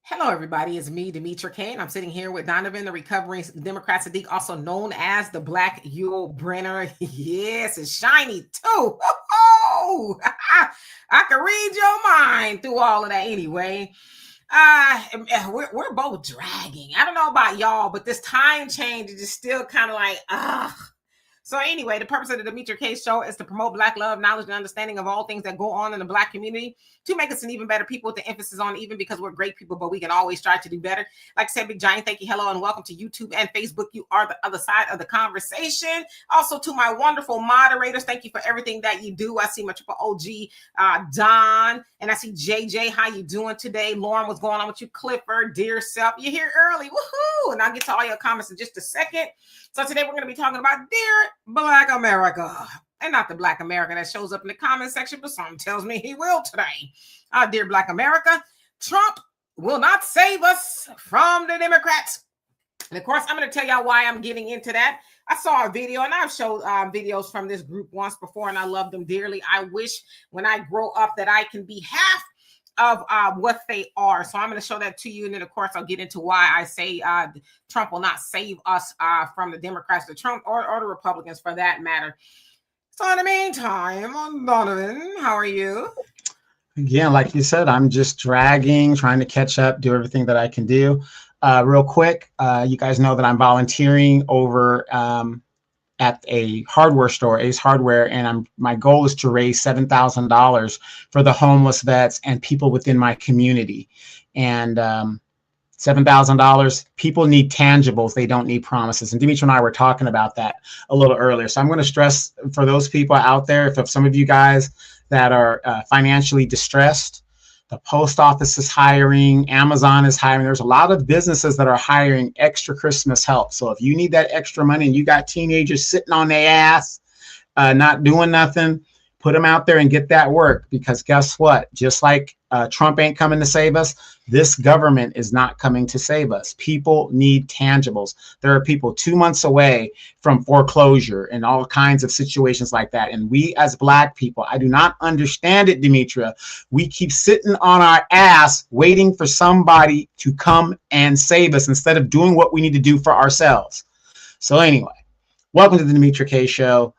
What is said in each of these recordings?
Hello, everybody. It's me, Demetra Kane. I'm sitting here with Donovan, the recovering Democrat Sadiq, also known as the Black Yul Brenner. Yes, it's shiny too. Oh, I can read your mind through all of that anyway. We're both dragging. I don't know about y'all, but this time change is just still kind of like, So anyway, the purpose of the Demetra K Show is to promote Black love, knowledge, and understanding of all things that go on in the Black community to make us an even better people with the emphasis on even, because we're great people, but we can always try to do better. Like I said, Big Giant, thank you, hello, and welcome to YouTube and Facebook. You are the other side of the conversation. Also to my wonderful moderators, thank you for everything that you do. I see my triple OG, Don, and I see JJ. How you doing today? Lauren, what's going on with you? Clifford, dear self, you're here early. Woohoo! And I'll get to all your comments in just a second. So today we're going to be talking about Dear Black America, and not the Black America that shows up in the comment section, but something tells me he will today. Dear Black America, Trump will not save us from the Democrats. And of course, I'm going to tell y'all why I'm getting into that. I saw a video, and I've showed videos from this group once before, and I love them dearly. I wish when I grow up that I can be half of what they are. So I'm going to show that to you. And then, of course, I'll get into why I say Trump will not save us from the Democrats, the Trump or the Republicans for that matter. So in the meantime, Donovan, how are you? Again, like you said, I'm just dragging, trying to catch up, do everything that I can do. Real quick, you guys know that I'm volunteering over at a hardware store, Ace Hardware, and my goal is to raise $7,000 for the homeless vets and people within my community. And $7,000, people need tangibles, they don't need promises. And Demetra and I were talking about that a little earlier. So I'm going to stress for those people out there, if some of you guys that are financially distressed, the post office is hiring, Amazon is hiring. There's a lot of businesses that are hiring extra Christmas help. So if you need that extra money and you got teenagers sitting on their ass, not doing nothing, put them out there and get that work. Because guess what? Just like Trump ain't coming to save us, this government is not coming to save us. People need tangibles. There are people 2 months away from foreclosure and all kinds of situations like that. And we as Black people, I do not understand it, Demetra. We keep sitting on our ass waiting for somebody to come and save us instead of doing what we need to do for ourselves. So anyway, welcome to the Demetra K Show.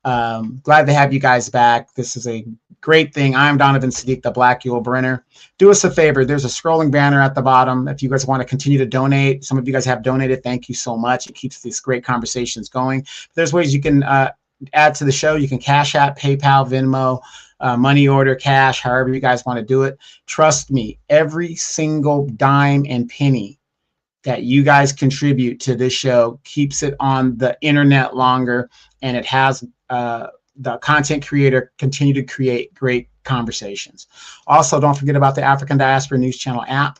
Glad to have you guys back. This is a great thing. I'm Donovan Sadiq, the Black Yul Brenner. Do us a favor. There's a scrolling banner at the bottom. If you guys want to continue to donate, some of you guys have donated. Thank you so much. It keeps these great conversations going. There's ways you can add to the show. You can Cash App, PayPal, Venmo, money order, cash, however you guys want to do it. Trust me, every single dime and penny that you guys contribute to this show keeps it on the internet longer, and it has the content creator continue to create great conversations. Also, don't forget about the African Diaspora News Channel app.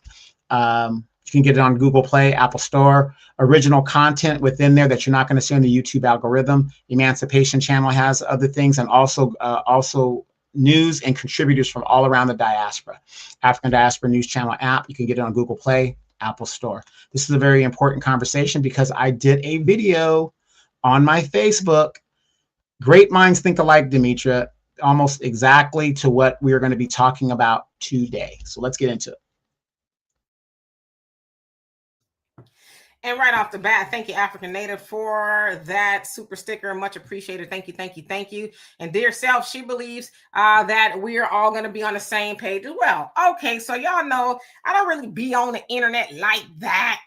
You can get it on Google Play, Apple Store. Original content within there that you're not going to see on the YouTube algorithm. Emancipation Channel has other things, and also news and contributors from all around the diaspora. African Diaspora News Channel app. You can get it on Google Play, Apple Store. This is a very important conversation because I did a video on my Facebook. Great minds think alike, Demetra, almost exactly to what we're going to be talking about today. So let's get into it. And right off the bat, thank you, African Native, for that super sticker. Much appreciated. Thank you, thank you, thank you. And dear self, she believes that we're all going to be on the same page as well. Okay, so y'all know I don't really be on the internet like that.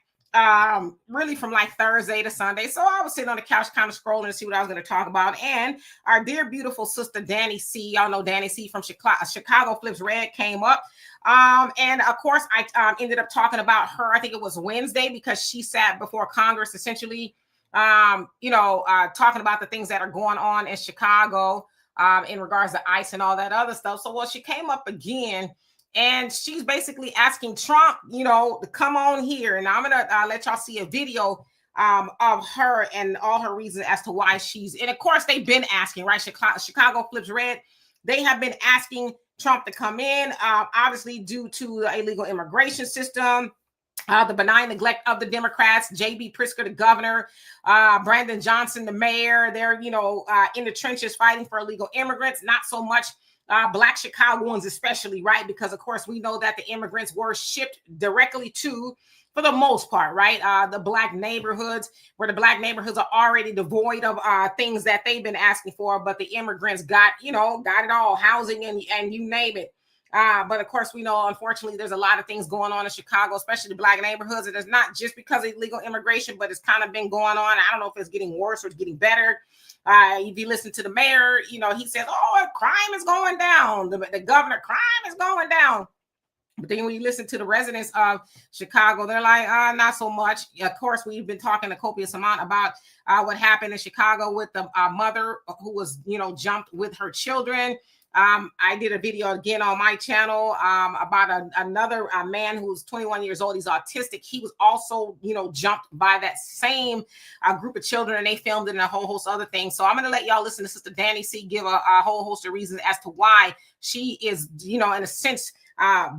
Really from like Thursday to Sunday. So I was sitting on the couch kind of scrolling to see what I was going to talk about. And our dear beautiful sister Danny C, y'all know Danny C from Chicago Flips Red, came up. And of course I ended up talking about her. I think it was Wednesday, because she sat before Congress essentially talking about the things that are going on in Chicago in regards to ICE and all that other stuff. So she came up again. And she's basically asking Trump, to come on here. And I'm going to let y'all see a video of her and all her reasons as to why she's. And of course, they've been asking, right? Chicago Flips Red. They have been asking Trump to come in, obviously due to the illegal immigration system, the benign neglect of the Democrats, J.B. Pritzker, the governor, Brandon Johnson, the mayor. They're, in the trenches fighting for illegal immigrants, not so much Black Chicagoans especially, right? Because of course we know that the immigrants were shipped directly to, for the most part, right? The Black neighborhoods, where the Black neighborhoods are already devoid of things that they've been asking for, but the immigrants got it all, housing and you name it. But of course, we know, unfortunately, there's a lot of things going on in Chicago, especially the Black neighborhoods. And it's not just because of illegal immigration, but it's kind of been going on. I don't know if it's getting worse or it's getting better. If you listen to the mayor, he says, oh, crime is going down. The governor, crime is going down. But then when you listen to the residents of Chicago, they're like, not so much. Of course, we've been talking a copious amount about what happened in Chicago with the mother who was, jumped with her children. I did a video again on my channel about another man who's 21 years old. He's autistic. He was also, jumped by that same group of children, and they filmed it and a whole host of other things. So I'm going to let y'all listen to Sister Danny C give a whole host of reasons as to why she is, in a sense,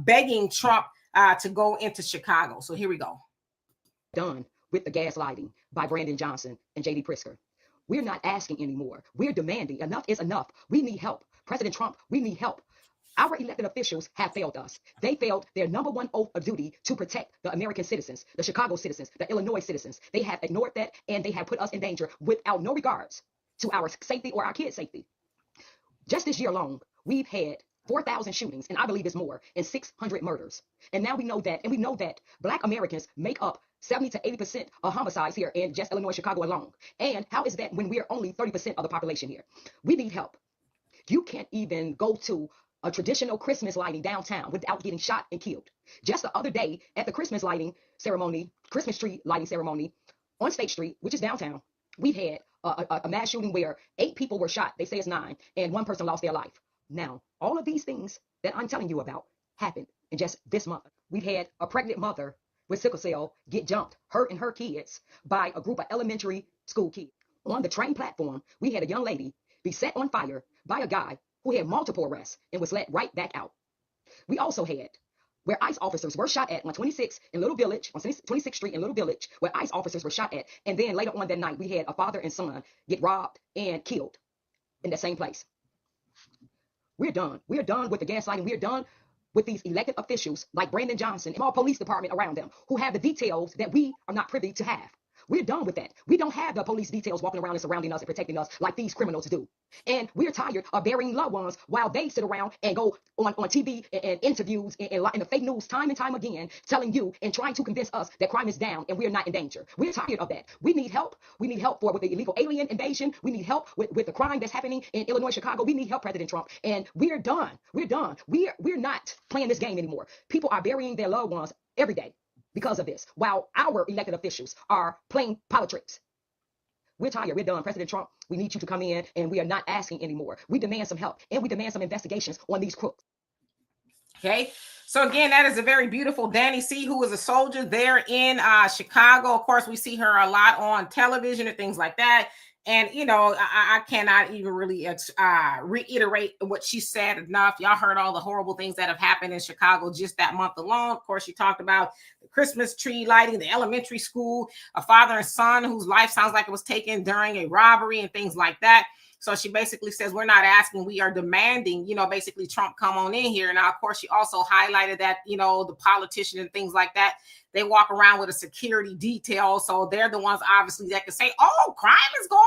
begging Trump to go into Chicago. So here we go. Done with the gaslighting by Brandon Johnson and J.D. Pritzker. We're not asking anymore. We're demanding. Enough is enough. We need help. President Trump, we need help. Our elected officials have failed us. They failed their number one oath of duty to protect the American citizens, the Chicago citizens, the Illinois citizens. They have ignored that, and they have put us in danger without no regards to our safety or our kids' safety. Just this year alone, we've had 4,000 shootings, and I believe it's more, and 600 murders. And now we know that Black Americans make up 70 to 80% of homicides here in just Illinois, Chicago alone. And how is that when we're only 30% of the population here? We need help. You can't even go to a traditional Christmas lighting downtown without getting shot and killed. Just the other day at the Christmas tree lighting ceremony on State Street, which is downtown, we had a mass shooting where 8 people were shot. They say it's 9, and 1 person lost their life. Now, all of these things that I'm telling you about happened in just this month. We've had a pregnant mother with sickle cell get jumped, her and her kids, by a group of elementary school kids. On the train platform, we had a young lady be set on fire by a guy who had multiple arrests and was let right back out. We also had where ICE officers were shot at on 26th in Little Village, on 26th Street in Little Village, where ICE officers were shot at. And then later on that night, we had a father and son get robbed and killed in that same place. We're done. We're done with the gaslighting. We're done with these elected officials like Brandon Johnson and our police department around them who have the details that we are not privy to have. We're done with that. We don't have the police details walking around and surrounding us and protecting us like these criminals do. And we're tired of burying loved ones while they sit around and go on TV and interviews and the fake news time and time again, telling you and trying to convince us that crime is down and we're not in danger. We're tired of that. We need help. We need help with the illegal alien invasion. We need help with the crime that's happening in Illinois, Chicago. We need help, President Trump. And we're done. We're done. We're not playing this game anymore. People are burying their loved ones every day because of this, while our elected officials are playing politics. We're tired. We're done. President Trump, we need you to come in, and we are not asking anymore. We demand some help, and we demand some investigations on these crooks. Okay. So again, that is a very beautiful Danny C, who is a soldier there in Chicago. Of course, we see her a lot on television and things like that. And, I cannot even really reiterate what she said enough. Y'all heard all the horrible things that have happened in Chicago just that month alone. Of course, she talked about the Christmas tree lighting, the elementary school, a father and son whose life sounds like it was taken during a robbery and things like that. So she basically says, we're not asking, we are demanding, basically Trump come on in here. Now, of course, she also highlighted that, the politicians and things like that, they walk around with a security detail. So they're the ones, obviously, that can say, oh, crime is going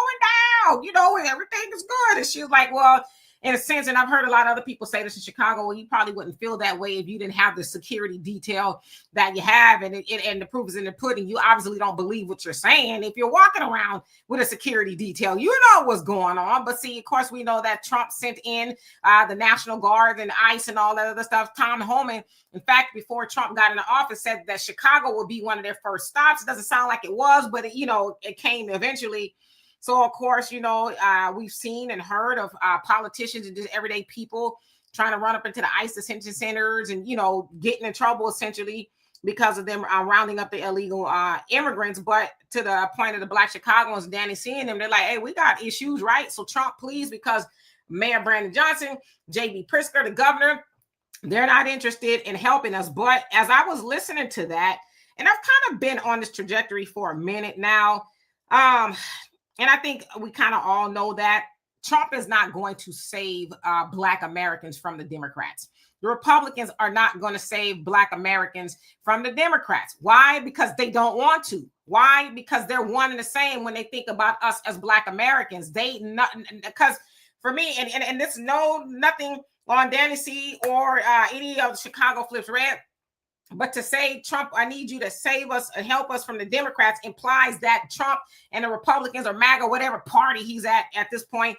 down, and everything is good. And she was like, well, in a sense, and I've heard a lot of other people say this in Chicago, well, you probably wouldn't feel that way if you didn't have the security detail that you have, and the proof is in the pudding. You obviously don't believe what you're saying. If you're walking around with a security detail, you know what's going on. But see, of course, we know that Trump sent in the National Guard and ICE and all that other stuff. Tom Homan, in fact, before Trump got into office, said that Chicago would be one of their first stops. It doesn't sound like it was, but it came eventually. So, of course, we've seen and heard of politicians and just everyday people trying to run up into the ICE detention centers and, getting in trouble essentially because of them rounding up the illegal immigrants. But to the point of the Black Chicagoans, Danny seeing them, they're like, hey, we got issues, right? So Trump, please, because Mayor Brandon Johnson, J.B. Pritzker, the governor, they're not interested in helping us. But as I was listening to that, and I've kind of been on this trajectory for a minute now, and I think we kind of all know that Trump is not going to save Black Americans from the Democrats. The Republicans are not going to save Black Americans from the Democrats. Why? Because they don't want to. Why? Because they're one and the same when they think about us as Black Americans. Because for me, and this nothing on Danny C or any of Chicago Flips Red, but to say, Trump, I need you to save us and help us from the Democrats implies that Trump and the Republicans or MAGA, whatever party he's at this point,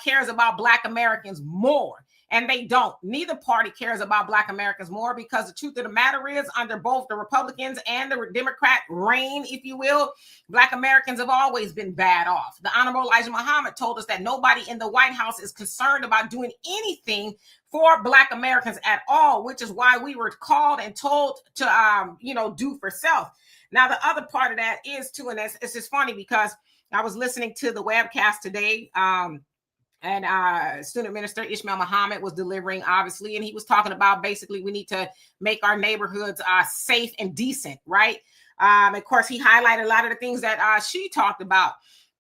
cares about Black Americans more. And they don't. Neither party cares about Black Americans more, because the truth of the matter is, under both the Republicans and the Democrat reign, if you will, Black Americans have always been bad off. The Honorable Elijah Muhammad told us that nobody in the White House is concerned about doing anything for Black Americans at all, which is why we were called and told to, do for self. Now, the other part of that is too, and it's just funny because I was listening to the webcast today, and student minister Ishmael Muhammad was delivering, obviously, and he was talking about basically we need to make our neighborhoods safe and decent, right? Of course, he highlighted a lot of the things that she talked about.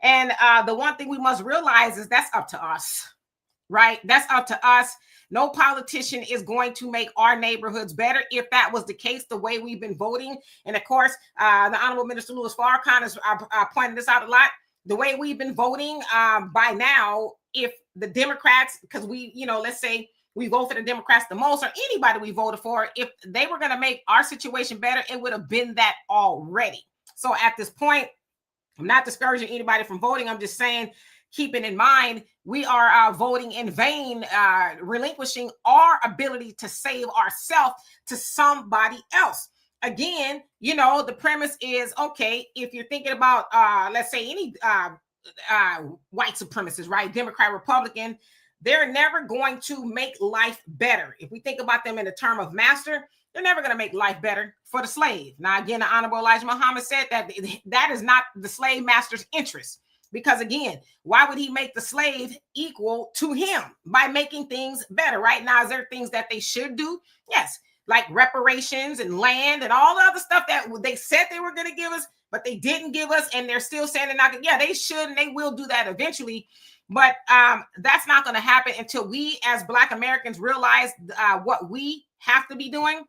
And the one thing we must realize is that's up to us, right? That's up to us. No politician is going to make our neighborhoods better. If that was the case, the way we've been voting, and of course, the Honorable Minister Louis Farrakhan has pointed this out a lot, the way we've been voting by now, if the Democrats, because we, let's say we vote for the Democrats the most, or anybody we voted for, if they were going to make our situation better, it would have been that already. So at this point, I'm not discouraging anybody from voting. I'm just saying, keeping in mind, we are voting in vain, relinquishing our ability to save ourselves to somebody else. Again, the premise is, okay, if you're thinking about, let's say, any white supremacists, right? Democrat, Republican, they're never going to make life better. If we think about them in the term of master, they're never going to make life better for the slave. Now, again, the Honorable Elijah Muhammad said that is not the slave master's interest. Because again, why would he make the slave equal to him by making things better? Right now, is there things that they should do? Yes, like reparations and land and all the other stuff that they said they were going to give us, but they didn't give us, and they're still saying they're not. Yeah, they should and they will do that eventually, but that's not going to happen until we as Black Americans realize what we have to be doing.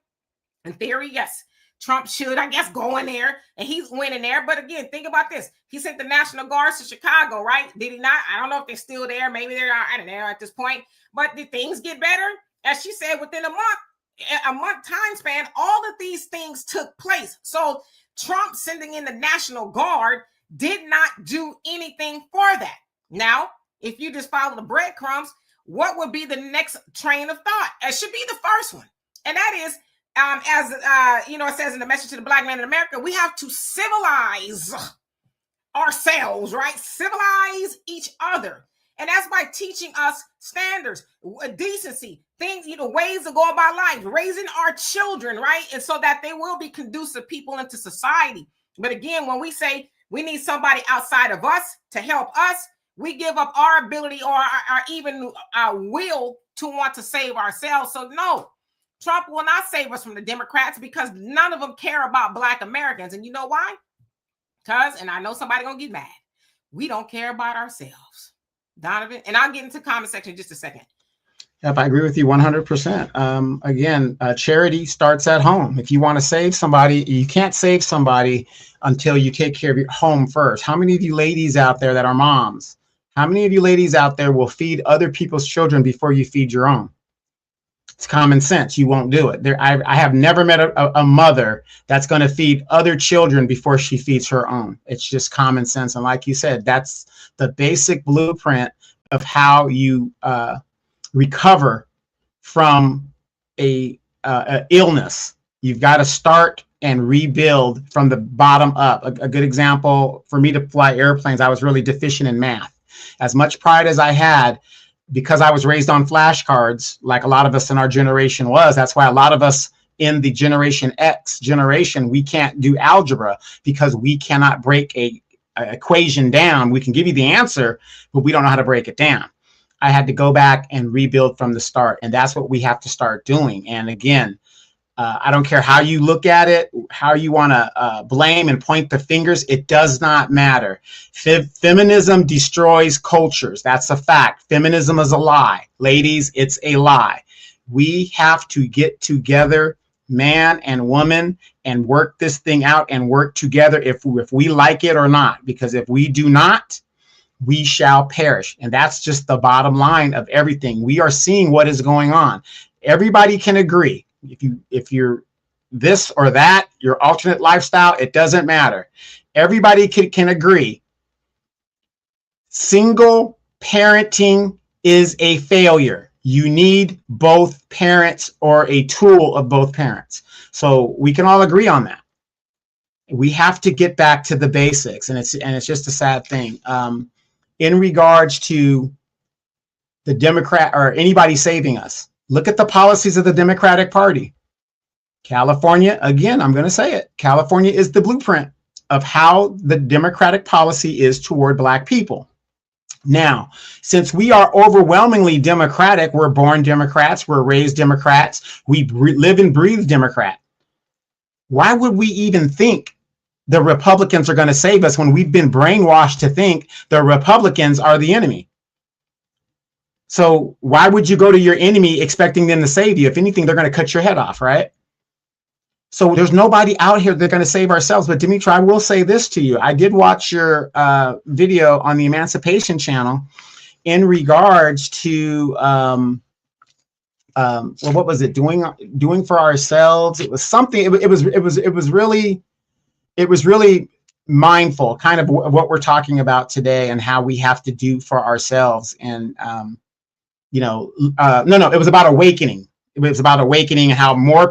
In theory, yes, Trump should, I guess, go in there, and he's winning there. But again, think about this. He sent the National Guards to Chicago, right? Did he not? I don't know if they're still there. Maybe they're, I don't know, at this point. But did things get better? As she said, within a month time span, all of these things took place. So Trump sending in the National Guard did not do anything for that. Now, if you just follow the breadcrumbs, what would be the next train of thought? It should be the first one. And that is, it says in the Message to the Black Man in America, we have to civilize ourselves, right? Civilize each other. And that's by teaching us standards, decency, things, ways to go about life, raising our children, right? And so that they will be conducive people into society. But again, when we say we need somebody outside of us to help us, we give up our ability or even our will to want to save ourselves. So no, Trump will not save us from the Democrats, because none of them care about Black Americans. And you know why? Because, and I know somebody gonna get mad, we don't care about ourselves. Donovan, and I'll get into the comment section in just a second. Yep, I agree with you 100%. Again, charity starts at home. If you want to save somebody, you can't save somebody until you take care of your home first. How many of you ladies out there that are moms, how many of you ladies out there will feed other people's children before you feed your own? It's common sense. You won't do it. I have never met a mother that's going to feed other children before she feeds her own. It's just common sense. And like you said, that's the basic blueprint of how you recover from a illness. You've got to start and rebuild from the bottom up. A good example, for me to fly airplanes, I was really deficient in math. As much pride as I had, because I was raised on flashcards, like a lot of us in our generation was, that's why a lot of us in the Generation X generation, we can't do algebra, because we cannot break a equation down. We can give you the answer, but we don't know how to break it down. I had to go back and rebuild from the start, and that's what we have to start doing. And again, I don't care how you look at it, how you want to blame and point the fingers. It does not matter. Feminism destroys cultures. That's a fact. Feminism is a lie. Ladies, it's a lie. We have to get together, man and woman, and work this thing out and work together if we like it or not. Because if we do not, we shall perish. And that's just the bottom line of everything. We are seeing what is going on. Everybody can agree. If you're this or that, your alternate lifestyle, it doesn't matter. Everybody can agree. Single parenting is a failure. You need both parents or a tool of both parents. So we can all agree on that. We have to get back to the basics, and it's just a sad thing. In regards to the Democrat or anybody saving us, look at the policies of the Democratic Party. California, again, I'm going to say it. California is the blueprint of how the Democratic policy is toward Black people. Now, since we are overwhelmingly Democratic, we're born Democrats, we're raised Democrats, we live and breathe Democrat. Why would we even think the Republicans are going to save us when we've been brainwashed to think the Republicans are the enemy? So why would you go to your enemy expecting them to save you? If anything, they're going to cut your head off, right? So there's nobody out here that's going to save ourselves. But Dimitri, I will say this to you. I did watch your video on the Emancipation Channel in regards to, well, what was it? Doing for ourselves. It was something. It was really mindful, kind of what we're talking about today and how we have to do for ourselves. And no, it was about awakening. It was about awakening, how more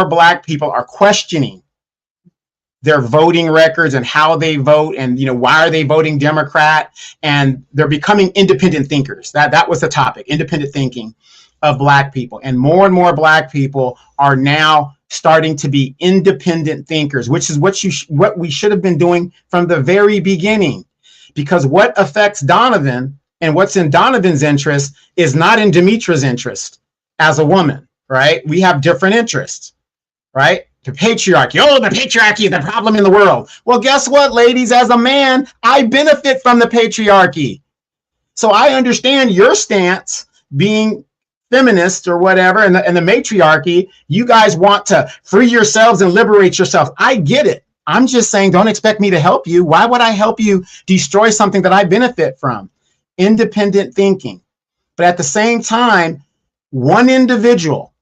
Black people are questioning their voting records and how they vote, and why are they voting Democrat, and they're becoming independent thinkers. That was the topic, independent thinking of Black people. And more Black people are now starting to be independent thinkers, which is what we should have been doing from the very beginning. Because what affects Donovan and what's in Donovan's interest is not in Dimitra's interest as a woman, right? We have different interests, right? The patriarchy. Oh, the patriarchy, the problem in the world. Well, guess what, ladies? As a man, I benefit from the patriarchy. So I understand your stance being feminist or whatever, and the matriarchy. You guys want to free yourselves and liberate yourselves. I get it. I'm just saying, don't expect me to help you. Why would I help you destroy something that I benefit from? Independent thinking. But at the same time, one individual,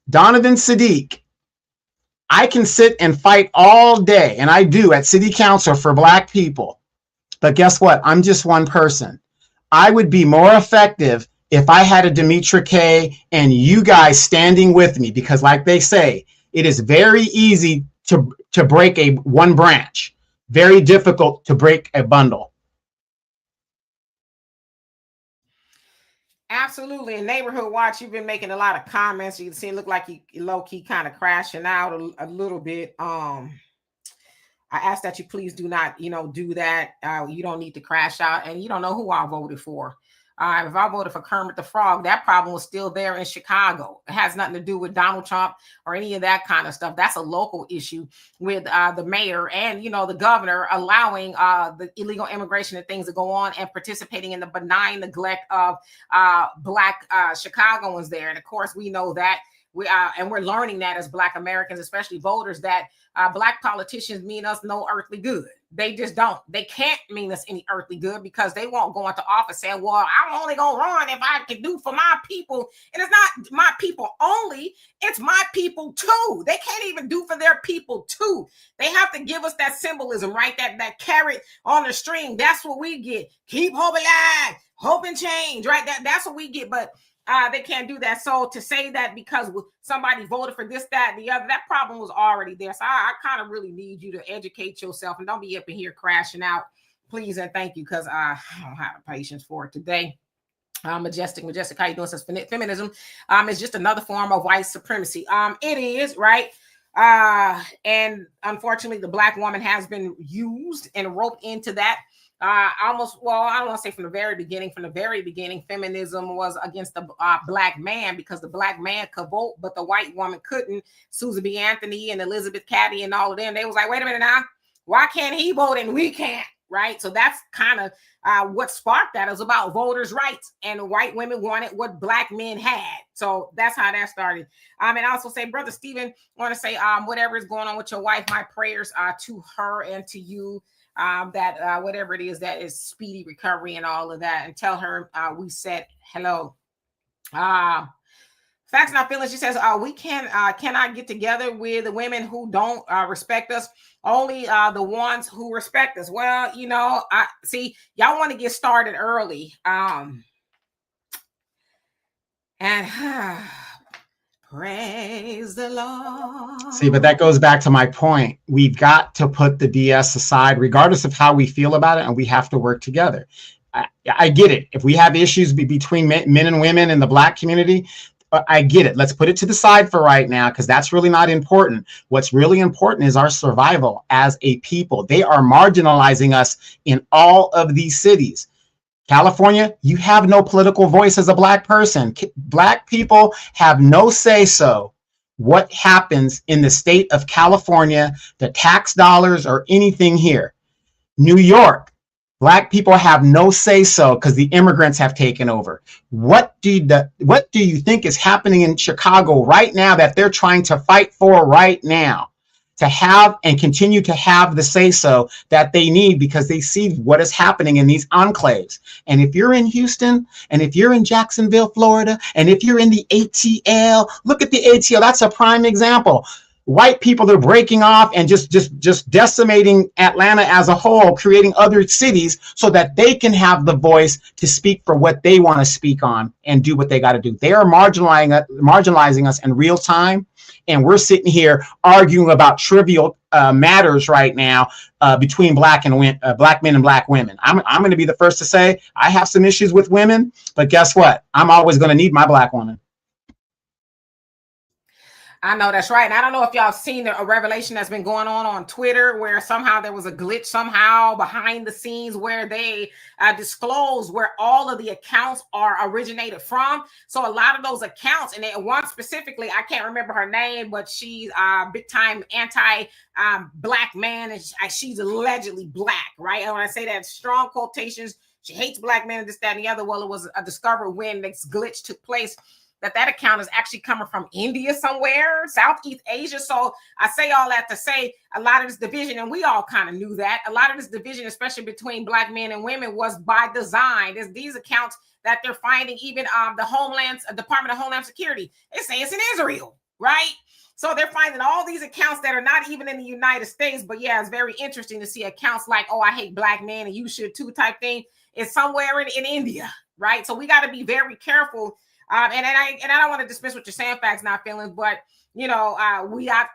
Donovan Sadiq, I can sit and fight all day, and I do at City Council for Black people. But guess what? I'm just one person. I would be more effective if I had a Dimitra K and you guys standing with me, because like they say, it is very easy to break one branch, very difficult to break a bundle. Absolutely. In Neighborhood Watch, you've been making a lot of comments. You can see it look like you low-key kind of crashing out a little bit. I ask that you please do not, do that. You don't need to crash out, and you don't know who I voted for. If I voted for Kermit the Frog, that problem was still there in Chicago. It has nothing to do with Donald Trump or any of that kind of stuff. That's a local issue with the mayor and, the governor allowing the illegal immigration and things to go on and participating in the benign neglect of Black Chicagoans there. And of course, we know that. And we're learning that as Black Americans, especially voters, that Black politicians mean us no earthly good. They just don't. They can't mean us any earthly good because they won't go into office saying, well, I'm only going to run if I can do for my people. And it's not my people only. It's my people too. They can't even do for their people too. They have to give us that symbolism, right? That carrot on the string. That's what we get. Keep hope alive, hope and change, right? That's what we get. But they can't do that. So to say that because somebody voted for this, that, and the other, that problem was already there. So I kind of really need you to educate yourself and don't be up in here crashing out, please and thank you, because I don't have the patience for it today. Majestic, how you doing? Says feminism is just another form of white supremacy. It is, right? And unfortunately, the Black woman has been used and roped into that almost, well, I don't want to say from the very beginning. From the very beginning, feminism was against the black man, because the black man could vote, but the white woman couldn't. Susan B. Anthony and Elizabeth Cady and all of them, they was like, wait a minute now, why can't he vote and we can't? Right. So that's kind of what sparked that. It was about voters' rights, and white women wanted what black men had. So that's how that started. And I also say, Brother Stephen, I want to say, whatever is going on with your wife, my prayers are to her and to you. That whatever it is, that is speedy recovery and all of that, and tell her we said hello. Facts Not Feelings, she says, we cannot get together with the women who don't respect us, only the ones who respect us. Well, you know, I see y'all want to get started early. And praise the Lord. See, but that goes back to my point. We've got to put the BS aside, regardless of how we feel about it, and we have to work together. I get it. If we have issues between men and women in the black community, I get it. Let's put it to the side for right now, because that's really not important. What's really important is our survival as a people. They are marginalizing us in all of these cities. California, you have no political voice as a black person. Black people have no say-so what happens in the state of California, the tax dollars or anything here. New York, black people have no say-so because the immigrants have taken over. What do you think is happening in Chicago right now that they're trying to fight for right now? To have and continue to have the say-so that they need, because they see what is happening in these enclaves. And if you're in Houston, and if you're in Jacksonville, Florida, and if you're in the ATL, look at the ATL. That's a prime example. White people are breaking off and just decimating Atlanta as a whole, creating other cities so that they can have the voice to speak for what they want to speak on and do what they got to do. They are marginalizing us in real time. And we're sitting here arguing about trivial matters right now between black men and black women. I'm going to be the first to say I have some issues with women, but guess what? I'm always going to need my black woman. I know that's right. And I don't know if y'all seen a revelation that's been going on Twitter, where somehow there was a glitch somehow behind the scenes where they disclosed where all of the accounts are originated from. So a lot of those accounts, and one specifically, I can't remember her name, but she's big time anti-black man, and she's allegedly black, right? And when I say that, strong quotations, she hates black men and this, that, and the other. Well, it was discovered when this glitch took place that account is actually coming from India somewhere, Southeast Asia. So I say all that to say a lot of this division, and we all kind of knew that, a lot of this division, especially between black men and women, was by design. There's these accounts that they're finding, even the Department of Homeland Security, they say it's in Israel, right? So they're finding all these accounts that are not even in the United States. But yeah, it's very interesting to see accounts like, oh, I hate black men and you should too type thing. It's somewhere in India, right? So we got to be very careful. And I don't want to dismiss what you're saying, Facts Not Feelings, but you know, we got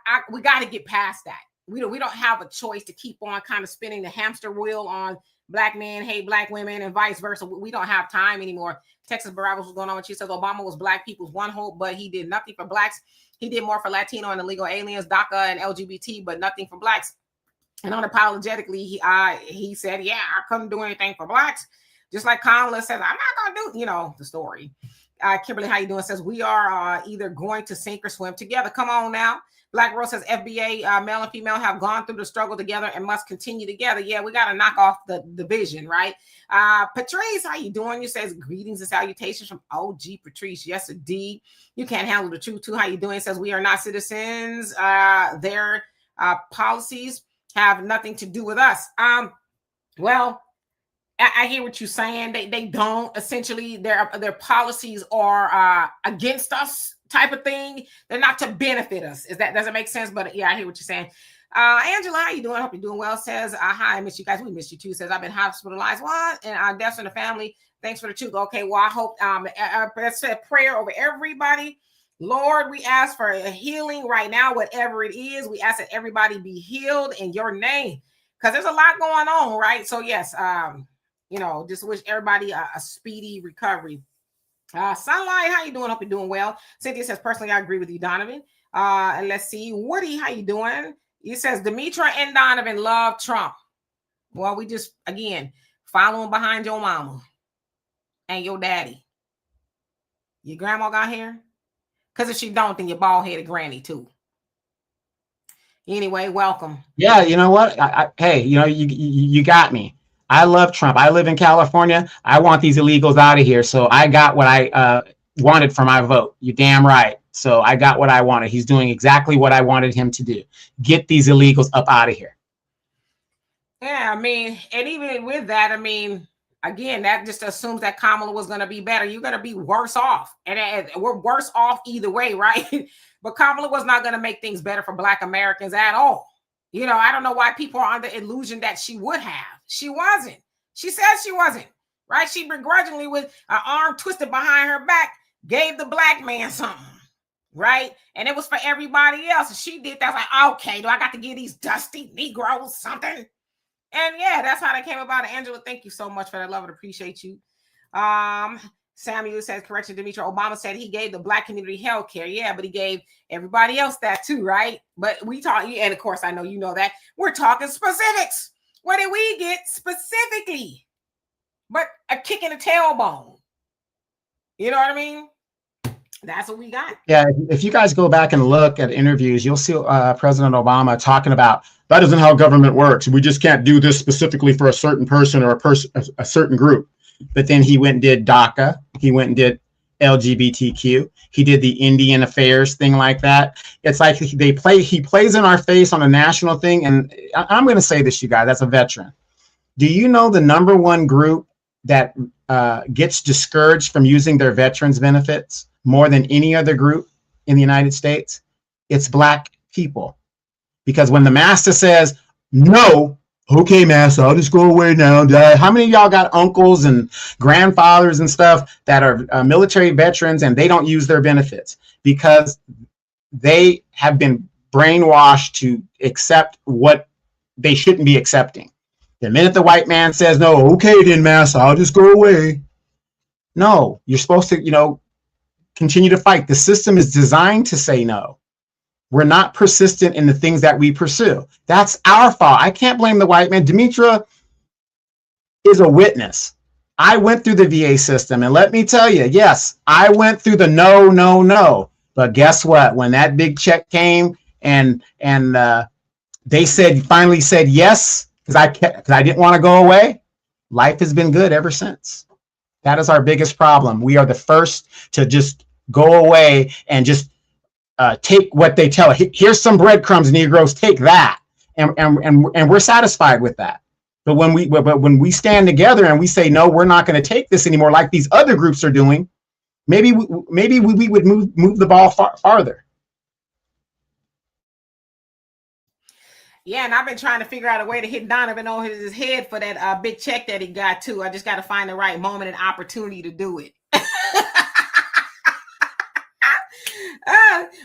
to get past that. We don't have a choice to keep on kind of spinning the hamster wheel on black men hate black women and vice versa. We don't have time anymore. Texas Barabbas was going on when she says Obama was black people's one hope, but he did nothing for blacks. He did more for Latino and illegal aliens, DACA and LGBT, but nothing for blacks. And unapologetically, he said, yeah, I couldn't do anything for blacks. Just like Kamala says, I'm not going to do, the story. Kimberly, how you doing? Says, we are either going to sink or swim together. Come on now. Black Rose says, FBA, male and female have gone through the struggle together and must continue together. Yeah, we got to knock off the division, right? Patrice, how you doing? You says, greetings and salutations from OG Patrice. Yes, indeed. You can't handle the truth too. How you doing? Says, we are not citizens. Their policies have nothing to do with us. Well, I hear what you're saying. They don't. Essentially, their policies are against us type of thing. They're not to benefit us. Does it make sense? But yeah, I hear what you're saying. Angela, how you doing? I hope you're doing well. Says, hi, I miss you guys. We miss you too. Says, I've been hospitalized. What? And deaths in the family. Thanks for the truth. Okay, well, I hope that's a prayer over everybody. Lord, we ask for a healing right now, whatever it is. We ask that everybody be healed in your name, because there's a lot going on, right? So yes, just wish everybody a speedy recovery. Sunlight, how you doing? Hope you're doing well. Cynthia says, personally, I agree with you, Donovan. And let's see. Woody, how you doing? He says, Demetra and Donovan love Trump. Well, we just, again, following behind your mama and your daddy. Your grandma got hair? Because if she don't, then your bald-headed granny too. Anyway, welcome. Yeah, you know what? Hey, you got me. I love Trump. I live in California. I want these illegals out of here. So I got what I wanted for my vote. You're damn right. So I got what I wanted. He's doing exactly what I wanted him to do. Get these illegals up out of here. Yeah, I mean, and even with that, I mean, again, that just assumes that Kamala was going to be better. You're going to be worse off. And we're worse off either way, right? But Kamala was not going to make things better for Black Americans at all. You know, I don't know why people are under the illusion that she would have. She wasn't. She said she wasn't, right? She begrudgingly, with her arm twisted behind her back, gave the black man something, right? And it was for everybody else. And she did that. Like, okay, do I got to give these dusty Negroes something? And yeah, that's how that came about. Angela, thank you so much for that. Love and appreciate you. Samuel says, correction, Demetri, Obama said he gave the Black community health care. Yeah, but he gave everybody else that too, right? But we talk, and of course, I know you know that. We're talking specifics. What did we get specifically? But a kick in the tailbone. You know what I mean? That's what we got. Yeah, if you guys go back and look at interviews, you'll see President Obama talking about, that isn't how government works. We just can't do this specifically for a certain person or a certain group. But then he went and did DACA. He went and did LGBTQ. He did the Indian affairs thing like that. It's like he plays in our face on a national thing. And I'm going to say this, you guys, as a veteran. Do you know the number one group that gets discouraged from using their veterans benefits more than any other group in the United States? It's Black people. Because when the master says, no, okay, master, I'll just go away now. How many of y'all got uncles and grandfathers and stuff that are military veterans and they don't use their benefits? Because they have been brainwashed to accept what they shouldn't be accepting. The minute the white man says, no, okay then, master, I'll just go away. No, you're supposed to, continue to fight. The system is designed to say no. We're not persistent in the things that we pursue. That's our fault. I can't blame the white man. Demetria is a witness. I went through the VA system, and let me tell you, yes, I went through the no. But guess what? When that big check came and they finally said yes, because I didn't want to go away, life has been good ever since. That is our biggest problem. We are the first to just go away and just take what they tell. Here's some breadcrumbs, Negroes. Take that, and we're satisfied with that. But when we stand together and we say no, we're not going to take this anymore, like these other groups are doing, maybe we would move the ball farther. Yeah, and I've been trying to figure out a way to hit Donovan on his head for that big check that he got too. I just got to find the right moment and opportunity to do it.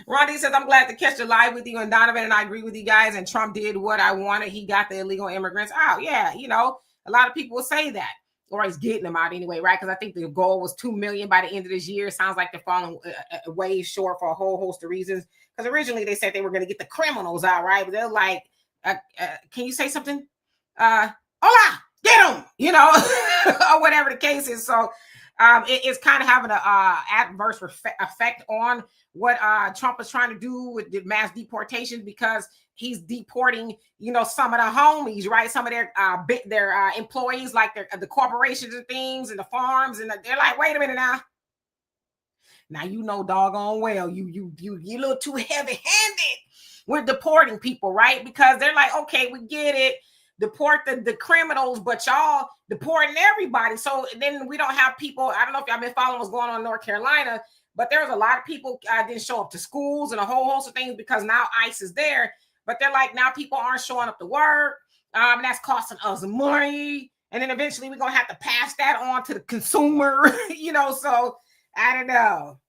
Ronnie says, I'm glad to catch the live with you, and Donovan and I agree with you guys, and Trump did what I wanted. He got the illegal immigrants out. Yeah, a lot of people will say that, or he's getting them out anyway, right? Because I think the goal was 2 million by the end of this year. Sounds like they're falling way short for a whole host of reasons. Because originally they said they were going to get the criminals out, right? But they're like, can you say something? Hola, get them, or whatever the case is. So it's kind of having an adverse effect on what Trump is trying to do with the mass deportations, because he's deporting, some of the homies, right? Some of their employees, like the corporations and things and the farms, and they're like, wait a minute now. Now doggone well, you a little too heavy-handed. We're deporting people, right? Because they're like, okay, we get it. Deport the criminals, but y'all deporting everybody. So then we don't have people. I don't know if y'all been following what's going on in North Carolina, but there's a lot of people didn't show up to schools and a whole host of things because now ICE is there. But they're like, now people aren't showing up to work. That's costing us money. And then eventually we're going to have to pass that on to the consumer, so I don't know.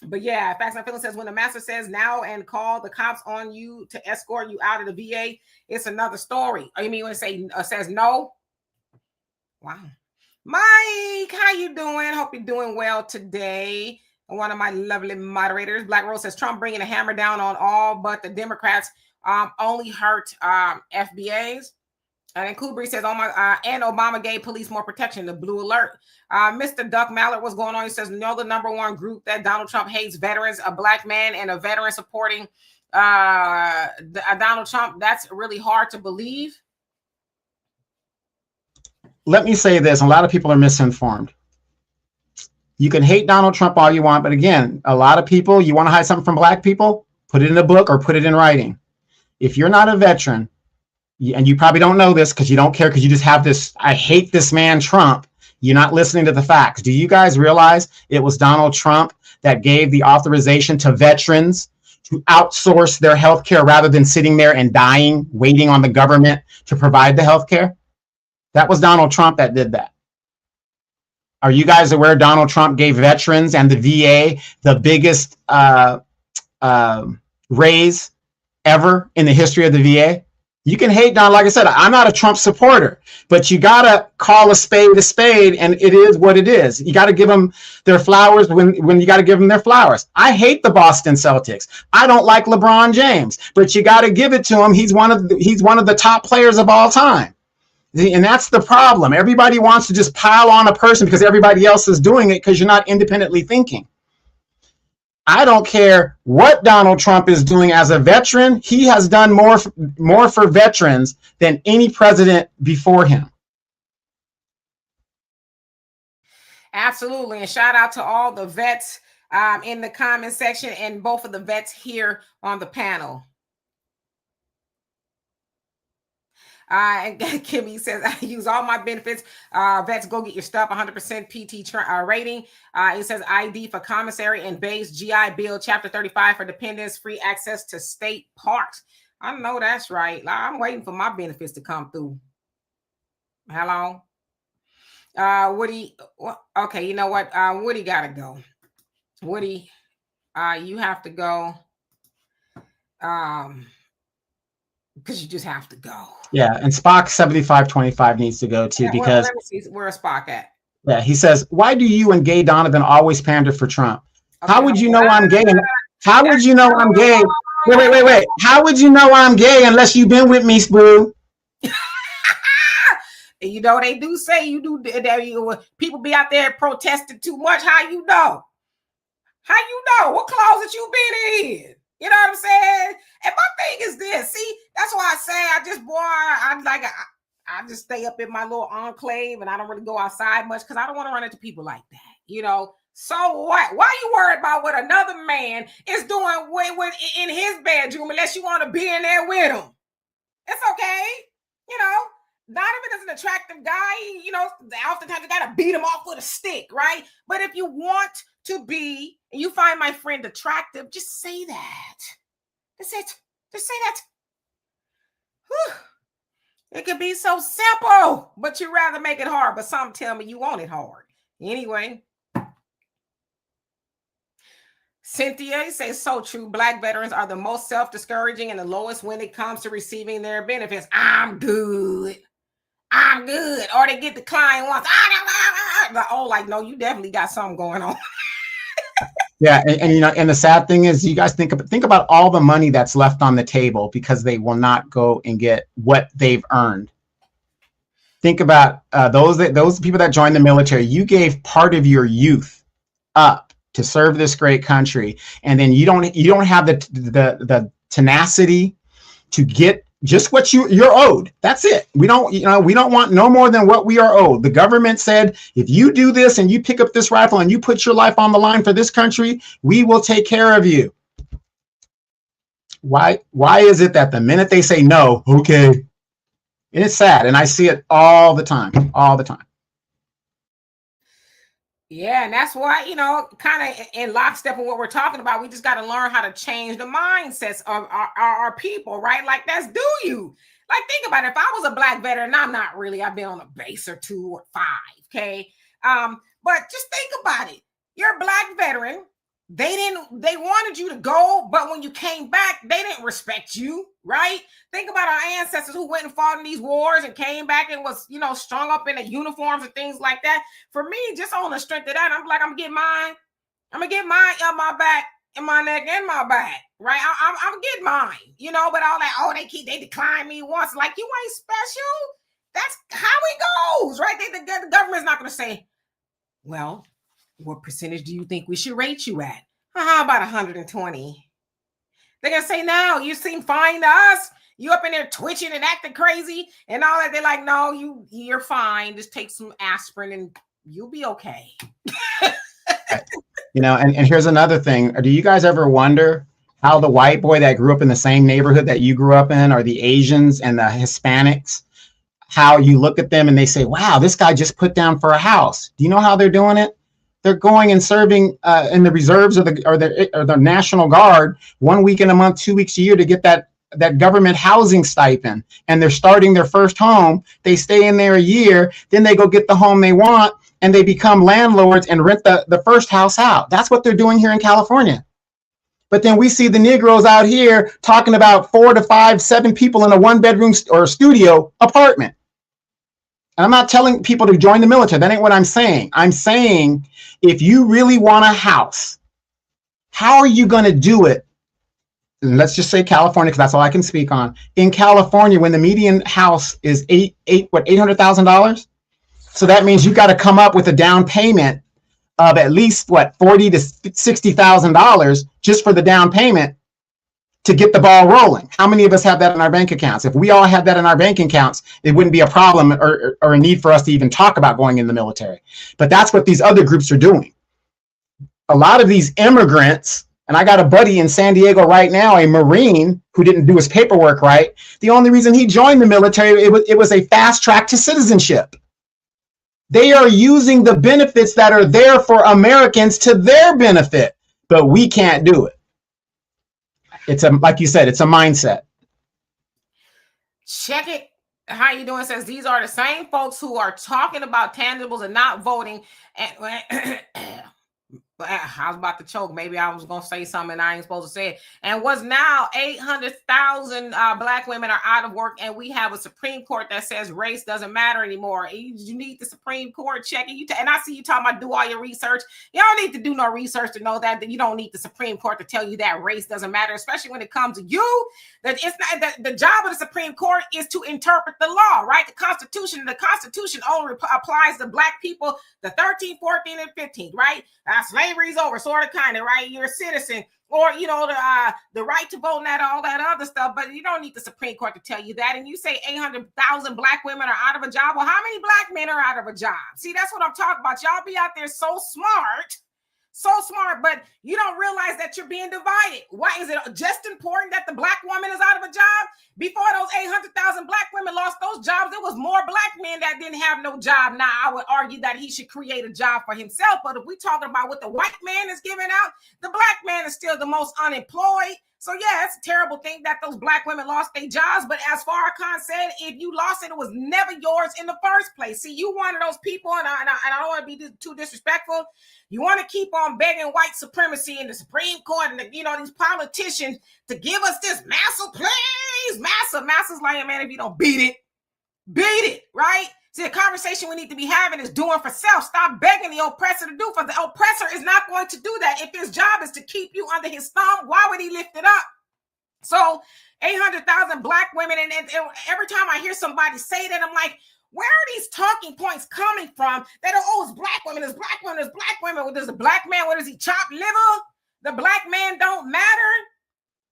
But yeah, Facts and Feelings says, when the master says now and call the cops on you to escort you out of the VA, it's another story. Oh, you mean when it says no? Wow. Mike, how you doing? Hope you're doing well today. One of my lovely moderators, Black Rose, says Trump bringing a hammer down on all but the Democrats only hurt FBAs. And then Kubri says, "Oh my!" And Obama gave police more protection. The blue alert. Mr. Duck Mallard, what's going on? He says, "No, the number one group that Donald Trump hates veterans, a black man and a veteran supporting Donald Trump. That's really hard to believe." Let me say this: a lot of people are misinformed. You can hate Donald Trump all you want, but again, a lot of people, you want to hide something from black people, put it in a book or put it in writing. If you're not a veteran, and you probably don't know this because you don't care, because you just have this, I hate this man Trump, you're not listening to the facts. Do you guys realize it was Donald Trump that gave the authorization to veterans to outsource their health care rather than sitting there and dying, waiting on the government to provide the health care? That was Donald Trump that did that. Are you guys aware Donald Trump gave veterans and the VA the biggest raise ever in the history of the VA? You can hate Don. Like I said, I'm not a Trump supporter, but you got to call a spade, and it is what it is. You got to give them their flowers when you got to give them their flowers. I hate the Boston Celtics. I don't like LeBron James, but you got to give it to him. He's one of the top players of all time. And that's the problem. Everybody wants to just pile on a person because everybody else is doing it because you're not independently thinking. I don't care what Donald Trump is doing as a veteran. He has done more for veterans than any president before him. Absolutely. And shout out to all the vets in the comment section and both of the vets here on the panel. And Kimmy says, "I use all my benefits. Vets, go get your stuff. 100% PT rating." It says ID for commissary and base, GI Bill, Chapter 35 for dependents, free access to state parks. I know that's right. I'm waiting for my benefits to come through. Hello? Woody. Okay, you know what? Woody got to go. Woody, you have to go. Because you just have to go. Yeah, and Spock 7525 needs to go too, because let me see where's Spock at. Yeah, he says, "Why do you and Gay Donovan always pander for Trump? Okay, how would you know I'm gay? How would you know I'm gay? Wait. How would you know I'm gay unless you've been with me, Sprue?" You know, they do say you do. People be out there protesting too much. How you know? How you know? What closet you been in? You know what I'm saying? And my thing is this. See, that's why I say I just stay up in my little enclave and I don't really go outside much because I don't want to run into people like that. You know, so what? Why are you worried about what another man is doing in his bedroom unless you want to be in there with him? It's okay. You know, Donovan is an attractive guy. You know, oftentimes you got to beat him off with a stick, right? But if you want to be, and you find my friend attractive, just say that. That's it. Just say that. Whew. It could be so simple, but you rather make it hard. But some tell me you want it hard. Anyway. Cynthia says, "So true. Black veterans are the most self-discouraging and the lowest when it comes to receiving their benefits. I'm good. Or they get declined once. Like, no, you definitely got something going on." Yeah, and you know, and the sad thing is, you guys think about all the money that's left on the table because they will not go and get what they've earned. Think about those people that joined the military. You gave part of your youth up to serve this great country, and then you don't have the tenacity to get just what you're owed. That's it. We don't want no more than what we are owed. The government said, if you do this and you pick up this rifle and you put your life on the line for this country, we will take care of you. Why is it that the minute they say no, okay, and it's sad, and I see it all the time. Yeah, and that's why, you know, kind of in lockstep with what we're talking about, we just got to learn how to change the mindsets of our people, right? Like, that's do you. Like, think about it. If I was a Black veteran, I'm not really, I've been on a base or 2 or 5, okay? But just think about it. You're a Black veteran. They wanted you to go, but when you came back, they didn't respect you, right? Think about our ancestors who went and fought in these wars and came back and was, you know, strung up in the uniforms and things like that. For me, just on the strength of that, I'm like, I'm gonna get mine on my back and my neck and my back, right? I'm getting mine, you know. But all that, they declined me once. Like, you ain't special. That's how it goes, right? The government's not going to say, well, what percentage do you think we should rate you at? How about 120? They're going to say, no, you seem fine to us. You up in there twitching and acting crazy and all that. They're like, no, you're fine. Just take some aspirin and you'll be okay. You know, and here's another thing. Do you guys ever wonder how the white boy that grew up in the same neighborhood that you grew up in, or the Asians and the Hispanics, how you look at them and they say, wow, this guy just put down for a house. Do you know how they're doing it? They're going and serving in the reserves or the National Guard 1 week in a month, 2 weeks a year to get that government housing stipend. And they're starting their first home. They stay in there a year, then they go get the home they want, and they become landlords and rent the first house out. That's what they're doing here in California. But then we see the Negroes out here talking about 4 to 5, 7 people in a 1-bedroom or studio apartment. And I'm not telling people to join the military. That ain't what I'm saying. I'm saying if you really want a house, how are you going to do it? And let's just say California, because that's all I can speak on. In California, when the median house is $800,000, so that means you got to come up with a down payment of at least $40,000 to $60,000 just for the down payment to get the ball rolling. How many of us have that in our bank accounts? If we all had that in our bank accounts, it wouldn't be a problem or a need for us to even talk about going in the military. But that's what these other groups are doing. A lot of these immigrants, and I got a buddy in San Diego right now, a Marine who didn't do his paperwork right. The only reason he joined the military, it was a fast track to citizenship. They are using the benefits that are there for Americans to their benefit, but we can't do it. It's like you said, it's a mindset. Check it. How you doing? Says these are the same folks who are talking about tangibles and not voting. And I was about to choke. Maybe I was going to say something I ain't supposed to say it. And was now 800,000 black women are out of work. And we have a Supreme Court that says race doesn't matter anymore. You need the Supreme Court checking. And I see you talking about do all your research. You don't need to do no research to know that you don't need the Supreme Court to tell you that race doesn't matter, especially when it comes to you. That it's not that the job of the Supreme Court is to interpret the law, right? The Constitution only applies to black people, the 13th, 14th, and 15th, right? Slavery's over, sort of, kind of, right? You're a citizen, or the right to vote and all that other stuff. But you don't need the Supreme Court to tell you that. And you say 800,000 black women are out of a job. Well, how many black men are out of a job? See, that's what I'm talking about. Y'all be out there so smart, but you don't realize that you're being divided. Why is it just important that the black woman is out of a job? Before those 800,000 black women lost those jobs, there was more black men that didn't have no job. Now, I would argue that he should create a job for himself. But if we're talking about what the white man is giving out, the black man is still the most unemployed. So, yeah, it's a terrible thing that those black women lost their jobs. But as Farrakhan said, if you lost it, it was never yours in the first place. See, you one of those people, and I don't want to be too disrespectful. You want to keep on begging white supremacy in the Supreme Court and, these politicians to give us this massa, please. Massa's like, man, if you don't beat it, right? See, the conversation we need to be having is doing for self. Stop begging the oppressor to do for the oppressor is not going to do that. If his job is to keep you under his thumb, why would he lift it up? So 800,000 black women, and every time I hear somebody say that, I'm like, where are these talking points coming from? That it's black women, it's black women, it's black women. Well, does the black man, what does he, chop liver? The black man don't matter,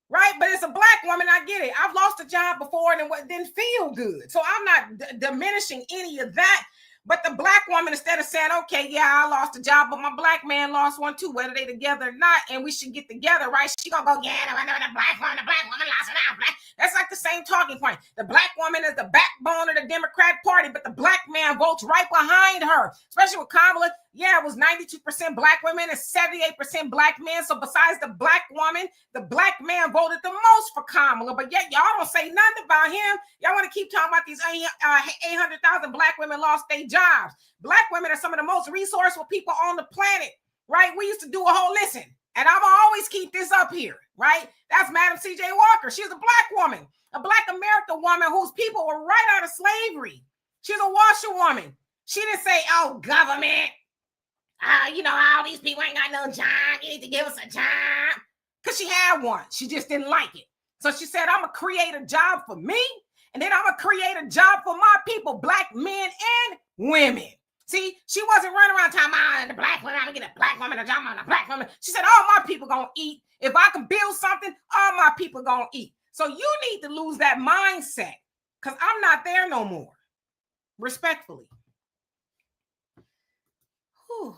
right? But it's a black woman, I get it. I've lost a job before and it didn't feel good. So I'm not diminishing any of that. But the black woman, instead of saying, okay, yeah, I lost a job, but my black man lost one too, whether they together or not, and we should get together, right? She gonna go, yeah, the black woman lost it out. That's like the same talking point. The black woman is the backbone of the Democrat Party, but the black man votes right behind her, especially with Kamala. Yeah, it was 92% black women and 78% black men. So besides the black woman, the black man voted the most for Kamala. But yet y'all don't say nothing about him. Y'all want to keep talking about these 800,000 black women lost their jobs. Black women are some of the most resourceful people on the planet, right? We used to do a whole listen. And I'm always keep this up here, right? That's Madam C.J. Walker. She's a black woman, a black American woman whose people were right out of slavery. She's a washerwoman. She didn't say, oh, government, all these people ain't got no job. You need to give us a job. Because she had one. She just didn't like it. So she said, I'm going to create a job for me. And then I'm going to create a job for my people, black men and women. See, she wasn't running around talking, the black women, I'm going to get a black woman a job on a black woman. She said, all my people going to eat. If I can build something, all my people going to eat. So you need to lose that mindset because I'm not there no more. Respectfully. Whew.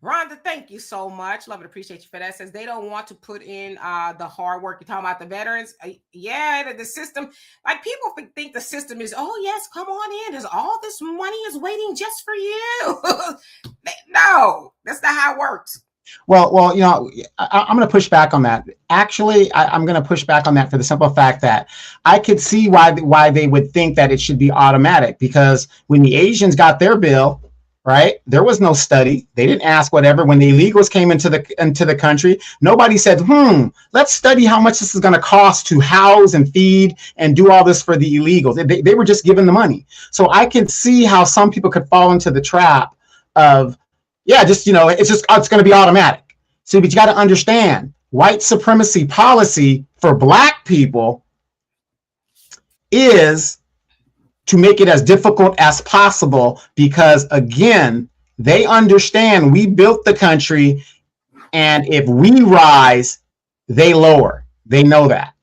Rhonda, thank you so much. Love and appreciate you for that. Says they don't want to put in the hard work. You're talking about the veterans. Yeah, the system. Like people think the system is, oh yes, come on in. There's all this money is waiting just for you. No, that's not how it works. Well, you know, I'm going to push back on that. Actually, I'm going to push back on that for the simple fact that I could see why they would think that it should be automatic, because when the Asians got their bill, right, there was no study. They didn't ask whatever. When the illegals came into the country, nobody said, let's study how much this is going to cost to house and feed and do all this for the illegals. They were just given the money. So I can see how some people could fall into the trap of, yeah, just, you know, it's going to be automatic. So, but you got to understand, white supremacy policy for black people is to make it as difficult as possible, because again, they understand we built the country, and if we rise, they lower. They know that.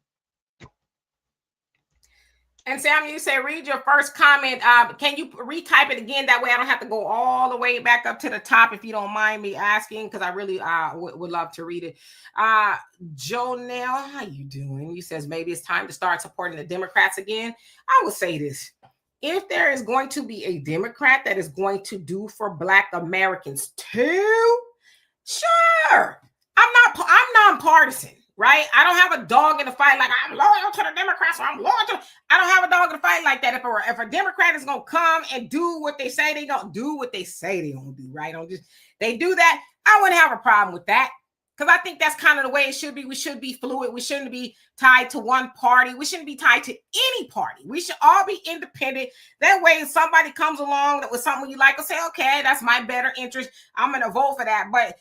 And Sam, you say read your first comment. Can you retype it again? That way I don't have to go all the way back up to the top, if you don't mind me asking, because I really would love to read it. Jonelle, how you doing? You says maybe it's time to start supporting the Democrats again. I will say this. If there is going to be a Democrat that is going to do for Black Americans too, sure. I'm nonpartisan, right? I don't have a dog in the fight. Like I'm loyal to the Democrats, or I'm loyal to. I don't have a dog in the fight like that. If a Democrat is gonna come and do what they say they gonna do, what they say they gonna do, right? They do that. I wouldn't have a problem with that. Because I think that's kind of the way it should be. We should be fluid. We shouldn't be tied to one party. We shouldn't be tied to any party. We should all be independent. That way, if somebody comes along with something you like, will say, okay, that's my better interest. I'm going to vote for that. But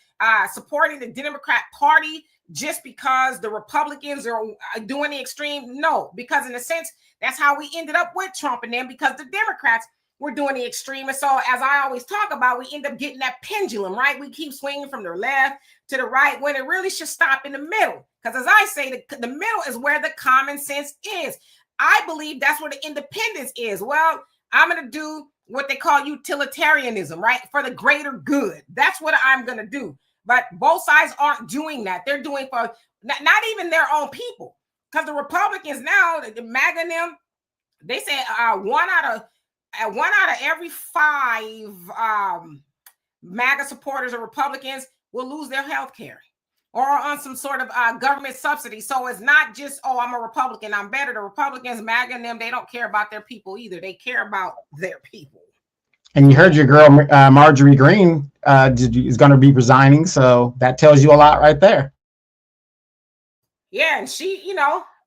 supporting the Democrat Party just because the Republicans are doing the extreme, no. Because in a sense, that's how we ended up with Trump and them, because the Democrats were doing the extreme. And so, as I always talk about, we end up getting that pendulum, right? We keep swinging from the left to the right when it really should stop in the middle. Because as I say, the middle is where the common sense is. I believe that's where the independence is. Well, I'm going to do what they call utilitarianism, right? For the greater good. That's what I'm going to do. But both sides aren't doing that. They're doing for not even their own people. Because the Republicans now, the MAGA and them, they say one out of every 5 MAGA supporters or Republicans will lose their health care or on some sort of government subsidy. So it's not just, oh, I'm a Republican, I'm better. The Republicans, MAGA and them, they don't care about their people either. They care about their people. And you heard your girl, Marjorie Greene, is going to be resigning. So that tells you a lot right there. Yeah, and she,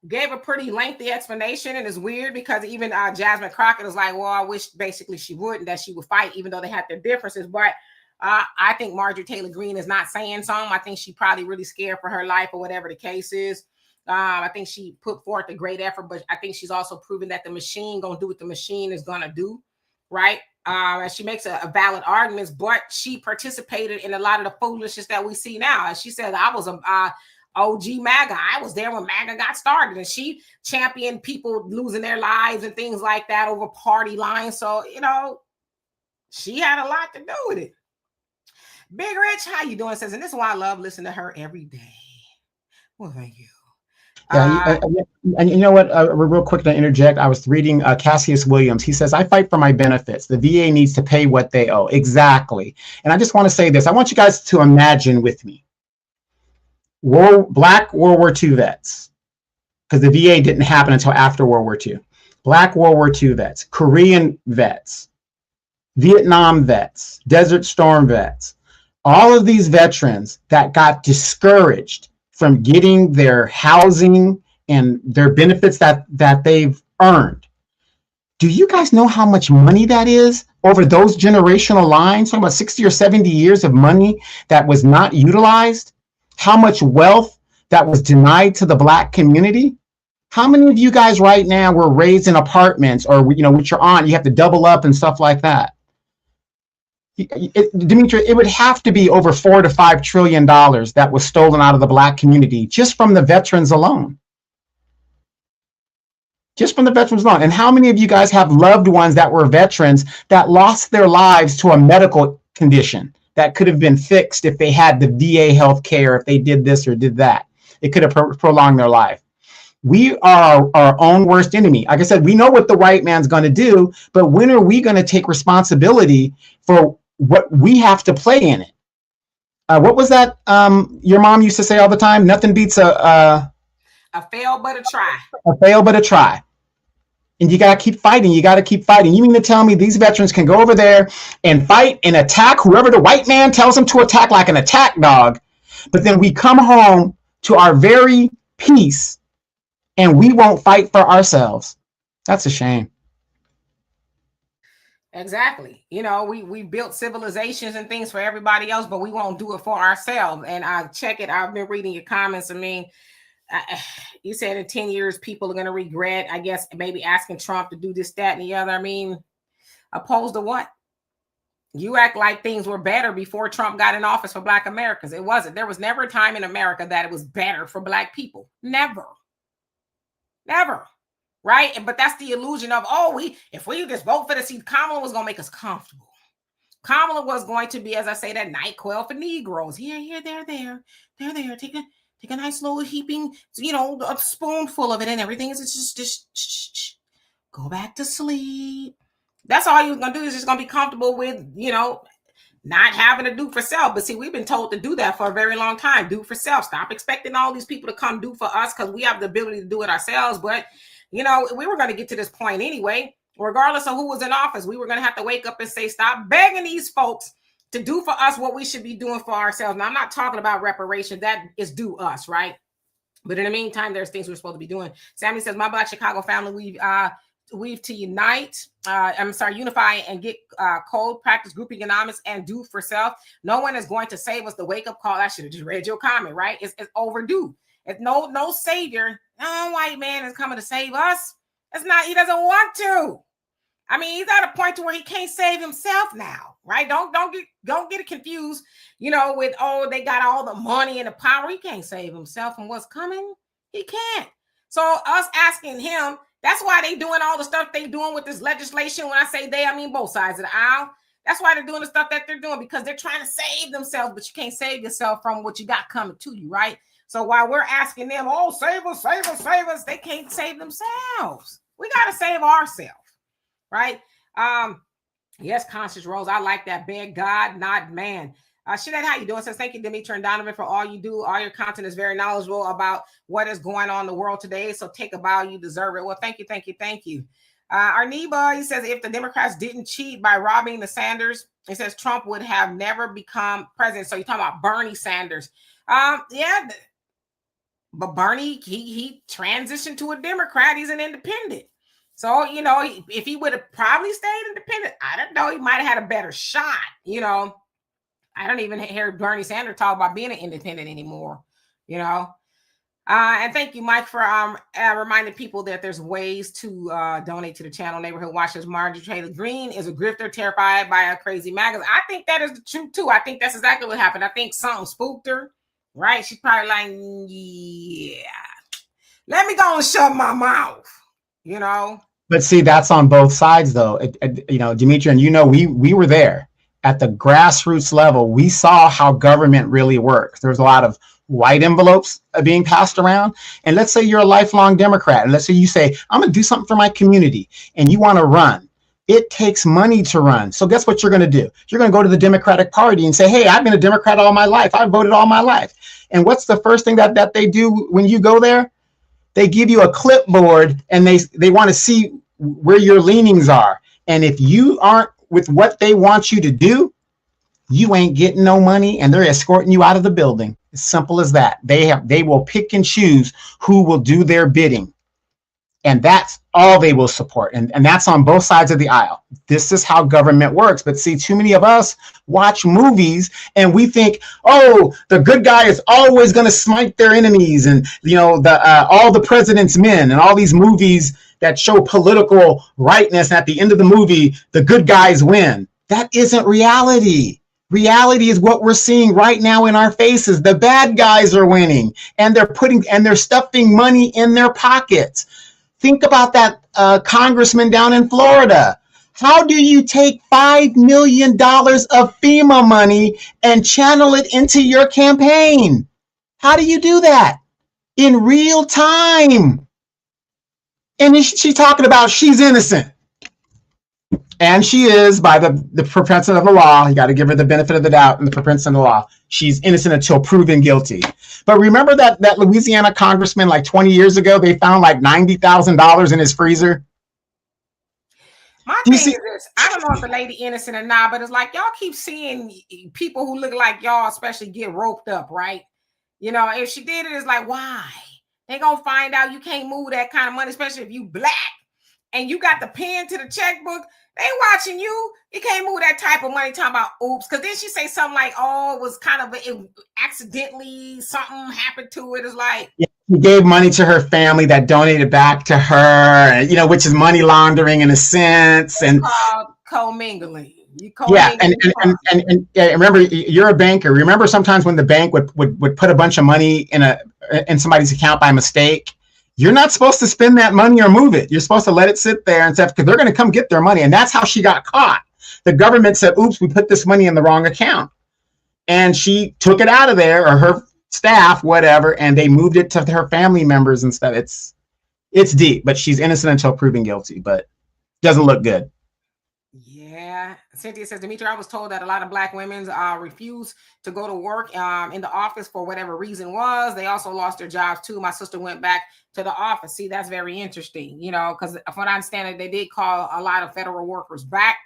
gave a pretty lengthy explanation, and it's weird because even Jasmine Crockett was like, well, I wish basically she wouldn't, that she would fight, even though they had their differences. But I think Marjorie Taylor Greene is not saying something. I think she probably really scared for her life or whatever the case is. I think she put forth a great effort, but I think she's also proven that the machine gonna do what the machine is gonna do, right? And she makes a valid arguments, but she participated in a lot of the foolishness that we see now. As she said, I was a OG MAGA. I was there when MAGA got started, and she championed people losing their lives and things like that over party lines. So, she had a lot to do with it. Big Rich, how you doing? Says, and this is why I love listening to her every day. Well, thank you. Yeah, and you know what? Real quick to interject, I was reading Cassius Williams. He says, I fight for my benefits. The VA needs to pay what they owe. Exactly. And I just want to say this. I want you guys to imagine with me. Black World War II vets, because the VA didn't happen until after World War II. Black World War II vets, Korean vets, Vietnam vets, Desert Storm vets, all of these veterans that got discouraged from getting their housing and their benefits that they've earned. Do you guys know how much money that is over those generational lines? Talking about 60 or 70 years of money that was not utilized? How much wealth that was denied to the Black community? How many of you guys right now were raised in apartments, or with your aunt, you have to double up and stuff like that? Dimitri, it would have to be over $4 to $5 trillion that was stolen out of the Black community just from the veterans alone. Just from the veterans alone. And how many of you guys have loved ones that were veterans that lost their lives to a medical condition that could have been fixed if they had the VA health care, if they did this or did that? It could have prolonged their life. We are our own worst enemy. Like I said, we know what the white man's going to do, but when are we going to take responsibility for what we have to play in it? What was that your mom used to say all the time? Nothing beats a fail but a try. A fail but a try. And you got to keep fighting. You got to keep fighting. You mean to tell me these veterans can go over there and fight and attack whoever the white man tells them to attack like an attack dog, but then we come home to our very peace and we won't fight for ourselves? That's a shame. Exactly. We built civilizations and things for everybody else, but we won't do it for ourselves. And I check it. I've been reading your comments. I mean, you said in 10 years, people are going to regret, I guess, maybe asking Trump to do this, that, and the other. I mean, opposed to what? You act like things were better before Trump got in office for Black Americans. It wasn't. There was never a time in America that it was better for Black people. Never. Never. Right? But that's the illusion of, if we just vote for the seat, Kamala was going to make us comfortable. Kamala was going to be, as I say, that NyQuil for Negroes. Here, there. Take a nice little heaping, a spoonful of it, and everything is just go back to sleep. That's all you're going to do, is just going to be comfortable with, not having to do for self. But see, we've been told to do that for a very long time. Do for self. Stop expecting all these people to come do for us, because we have the ability to do it ourselves. But we were going to get to this point anyway, regardless of who was in office. We were going to have to wake up and say, stop begging these folks to do for us what we should be doing for ourselves. Now, I'm not talking about reparation. That is due us, right? But in the meantime, there's things we're supposed to be doing. Sammy says, my Black Chicago family, we've to unify and get code, practice group economics, and do for self. No one is going to save us. The wake-up call, I should have just read your comment, right? It's overdue. It's no savior. No white man is coming to save us. It's not. He doesn't want to. I mean, he's at a point to where he can't save himself now, right? Don't get it confused, with, they got all the money and the power. He can't save himself from what's coming. He can't. So us asking him, that's why they doing all the stuff they doing with this legislation. When I say they, I mean both sides of the aisle. That's why they're doing the stuff that they're doing, because they're trying to save themselves, but you can't save yourself from what you got coming to you, right? So while we're asking them, save us, they can't save themselves. We got to save ourselves, right? Yes, Constance Rose, I like that. Beg God, not man. Sinead, how you doing? Says, thank you, Dimitri and Donovan, for all you do. All your content is very knowledgeable about what is going on in the world today. So take a bow, you deserve it. Well, thank you. Arniba, he says, if the Democrats didn't cheat by robbing the Sanders, he says Trump would have never become president. So you're talking about Bernie Sanders. Yeah, but Bernie, he transitioned to a Democrat. He's an independent. So, if he would have probably stayed independent, I don't know, he might have had a better shot. I don't even hear Bernie Sanders talk about being an independent anymore, And thank you, Mike, for reminding people that there's ways to donate to the channel. Neighborhood Watchers. Marjorie Taylor Greene is a grifter terrified by a crazy magazine. I think that is the truth, too. I think that's exactly what happened. I think something spooked her, right? She's probably like, yeah, let me go and shut my mouth, But see, that's on both sides, though. Dimitri, and we were there at the grassroots level. We saw how government really works. There's a lot of white envelopes being passed around. And let's say you're a lifelong Democrat, and let's say you say, I'm going to do something for my community, and you want to run. It takes money to run. So guess what you're going to do? You're going to go to the Democratic Party and say, hey, I've been a Democrat all my life. I voted all my life. And what's the first thing that they do when you go there? They give you a clipboard, and they want to see where your leanings are. And if you aren't with what they want you to do, you ain't getting no money, and they're escorting you out of the building. As simple as that. They will pick and choose who will do their bidding. And that's all they will support. And that's on both sides of the aisle. This is how government works. But see, too many of us watch movies and we think, oh, the good guy is always going to smite their enemies. And, you know, all the president's men and all these movies that show political rightness. And at the end of the movie, the good guys win. That isn't reality. Reality is what we're seeing right now in our faces. The bad guys are winning and they're stuffing money in their pockets. Think about that congressman down in Florida. How do you take $5 million of FEMA money and channel it into your campaign? How do you do that? In real time. And she's talking about she's innocent. And she is, by the pretense of the law. You got to give her the benefit of the doubt and the pretense of the law. She's innocent until proven guilty. But remember that Louisiana congressman like 20 years ago, they found like $90,000 in his freezer? My thing is this, I don't know if the lady innocent or not, but it's like y'all keep seeing people who look like y'all especially get roped up, right? You know, if she did it, it's like, why? They gonna find out you can't move that kind of money, especially if you black and you got the pen to the checkbook. They watching you. You can't move that type of money. Talking about oops, because then she say something like, "Oh, it was kind of accidentally something happened to it." It's like she gave money to her family that donated back to her, you know, which is money laundering in a sense, and called commingling. Yeah, and remember, you're a banker. Remember, sometimes when the bank would put a bunch of money in somebody's account by mistake. You're not supposed to spend that money or move it. You're supposed to let it sit there and stuff because they're going to come get their money. And that's how she got caught. The government said, oops, we put this money in the wrong account. And she took it out of there, or her staff, whatever, and they moved it to her family members and stuff. It's deep, but she's innocent until proven guilty, but doesn't look good. Yeah. Cynthia says, Dimitri, I was told that a lot of black women refuse to go to work in the office for whatever reason was. They also lost their jobs too. My sister went back to the office. See, that's very interesting, you know, because from what I understand, they did call a lot of federal workers back.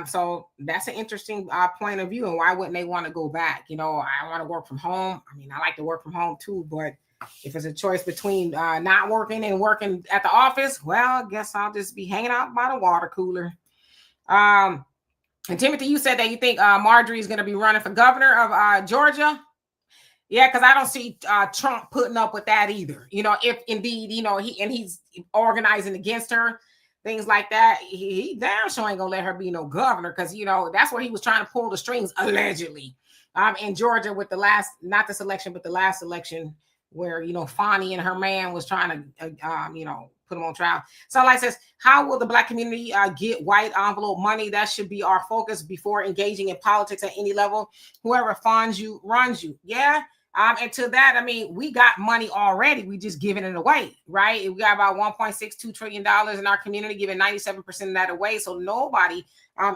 So that's an interesting point of view. And why wouldn't they want to go back? You know, I want to work from home. I mean, I like to work from home too, but if it's a choice between not working and working at the office, well, I guess I'll just be hanging out by the water cooler. And Timothy, you said that you think Marjorie is going to be running for governor of Georgia. Yeah, because I don't see Trump putting up with that either. You know, if indeed, you know, he's organizing against her, things like that. He damn sure ain't gonna let her be no governor, because you know that's where he was trying to pull the strings allegedly. In Georgia with the last, not this election, but the last election, where you know Fani and her man was trying to you know, put him on trial. So like says, how will the black community get white envelope money? That should be our focus before engaging in politics at any level. Whoever funds you runs you. Yeah. And to that, I mean, we got money already. We just giving it away, right? We got about $1.62 trillion in our community, giving 97% of that away. So nobody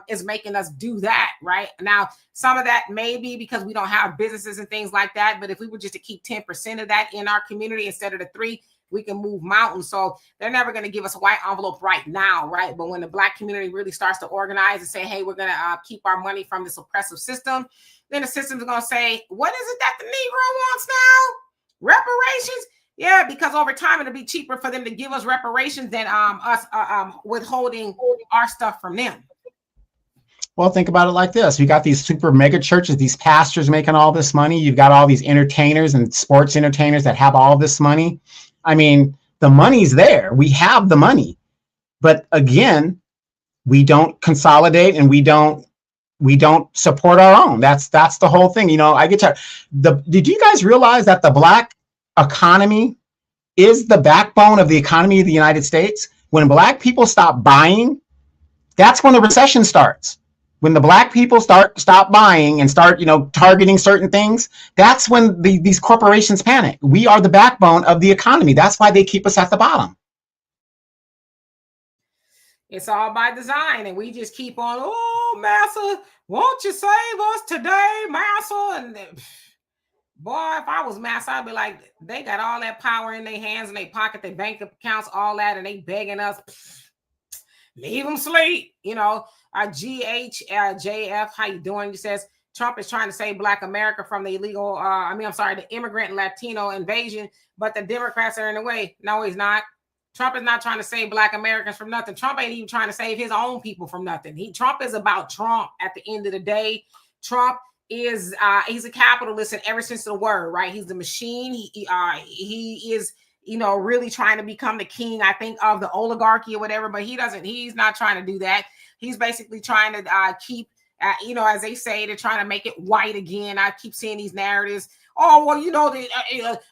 is making us do that, right? Now, some of that may be because we don't have businesses and things like that. But if we were just to keep 10% of that in our community instead of the 3%, we can move mountains. So they're never going to give us a white envelope right now, right? But when the black community really starts to organize and say, hey, we're going to keep our money from this oppressive system, then the system's going to say, what is it that the Negro wants now? Reparations? Yeah, because over time it'll be cheaper for them to give us reparations than us withholding our stuff from them. Well, think about it like this. You got these super mega churches, these pastors making all this money. You've got all these entertainers and sports entertainers that have all this money. I mean, the money's there. We have the money. But again, we don't consolidate and we don't support our own. That's the whole thing. You know, I get to did you guys realize that the black economy is the backbone of the economy of the United States? When black people stop buying, that's when the recession starts. When the black people stop buying and start, you know, targeting certain things, that's when these corporations panic. We are the backbone of the economy. That's why they keep us at the bottom. It's all by design, and we just keep on, oh, Massa, won't you save us today, Massa? And boy, if I was Massa, I'd be like, they got all that power in their hands and they pocket their bank accounts, all that, and they begging us, leave them sleep. You know, GHJF, how you doing? He says, Trump is trying to save Black America from the illegal, the immigrant Latino invasion, but the Democrats are in the way. No, he's not. Trump is not trying to save Black Americans from nothing. Trump ain't even trying to save his own people from nothing. Trump is about Trump at the end of the day. Trump is he's a capitalist in every sense of the word, right? He's the machine. He is, you know, really trying to become the king, I think, of the oligarchy or whatever, but he's not trying to do that. He's basically trying to keep, you know, as they say, they're trying to make it white again. I keep seeing these narratives. Oh, well, you know, the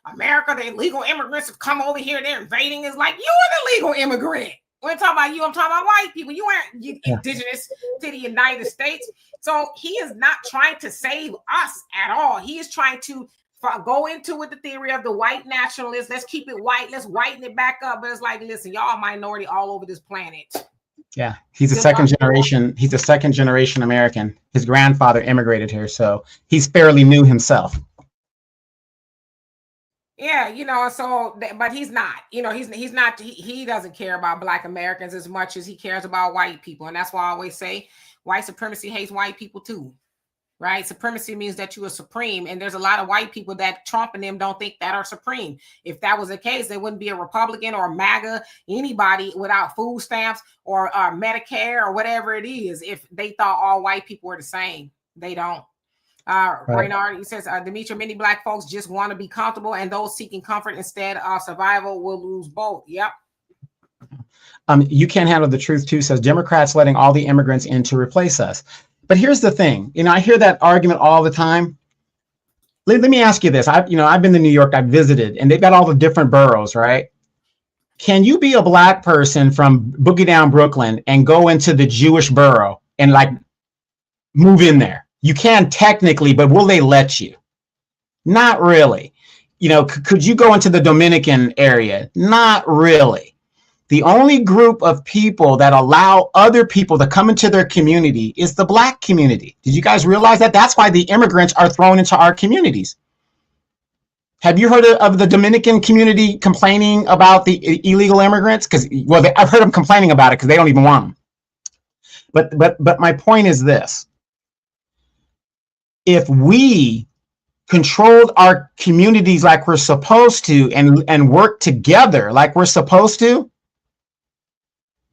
America, the illegal immigrants have come over here. They're invading. It's like, you're an illegal immigrant. We're talking about you. I'm talking about white people. You aren't indigenous to the United States. So he is not trying to save us at all. He is trying to go into with the theory of the white nationalists. Let's keep it white. Let's whiten it back up. But it's like, listen, y'all are minority all over this planet. Yeah, he's a second generation. He's a second generation American. His grandfather immigrated here, so he's fairly new himself. Yeah, you know, so, but he's not, you know, he's not, he doesn't care about Black Americans as much as he cares about white people. And that's why I always say white supremacy hates white people too, right? Supremacy means that you are supreme. And there's a lot of white people that Trump and them don't think that are supreme. If that was the case, there wouldn't be a Republican or a MAGA, anybody without food stamps or Medicare or whatever it is, if they thought all white people were the same. They don't. Right. Reynard, he says, Demetria, many Black folks just want to be comfortable, and those seeking comfort instead of survival will lose both. Yep. You can't handle the truth too, says Democrats letting all the immigrants in to replace us. But here's the thing, you know, I hear that argument all the time. Let me ask you this. I've been to New York, I've visited, and they've got all the different boroughs, right? Can you be a Black person from Boogie Down Brooklyn and go into the Jewish borough and like move in there? You can technically, but will they let you? Not really. You know, could you go into the Dominican area? Not really. The only group of people that allow other people to come into their community is the Black community. Did you guys realize that? That's why the immigrants are thrown into our communities. Have you heard of the Dominican community complaining about the illegal immigrants? Because, well, I've heard them complaining about it because they don't even want them. But my point is this. If we controlled our communities like we're supposed to and work together like we're supposed to,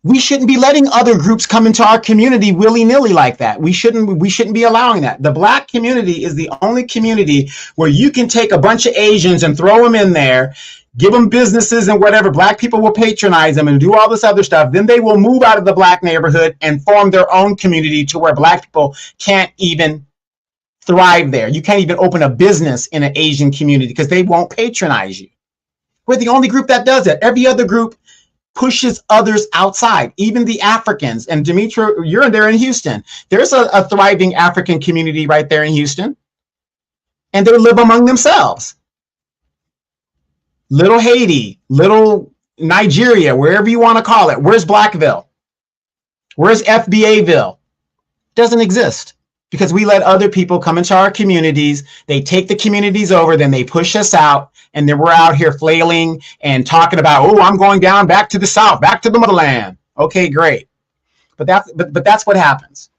we shouldn't be letting other groups come into our community willy-nilly like that. We shouldn't be allowing that. The Black community is the only community where you can take a bunch of Asians and throw them in there, give them businesses and whatever. Black people will patronize them and do all this other stuff. Then they will move out of the Black neighborhood and form their own community to where Black people can't even thrive there. You can't even open a business in an Asian community because they won't patronize you. We're the only group that does that. Every other group pushes others outside, even the Africans. And Demetria, you're there in Houston. There's a thriving African community right there in Houston. And they live among themselves. Little Haiti, little Nigeria, wherever you want to call it. Where's Blackville? Where's FBAville? Doesn't exist. Because we let other people come into our communities, they take the communities over, then they push us out, and then we're out here flailing and talking about, oh, I'm going down back to the South, back to the motherland. Okay, great. But that's what happens.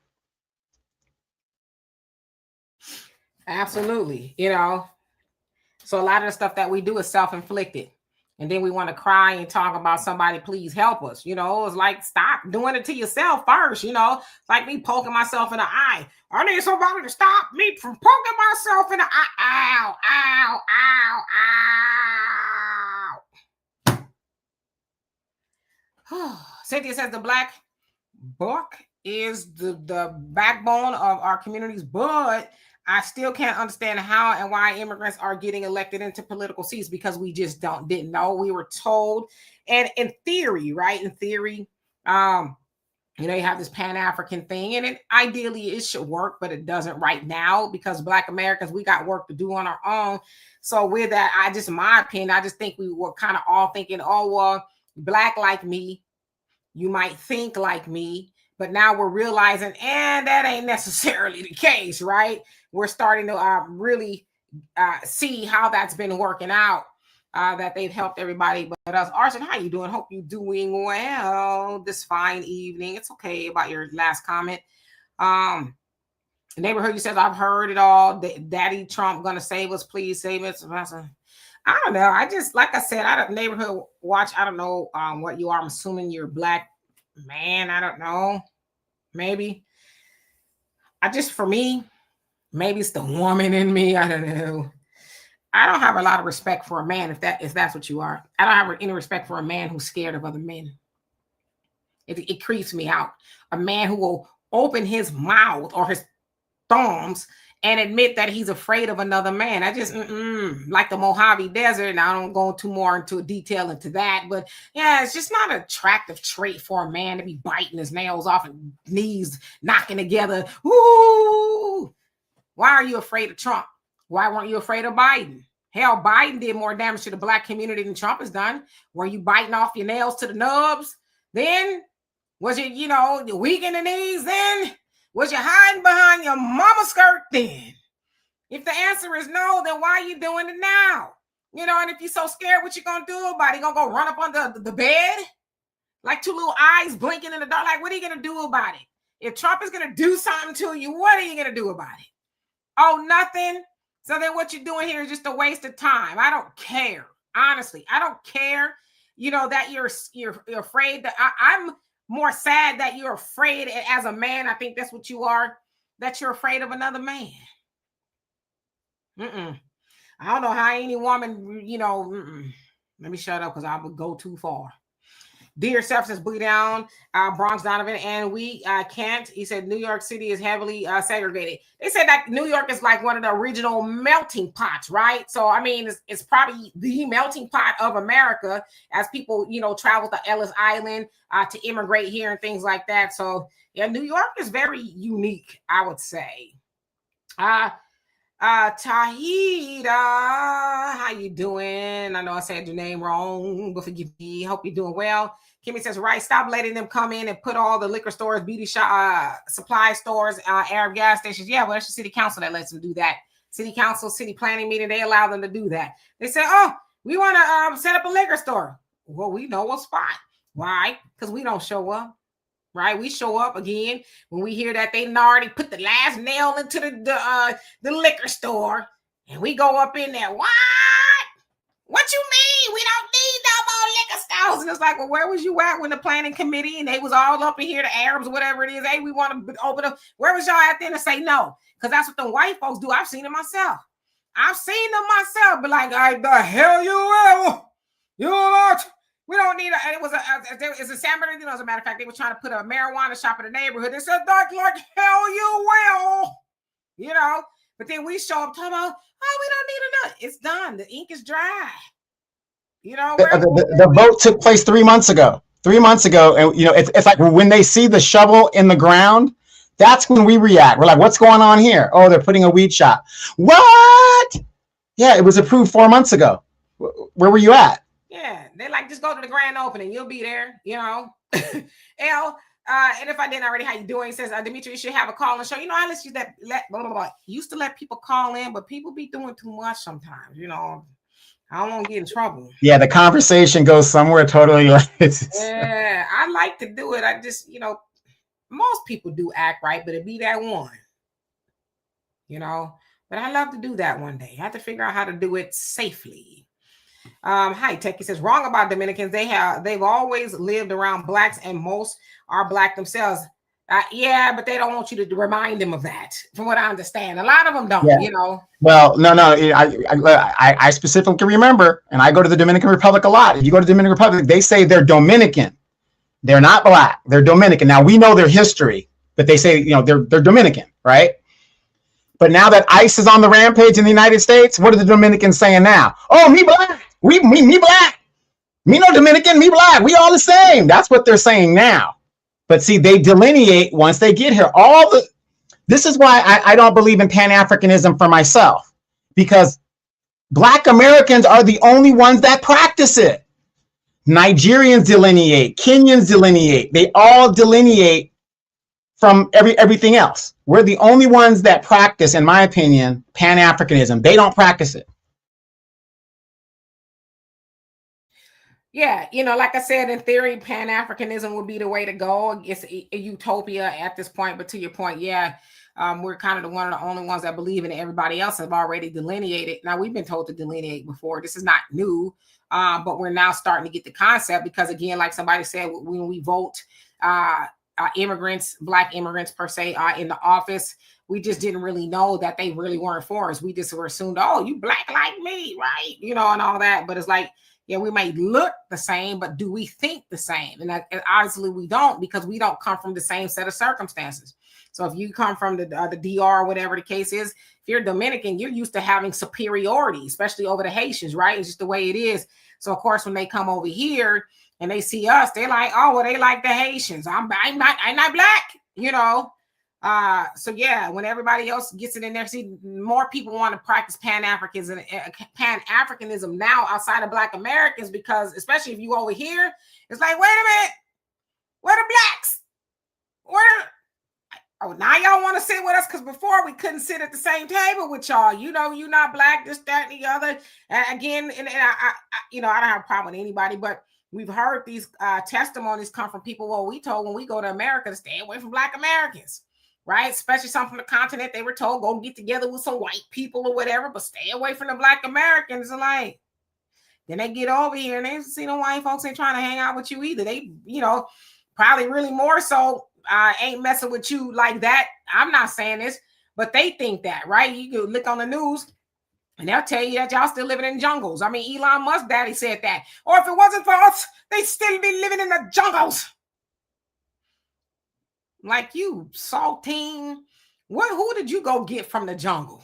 Absolutely. You know, so a lot of the stuff that we do is self-inflicted. And then we want to cry and talk about somebody, please help us. You know, it's like, stop doing it to yourself first. You know, it's like me poking myself in the eye. I need somebody to stop me from poking myself in the eye. Ow, ow, ow, ow. Cynthia says the Black buck is the backbone of our communities, but I still can't understand how and why immigrants are getting elected into political seats because we just didn't know. We were told, and in theory, right? In theory, you know, you have this Pan-African thing, and ideally it should work, but it doesn't right now because Black Americans, we got work to do on our own. So with that, in my opinion, I just think we were kind of all thinking, oh, well, Black like me, you might think like me. But now we're realizing, and that ain't necessarily the case, right? We're starting to really see how that's been working out, that they've helped everybody but us. Arson, how you doing? Hope you're doing well this fine evening. It's okay about your last comment. The neighborhood, you says, I've heard it all. Daddy Trump gonna save us, please save us. I don't know. I just, like I said, I don't neighborhood watch. I don't know what you are. I'm assuming you're a black man. I don't know. Maybe. For me, maybe it's the woman in me. I don't know. I don't have a lot of respect for a man if that's what you are. I don't have any respect for a man who's scared of other men. It creeps me out. A man who will open his mouth or his thumbs and admit that he's afraid of another man. I just like the Mojave Desert. And I don't go too more into detail into that, but yeah, it's just not an attractive trait for a man to be biting his nails off and knees knocking together. Ooh, why are you afraid of Trump? Why weren't you afraid of Biden? Hell, Biden did more damage to the black community than Trump has done. Were you biting off your nails to the nubs? Then was it, weak in the knees then? Was you hiding behind your mama skirt then? If the answer is no, then why are you doing it now? And if you're so scared, what you gonna do about it? You gonna go run up under the bed? Like two little eyes blinking in the dark? Like, what are you gonna do about it? If Trump is gonna do something to you, what are you gonna do about it? Oh, nothing? So then what you're doing here is just a waste of time. I don't care. Honestly, I don't care, that you're afraid that I'm more sad that you're afraid as a man. I think that's what you are, that you're afraid of another man. I don't know how any woman, let me shut up because I would go too far. Dear Substance Bleed Down, Bronx Donovan, and we can't. He said New York City is heavily segregated. They said that New York is like one of the original melting pots, right? So, I mean, it's probably the melting pot of America as people, travel to Ellis Island to immigrate here and things like that. So, yeah, New York is very unique, I would say. Tahida, how you doing? I know I said your name wrong, but forgive me. Hope you're doing well. Kimmy says, right, stop letting them come in and put all the liquor stores, beauty shop, supply stores, Arab gas stations. Yeah, well, that's the city council that lets them do that. City council, city planning meeting, they allow them to do that. They say, oh, we want to set up a liquor store. Well, we know a spot. Why? Because we don't show up. Right, we show up again when we hear that they already put the last nail into the liquor store, and we go up in there. What you mean? We don't need no more liquor stores. And it's like, well, where was you at when the planning committee and they was all up in here, the Arabs, whatever it is? Hey, we want to open up. Where was y'all at then to say no? Because that's what the white folks do. I've seen it myself. But like, the hell you will. You not. We don't need it's a San Bernardino, as a matter of fact. They were trying to put a marijuana shop in the neighborhood. They said, like hell you will. But then we show up talking about, oh, we don't need enough. It's done. The ink is dry. The vote took place 3 months ago. 3 months ago. And, it's like when they see the shovel in the ground, that's when we react. We're like, what's going on here? Oh, they're putting a weed shop. What? Yeah, it was approved 4 months ago. Where were you at? Yeah, they like, just go to the grand opening. You'll be there, L. And if I didn't already, how you doing? He says, Dimitri, you should have a call and show. I used to let people call in, but people be doing too much sometimes. I don't want to get in trouble. Yeah, the conversation goes somewhere totally like yeah, I like to do it. I just, most people do act right, but it be that one. But I love to do that one day. I have to figure out how to do it safely. Hi, Techie says, wrong about Dominicans. They've always lived around blacks, and most are black themselves. Yeah, but they don't want you to remind them of that, from what I understand. A lot of them don't, Well, no. I specifically remember, and I go to the Dominican Republic a lot. If you go to the Dominican Republic, they say they're Dominican. They're not black. They're Dominican. Now, we know their history, but they say, they're Dominican, right? But now that ICE is on the rampage in the United States, what are the Dominicans saying now? Oh, me black. Me black. Me no Dominican, me black. We all the same. That's what they're saying now. But see, they delineate once they get here. This is why I don't believe in Pan-Africanism for myself, because Black Americans are the only ones that practice it. Nigerians delineate, Kenyans delineate. They all delineate from everything else. We're the only ones that practice, in my opinion, Pan-Africanism. They don't practice it. Yeah, like I said, in theory, Pan-Africanism would be the way to go. It's a utopia at this point, but to your point, yeah, We're kind of one of the only ones that believe in it. Everybody else have already delineated. Now, we've been told to delineate before. This is not new, but we're now starting to get the concept because, again, like somebody said, when we vote immigrants, Black immigrants per se, in the office, we just didn't really know that they really weren't for us. We just were assumed, oh, you Black like me, right? You know, and all that. But it's like, yeah, we may look the same, but do we think the same? And obviously we don't, because we don't come from the same set of circumstances. So if you come from the DR, whatever the case is, if you're Dominican, you're used to having superiority, especially over the Haitians, right? It's just the way it is. So of course, when they come over here and they see us, they're like, oh, well, they like the Haitians. I'm not Black, you know. So yeah, when everybody else gets it in there, see, more people want to practice Pan-Africanism now outside of Black Americans, because especially if you over here, it's like, wait a minute, where the Blacks? Oh, now y'all want to sit with us, because before we couldn't sit at the same table with y'all. You know, you're not Black, this, that, and the other. And again, and I don't have a problem with anybody, but we've heard these testimonies come from people. Well, we told when we go to America to stay away from Black Americans, right? Especially some from the continent. They were told go get together with some white people or whatever, but stay away from the Black Americans. And like, then they get over here and they see the white folks ain't trying to hang out with you either. They, you know, probably really more so ain't messing with you like that. I'm not saying this, but they think that, right? You can look on the news and they'll tell you that y'all still living in jungles. I mean, Elon Musk daddy said that. Or if it wasn't for us, they'd still be living in the jungles. Like, you saltine, who did you go get from the jungle?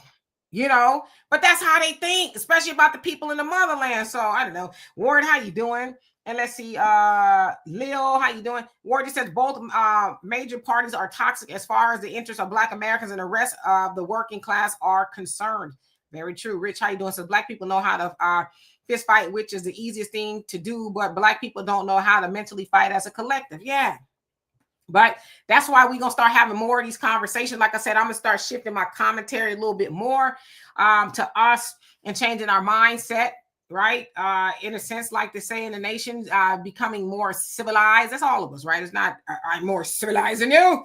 You know, but that's how they think, especially about the people in the motherland. So I don't know. Ward, how you doing? And let's see, Lil, how you doing? Ward just says both major parties are toxic as far as the interests of Black Americans and the rest of the working class are concerned. Very true. Rich, how you doing? So Black people know how to fist fight, which is the easiest thing to do, but Black people don't know how to mentally fight as a collective. Yeah. But that's why we're going to start having more of these conversations. Like I said, I'm going to start shifting my commentary a little bit more to us and changing our mindset, right? In a sense, like they say in the nation, becoming more civilized. That's all of us, right? It's not I'm more civilized than you.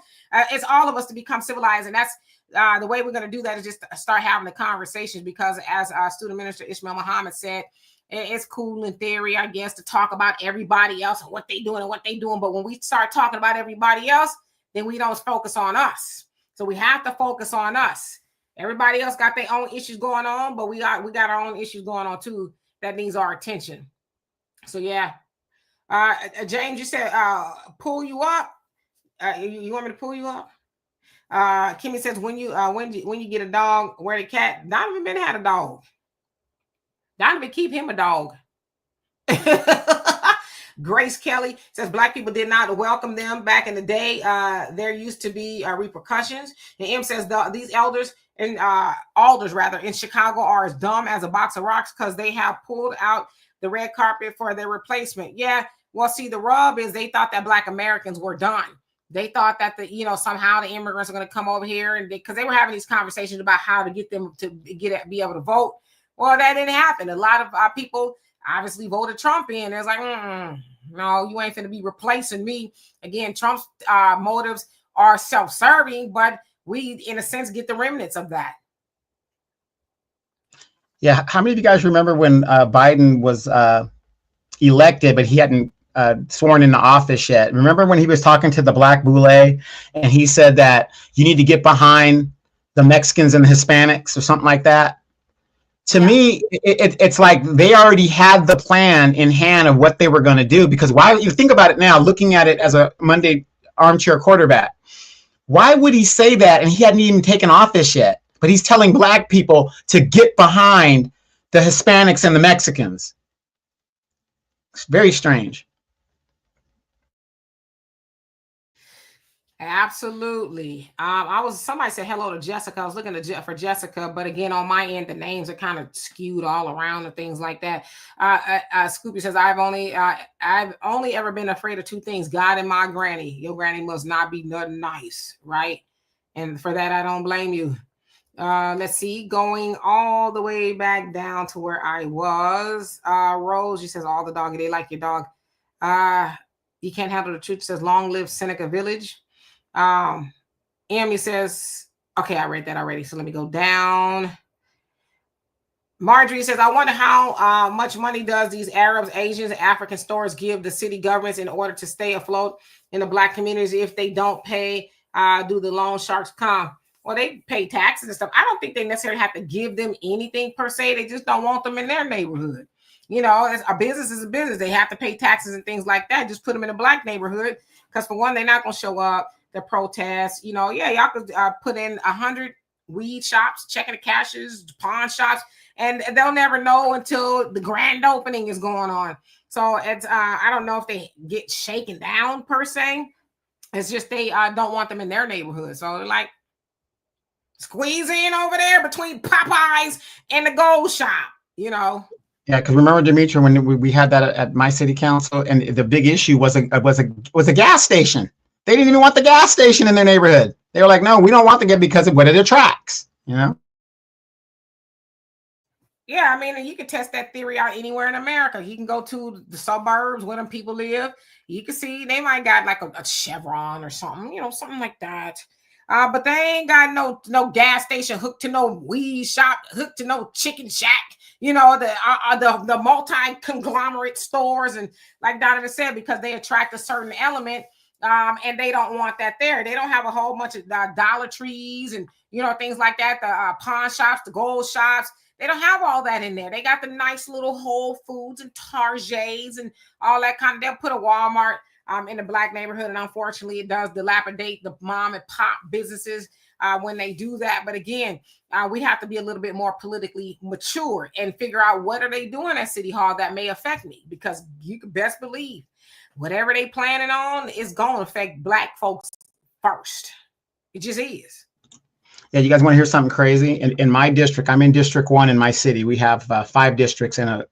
It's all of us to become civilized. And that's the way we're going to do that, is just start having the conversations, because as student minister Ishmael Muhammad said, it's cool in theory, I guess, to talk about everybody else and what they doing and what they doing. But when we start talking about everybody else, then we don't focus on us. So we have to focus on us. Everybody else got their own issues going on, but we got our own issues going on too. That needs our attention. So yeah. James, you said pull you up. You want me to pull you up? Kimmy says when you get a dog, where the cat. Donovan Ben had a dog. Donovan keep him a dog. Grace Kelly says Black people did not welcome them back in the day. There used to be repercussions. And M says these elders and alders rather in Chicago are as dumb as a box of rocks because they have pulled out the red carpet for their replacement. Yeah, well, see, the rub is they thought that Black Americans were done. They thought that somehow the immigrants are going to come over here, and because they were having these conversations about how to get them to be able to vote. Well, that didn't happen. A lot of people obviously voted Trump in. It's like, no, you ain't going to be replacing me. Again, Trump's motives are self-serving, but we, in a sense, get the remnants of that. Yeah. How many of you guys remember when Biden was elected, but he hadn't sworn into office yet? Remember when he was talking to the Black Boule and he said that you need to get behind the Mexicans and the Hispanics or something like that? To me, it's like they already had the plan in hand of what they were going to do. Because why, you think about it now, looking at it as a Monday armchair quarterback, why would he say that? And he hadn't even taken office yet, but he's telling Black people to get behind the Hispanics and the Mexicans. It's very strange. Absolutely. Somebody said hello to Jessica. I was looking for Jessica, but again, on my end, the names are kind of skewed all around and things like that. Scoopy says, I've only ever been afraid of two things: God and my granny. Your granny must not be nothing nice, right? And for that, I don't blame you. Let's see, going all the way back down to where I was. Rose, she says, all the dog, they like your dog. You can't handle the truth. Says, long live Seneca Village. Amy says, Okay, I read that already. So let me go down. Marjorie says, I wonder how much money does these Arabs, Asians, African stores give the city governments in order to stay afloat in the Black communities? If they don't pay, do the loan sharks come? Well, they pay taxes and stuff. I don't think they necessarily have to give them anything per se. They just don't want them in their neighborhood. You know, a business is a business. They have to pay taxes and things like that. Just put them in a Black neighborhood because, for one, they're not going to show up. The protests, you know, yeah, y'all could put in 100 weed shops, checking the cashes, pawn shops, and they'll never know until the grand opening is going on. So it's I don't know if they get shaken down per se. It's just they don't want them in their neighborhood. So they're like, squeeze in over there between Popeyes and the Gold Shop, you know. Yeah, because remember, Demetria, when we had that at my city council, and the big issue was a gas station. They didn't even want the gas station in their neighborhood. They were like, no, we don't want the gas because of what it attracts, you know? Yeah, I mean, you can test that theory out anywhere in America. You can go to the suburbs where them people live. You can see they might got like a Chevron or something, you know, something like that. But they ain't got no gas station hooked to no weed shop, hooked to no chicken shack, you know, the multi-conglomerate stores. And like Donovan said, because they attract a certain element, and they don't want that there. They don't have a whole bunch of Dollar Trees and, you know, things like that, the pawn shops, the gold shops. They don't have all that in there. They got the nice little Whole Foods and Targets and all that kind of. They'll put a Walmart in the Black neighborhood, and unfortunately, it does dilapidate the mom and pop businesses when they do that. But again, we have to be a little bit more politically mature and figure out what are they doing at City Hall that may affect me, because you can best believe whatever they planning on is going to affect Black folks first. It just is. Yeah, you guys want to hear something crazy? In my district, I'm in District 1 in my city. We have 5 districts and a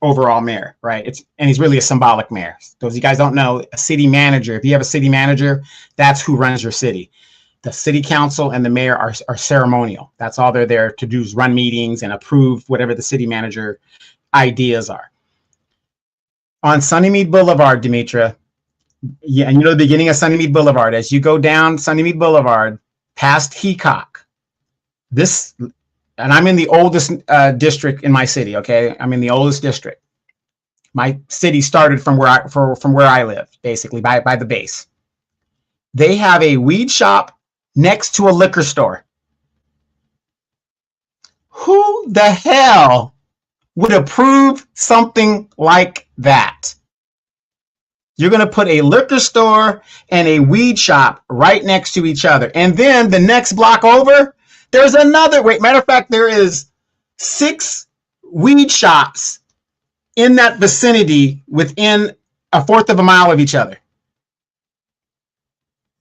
overall mayor, right? And he's really a symbolic mayor. Those of you guys don't know, a city manager, if you have a city manager, that's who runs your city. The city council and the mayor are ceremonial. That's all they're there to do, is run meetings and approve whatever the city manager ideas are. On Sunnymead Boulevard, Demetria, yeah, and you know the beginning of Sunnymead Boulevard, as you go down Sunnymead Boulevard, past Heacock, and I'm in the oldest district in my city. Okay, I'm in the oldest district. My city started from where I live, basically by the base. They have a weed shop next to a liquor store. Who the hell would approve something like that? You're going to put a liquor store and a weed shop right next to each other. And then the next block over, there's another. Matter of fact, there is 6 weed shops in that vicinity within a fourth of a mile of each other.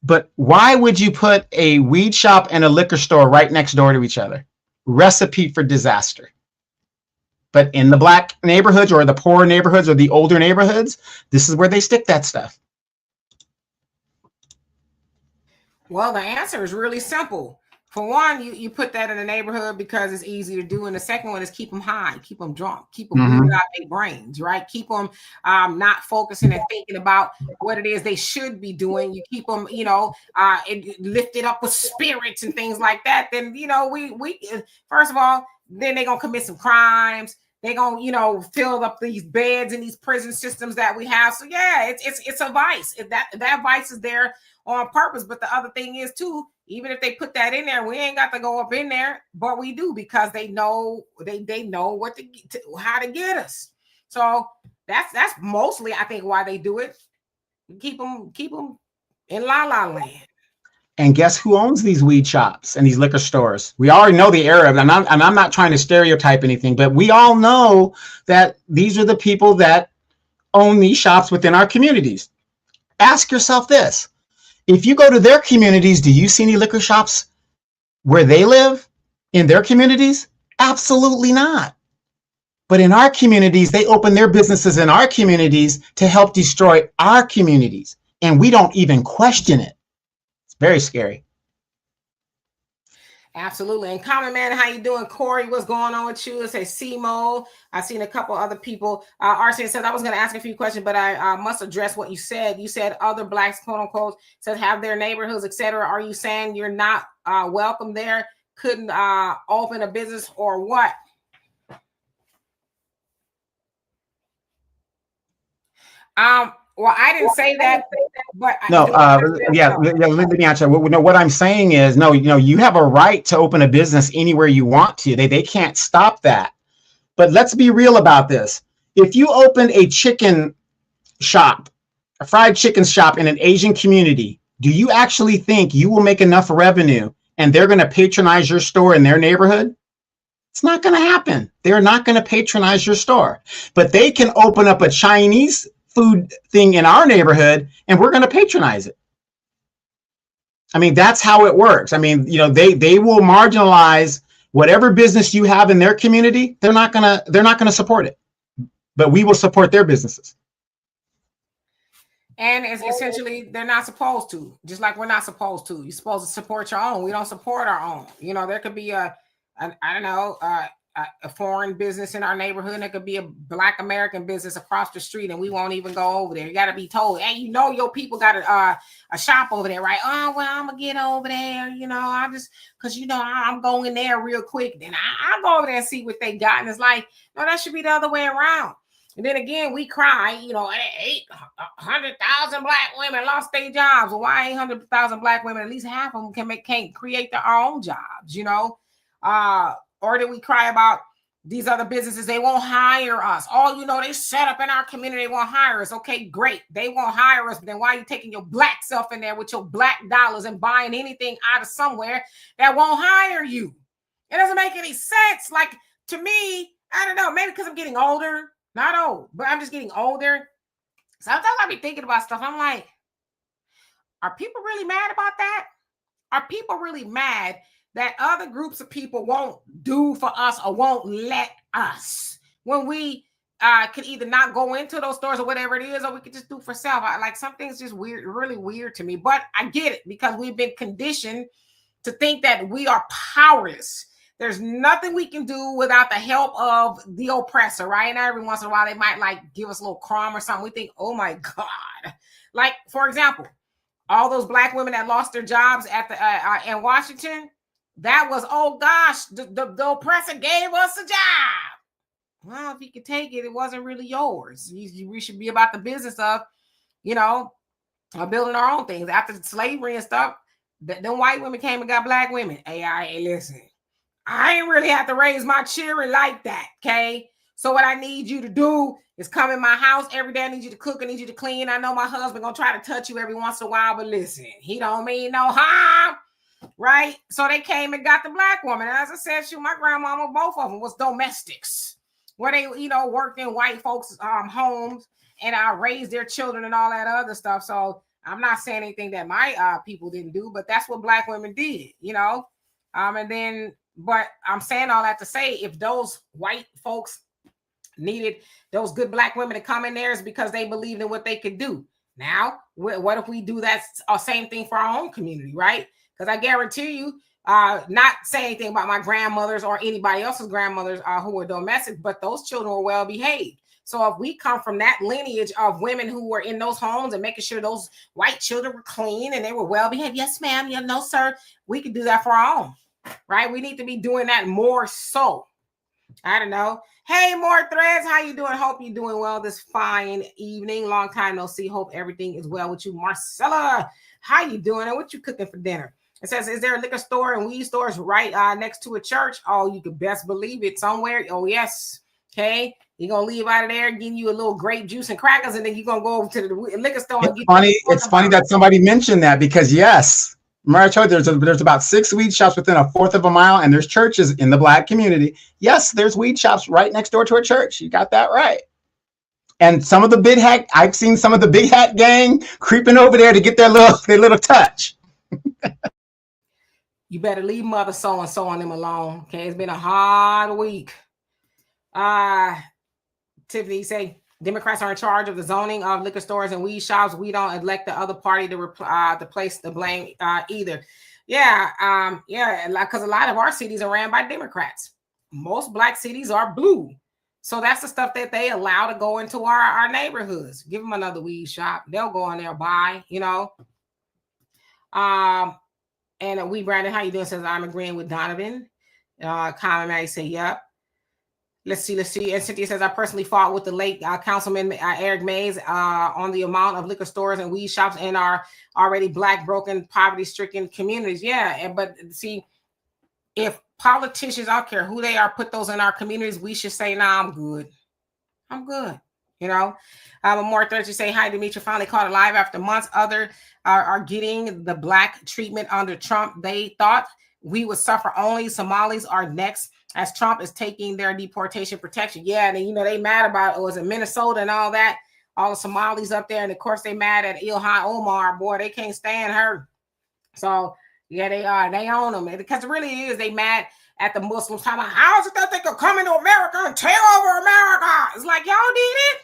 But why would you put a weed shop and a liquor store right next door to each other? Recipe for disaster. But in the Black neighborhoods or the poor neighborhoods or the older neighborhoods, this is where they stick that stuff. Well, the answer is really simple. For one, you put that in the neighborhood because it's easy to do. And the second one is keep them high, keep them drunk, keep them moving out their brains, right? Keep them not focusing and thinking about what it is they should be doing. You keep them, you know, lifted up with spirits and things like that. Then, you know, we first of all, then they're going to commit some crimes. They're going to, you know, fill up these beds in these prison systems that we have. So, yeah, it's a vice. That vice is there on purpose. But the other thing is, too, even if they put that in there, we ain't got to go up in there, but we do, because they know they know what how to get us. So that's mostly, I think, why they do it. Keep them in La La Land. And guess who owns these weed shops and these liquor stores? We already know the Arab, and I'm not trying to stereotype anything, but we all know that these are the people that own these shops within our communities. Ask yourself this. If you go to their communities, do you see any liquor shops where they live in their communities? Absolutely not. But in our communities, they open their businesses in our communities to help destroy our communities. And we don't even question it. Very scary. Absolutely. And Common Man, how you doing? Corey, what's going on with you? It says Simo. I've seen a couple other people. Arsen says, I was going to ask a few questions, but I must address what you said. You said other Blacks, quote unquote, says have their neighborhoods, etc. Are you saying you're not welcome there couldn't open a business or what? Well, I didn't say that, but no, let me answer. No, what I'm saying is, no, you have a right to open a business anywhere you want to. They can't stop that. But let's be real about this. If you open a chicken shop, a fried chicken shop in an Asian community, do you actually think you will make enough revenue and they're going to patronize your store in their neighborhood? It's not going to happen. They're not going to patronize your store. But they can open up a Chinese food thing in our neighborhood and we're going to patronize it. I mean, that's how it works. I mean, they will marginalize whatever business you have in their community. They're not going to support it, but we will support their businesses. And it's essentially, they're not supposed to, just like we're not supposed to. You're supposed to support your own. We don't support our own. There could be a foreign business in our neighborhood, and it could be a Black American business across the street, and we won't even go over there. You got to be told, hey, your people got a shop over there, right? Oh, well, I'm gonna get over there, I just, because I'm going there real quick. Then I'll go over there and see what they got. And it's like, no, that should be the other way around. And then again, we cry, 800,000 Black women lost their jobs. Well, why 800,000 Black women? At least half of them can't create their own jobs, or do we cry about these other businesses? They won't hire us. Oh, they set up in our community. They won't hire us. Okay, great. They won't hire us. But then why are you taking your Black self in there with your Black dollars and buying anything out of somewhere that won't hire you? It doesn't make any sense. Like, to me, I don't know, maybe because I'm getting older. Not old, but I'm just getting older. Sometimes I be thinking about stuff. I'm like, are people really mad about that? Are people really mad that other groups of people won't do for us or won't let us when we could either not go into those stores or whatever it is, or we could just do for self? Something's just weird, really weird to me, but I get it because we've been conditioned to think that we are powerless. There's nothing we can do without the help of the oppressor, right? And every once in a while, they might give us a little crumb or something. We think, oh my God. Like, for example, all those Black women that lost their jobs at the in Washington, that was, oh gosh, the oppressor gave us a job. Well, if you could take it, it wasn't really yours. We should be about the business of, building our own things. After slavery and stuff, then white women came and got Black women. Hey, listen. I ain't really have to raise my children like that, okay? So what I need you to do is come in my house every day. I need you to cook. I need you to clean. I know my husband gonna try to touch you every once in a while, but listen, he don't mean no harm, right? So they came and got the Black woman. And as I said, my grandmama, both of them was domestics, where they, worked in white folks' homes and raised their children and all that other stuff. So I'm not saying anything that my people didn't do, but that's what Black women did, and then. But I'm saying all that to say, if those white folks needed those good Black women to come in there, is because they believed in what they could do. Now, what if we do that same thing for our own community, right? Because I guarantee you, not say anything about my grandmothers or anybody else's grandmothers who were domestic, but those children were well behaved. So if we come from that lineage of women who were in those homes and making sure those white children were clean and they were well behaved, yes, ma'am, no, sir, we could do that for our own. Right? We need to be doing that more so. I don't know. Hey, more threads. How you doing? Hope you're doing well this fine evening. Long time no see. Hope everything is well with you. Marcella, how you doing? And what you cooking for dinner? It says, is there a liquor store and weed stores right next to a church? Oh, you could best believe it. Somewhere. Oh, yes. Okay. You're going to leave out of there, getting you a little grape juice and crackers, and then you're going to go over to the liquor store. It's funny that somebody mentioned that because, yes, Maricho, there's about 6 weed shops within 1/4 of a mile, and there's churches in the Black community. Yes, there's weed shops right next door to a church. You got that right. And some of the big hat, I've seen some of the big hat gang creeping over there to get their little touch. You better leave mother so and so on them alone. Okay, it's been a hard week. Tiffany say Democrats are in charge of the zoning of liquor stores and weed shops. We don't elect the other party to place the blame either. Yeah, because a lot of our cities are ran by Democrats. Most Black cities are blue. So that's the stuff that they allow to go into our neighborhoods. Give them another weed shop. They'll go in there buy, And we Brandon, how you doing? Says I'm agreeing with Donovan. Common Mary say, yep. Let's see. And Cynthia says, I personally fought with the late Councilman Eric Mays on the amount of liquor stores and weed shops in our already Black, broken, poverty-stricken communities. Yeah, but see, if politicians, I don't care who they are, put those in our communities, we should say, nah, I'm good. I'm good. You know, more Thursday say, hi, Demetria finally caught alive after months. Other are getting the Black treatment under Trump. They thought we would suffer only. Somalis are next as Trump is taking their deportation protection. Yeah, and you know, they mad about it. Was in Minnesota and all that. All the Somalis up there. And of course, they mad at Ilhan Omar. Boy, they can't stand her. So, yeah, they are. They own them. Because it really is. They mad at the Muslims. Talking about, how is it that they could come into America and take over America? It's like, y'all did it.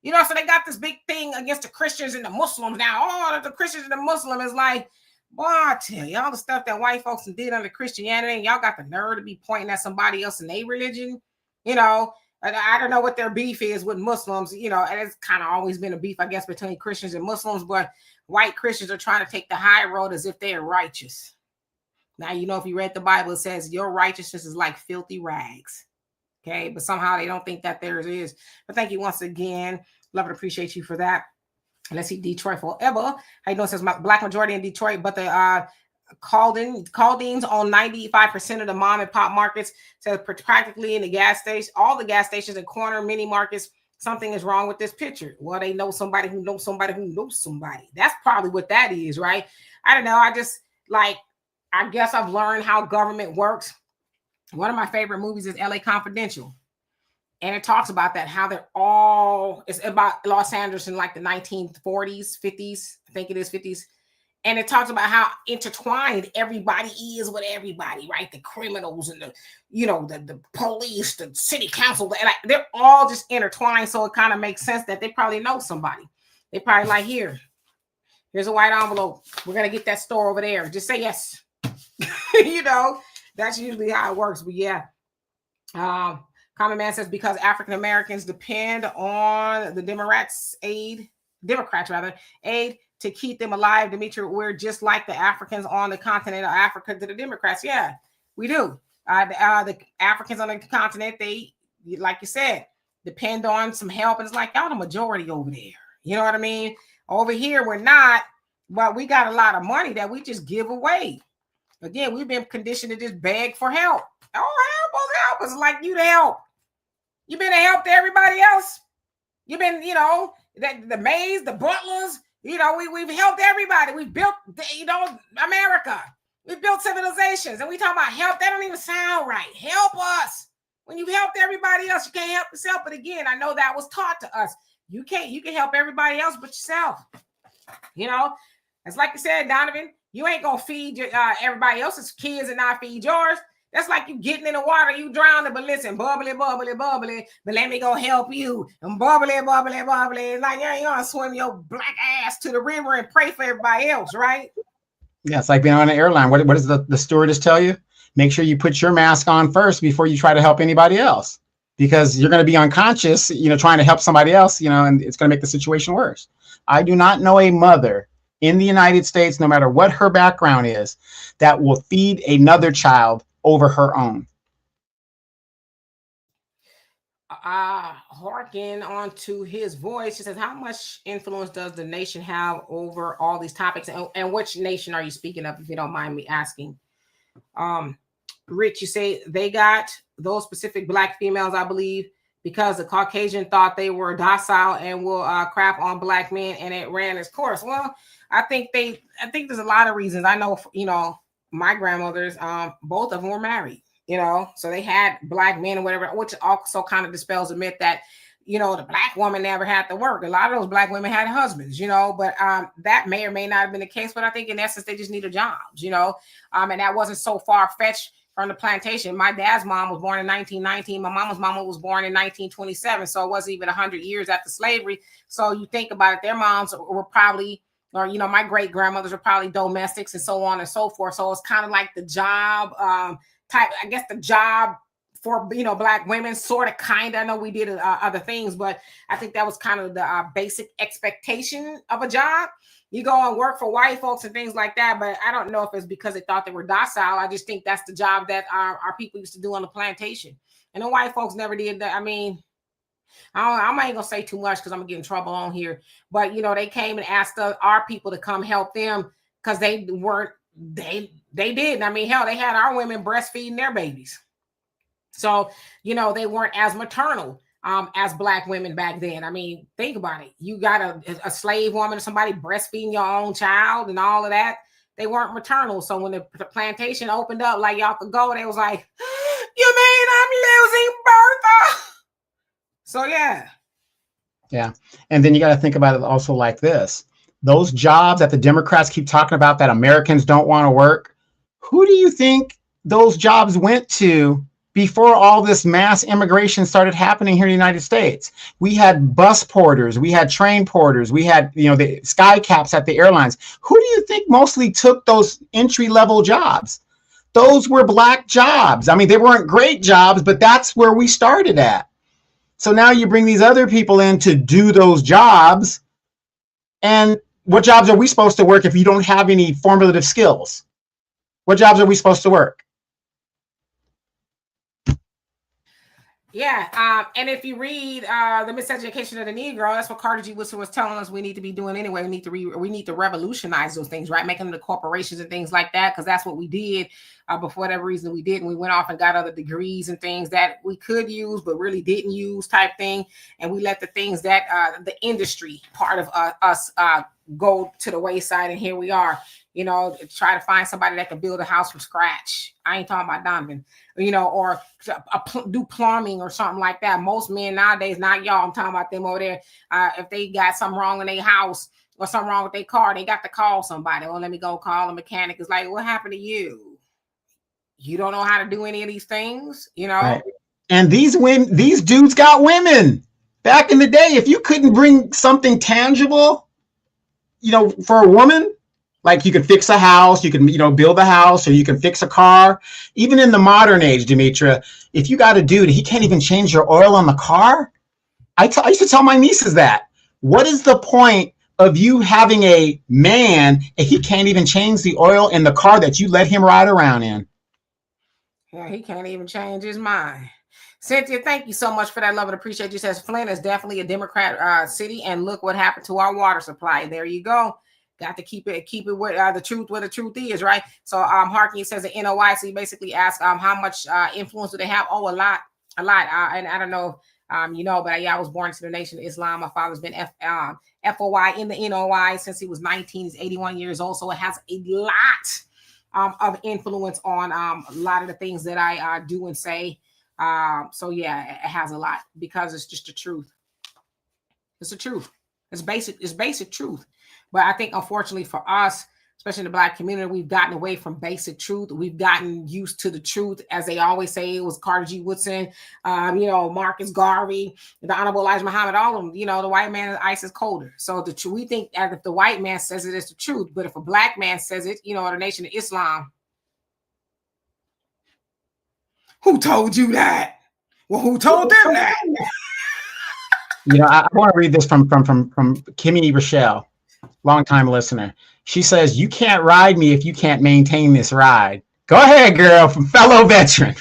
You know, so they got this big thing against the Christians and the Muslims now. Oh, the Christians and the Muslim is like, boy, I tell you, all the stuff that white folks did under Christianity, and y'all got the nerve to be pointing at somebody else in their religion. You know, I don't know what their beef is with Muslims. You know, and it's kind of always been a beef, I guess, between Christians and Muslims. But white Christians are trying to take the high road as if they are righteous. Now, you know, if you read the Bible, it says your righteousness is like filthy rags. Okay, but somehow they don't think that theirs is. But thank you once again. Love and appreciate you for that. Let's see, Detroit forever. How you doing? Says Black majority in Detroit, but the Chaldeans own 95% of the mom and pop markets. Says practically in the gas station, all the gas stations and corner mini markets. Something is wrong with this picture. Well, they know somebody who knows somebody who knows somebody. That's probably what that is, right? I don't know. I guess I've learned how government works. One of my favorite movies is LA Confidential. And it talks about that, how they're all, it's about Los Angeles in like the 1940s, 50s, I think it is 50s. And it talks about how intertwined everybody is with everybody, right? The criminals and the, you know, the police, the city council, they're all just intertwined. So it kind of makes sense that they probably know somebody. They probably like, here's a white envelope. We're going to get that store over there. Just say yes. You know, that's usually how it works. But yeah. Common Man says, because African Americans depend on the Democrats' aid to keep them alive. Demetria, we're just like the Africans on the continent of Africa to the Democrats. Yeah, we do. The Africans on the continent, they, like you said, depend on some help. And it's like, y'all the majority over there. You know what I mean? Over here, we're not, but we got a lot of money that we just give away. Again, we've been conditioned to just beg for help. Oh, help us like you to help. You've been a help to everybody else. You've been, you know, the Mays, the Butlers, you know, we've helped everybody. We've built, you know, America. We've built civilizations. And we talk about help. That don't even sound right. Help us. When you've helped everybody else, you can't help yourself. But again, I know that was taught to us. You can help everybody else but yourself. You know, it's like you said, Donovan, you ain't going to feed everybody else's kids and not feed yours. That's like you getting in the water, you drowning, but listen, bubbly, bubbly, bubbly, but let me go help you. And bubbly, bubbly, bubbly. It's like you ain't gonna swim your black ass to the river and pray for everybody else, right? Yeah, it's like being on an airline. What does the stewardess tell you? Make sure you put your mask on first before you try to help anybody else. Because you're going to be unconscious, you know, trying to help somebody else, you know, and it's going to make the situation worse. I do not know a mother in the United States, no matter what her background is, that will feed another child over her own. Harken onto his voice, he says, how much influence does the nation have over all these topics? And which nation are you speaking of, if you don't mind me asking? Rich, you say they got those specific Black females, I believe, because the Caucasian thought they were docile and will crap on Black men, and it ran its course. Well, I think there's a lot of reasons. I know, you know, my grandmothers, both of them were married, you know, so they had Black men and whatever, which also kind of dispels the myth that, you know, the Black woman never had to work. A lot of those Black women had husbands, you know, but that may or may not have been the case. But I think in essence, they just needed jobs, you know, and that wasn't so far-fetched from the plantation. My dad's mom was born in 1919. My mama's mama was born in 1927. So it wasn't even 100 years after slavery. So you think about it, their moms were probably, or, you know, my great grandmothers were probably domestics and so on and so forth. So it's kind of like the job type, I guess the job for, you know, Black women, sort of, kind of. I know we did other things, but I think that was kind of the basic expectation of a job. you go and work for white folks and things like that. But I don't know if it's because they thought they were docile. I just think that's the job that our people used to do on the plantation. And the white folks never did that. I mean, I ain't gonna say too much because I'm gonna get in trouble on here. But you know, they came and asked our people to come help them because they weren't. They did. I mean, hell, they had our women breastfeeding their babies. So you know, they weren't as maternal as black women back then. I mean, think about it. You got a slave woman or somebody breastfeeding your own child and all of that. They weren't maternal. So when the plantation opened up, like y'all could go, they was like, "You mean I'm losing Bertha?" So yeah. Yeah. And then you got to think about it also like this. Those jobs that the Democrats keep talking about that Americans don't want to work, who do you think those jobs went to before all this mass immigration started happening here in the United States? We had bus porters, we had train porters, we had, you know, the sky caps at the airlines. Who do you think mostly took those entry-level jobs? Those were black jobs. I mean, they weren't great jobs, but that's where we started at. So now you bring these other people in to do those jobs. And what jobs are we supposed to work if you don't have any formative skills? What jobs are we supposed to work? Yeah, and if you read the Miseducation of the Negro, that's what Carter G. Woodson was telling us we need to be doing anyway. We need to revolutionize those things, right? Making them the corporations and things like that, because that's what we did. But for whatever reason, we didn't. We went off and got other degrees and things that we could use, but really didn't use, type thing. And we let the things that the industry part of us go to the wayside. And here we are. You know, try to find somebody that can build a house from scratch. I ain't talking about Donovan, you know, or do plumbing or something like that. Most men nowadays, not y'all, I'm talking about them over there. If they got something wrong in their house or something wrong with their car, they got to call somebody. Oh, let me go call a mechanic. It's like, what happened to you? You don't know how to do any of these things, you know? Right. And these dudes got women. Back in the day, if you couldn't bring something tangible, you know, for a woman, like you can fix a house, you can, you know, build a house, or you can fix a car. Even in the modern age, Demetra, if you got a dude, he can't even change your oil on the car. I used to tell my nieces that. What is the point of you having a man and he can't even change the oil in the car that you let him ride around in? Yeah, he can't even change his mind. Cynthia, thank you so much for that love and appreciate you. Says Flint is definitely a Democrat city, and look what happened to our water supply. There you go. Got to keep it where the truth is, right? So Harkin says the NOI. So he basically asks how much influence do they have? Oh, a lot. And I don't know you know, but I was born into the Nation of Islam. My father's been FOI in the NOI since he was 19. He's 81 years old, so it has a lot of influence on a lot of the things that I do and say. So yeah, it has a lot because it's just the truth. It's the truth. It's basic truth. But I think, unfortunately for us, especially in the Black community, we've gotten away from basic truth. We've gotten used to the truth. As they always say, it was Carter G. Woodson, you know, Marcus Garvey, the Honorable Elijah Muhammad, all of them, you know, the white man is ice is colder. So we think that if the white man says it, it's the truth. But if a Black man says it, you know, the Nation of Islam, who told you that? Well, who told them that? You know, I want to read this from Kimmy Rochelle, longtime listener. She says, "You can't ride me if you can't maintain this ride." Go ahead, girl, from fellow veteran,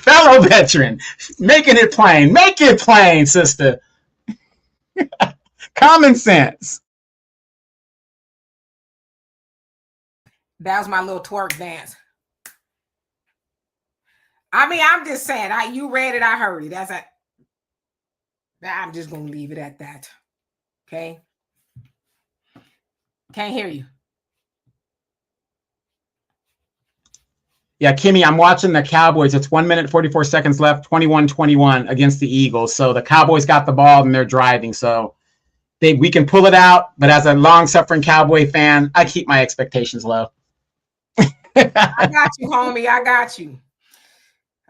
making it plain. Make it plain, sister. Common sense. That was my little twerk dance. I mean, I'm just saying, you read it, I heard it. That's it. I'm just going to leave it at that. Okay? Can't hear you. Yeah, Kimmy, I'm watching the Cowboys. It's 1 minute, 44 seconds left, 21-21 against the Eagles. So the Cowboys got the ball and they're driving. So we can pull it out. But as a long-suffering Cowboy fan, I keep my expectations low. I got you, homie. I got you.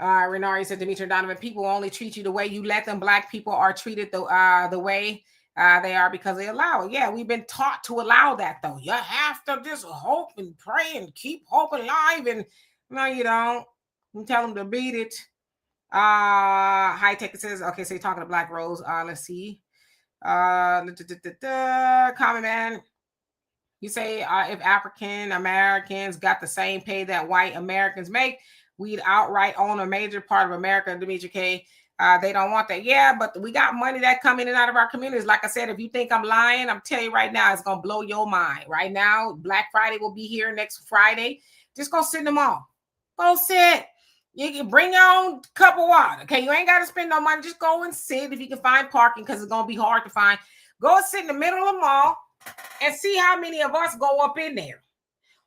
Renari said, Demetra Donovan, people only treat you the way you let them. Black people are treated the way they are because they allow it. Yeah, we've been taught to allow that, though. You have to just hope and pray and keep hope alive. And no, you don't. You tell them to beat it. High Tech says, okay, so you're talking to Black Rose. Let's see. Common Man. You say if African Americans got the same pay that white Americans make, we'd outright own a major part of America, Demetri K. They don't want that. Yeah, but we got money that come in and out of our communities. Like I said, if you think I'm lying, I'm telling you right now, it's going to blow your mind. Right now, Black Friday will be here next Friday. Just go sit in the mall. Go sit. You can bring your own cup of water. Okay, you ain't got to spend no money. Just go and sit if you can find parking, because it's going to be hard to find. Go and sit in the middle of the mall and see how many of us go up in there.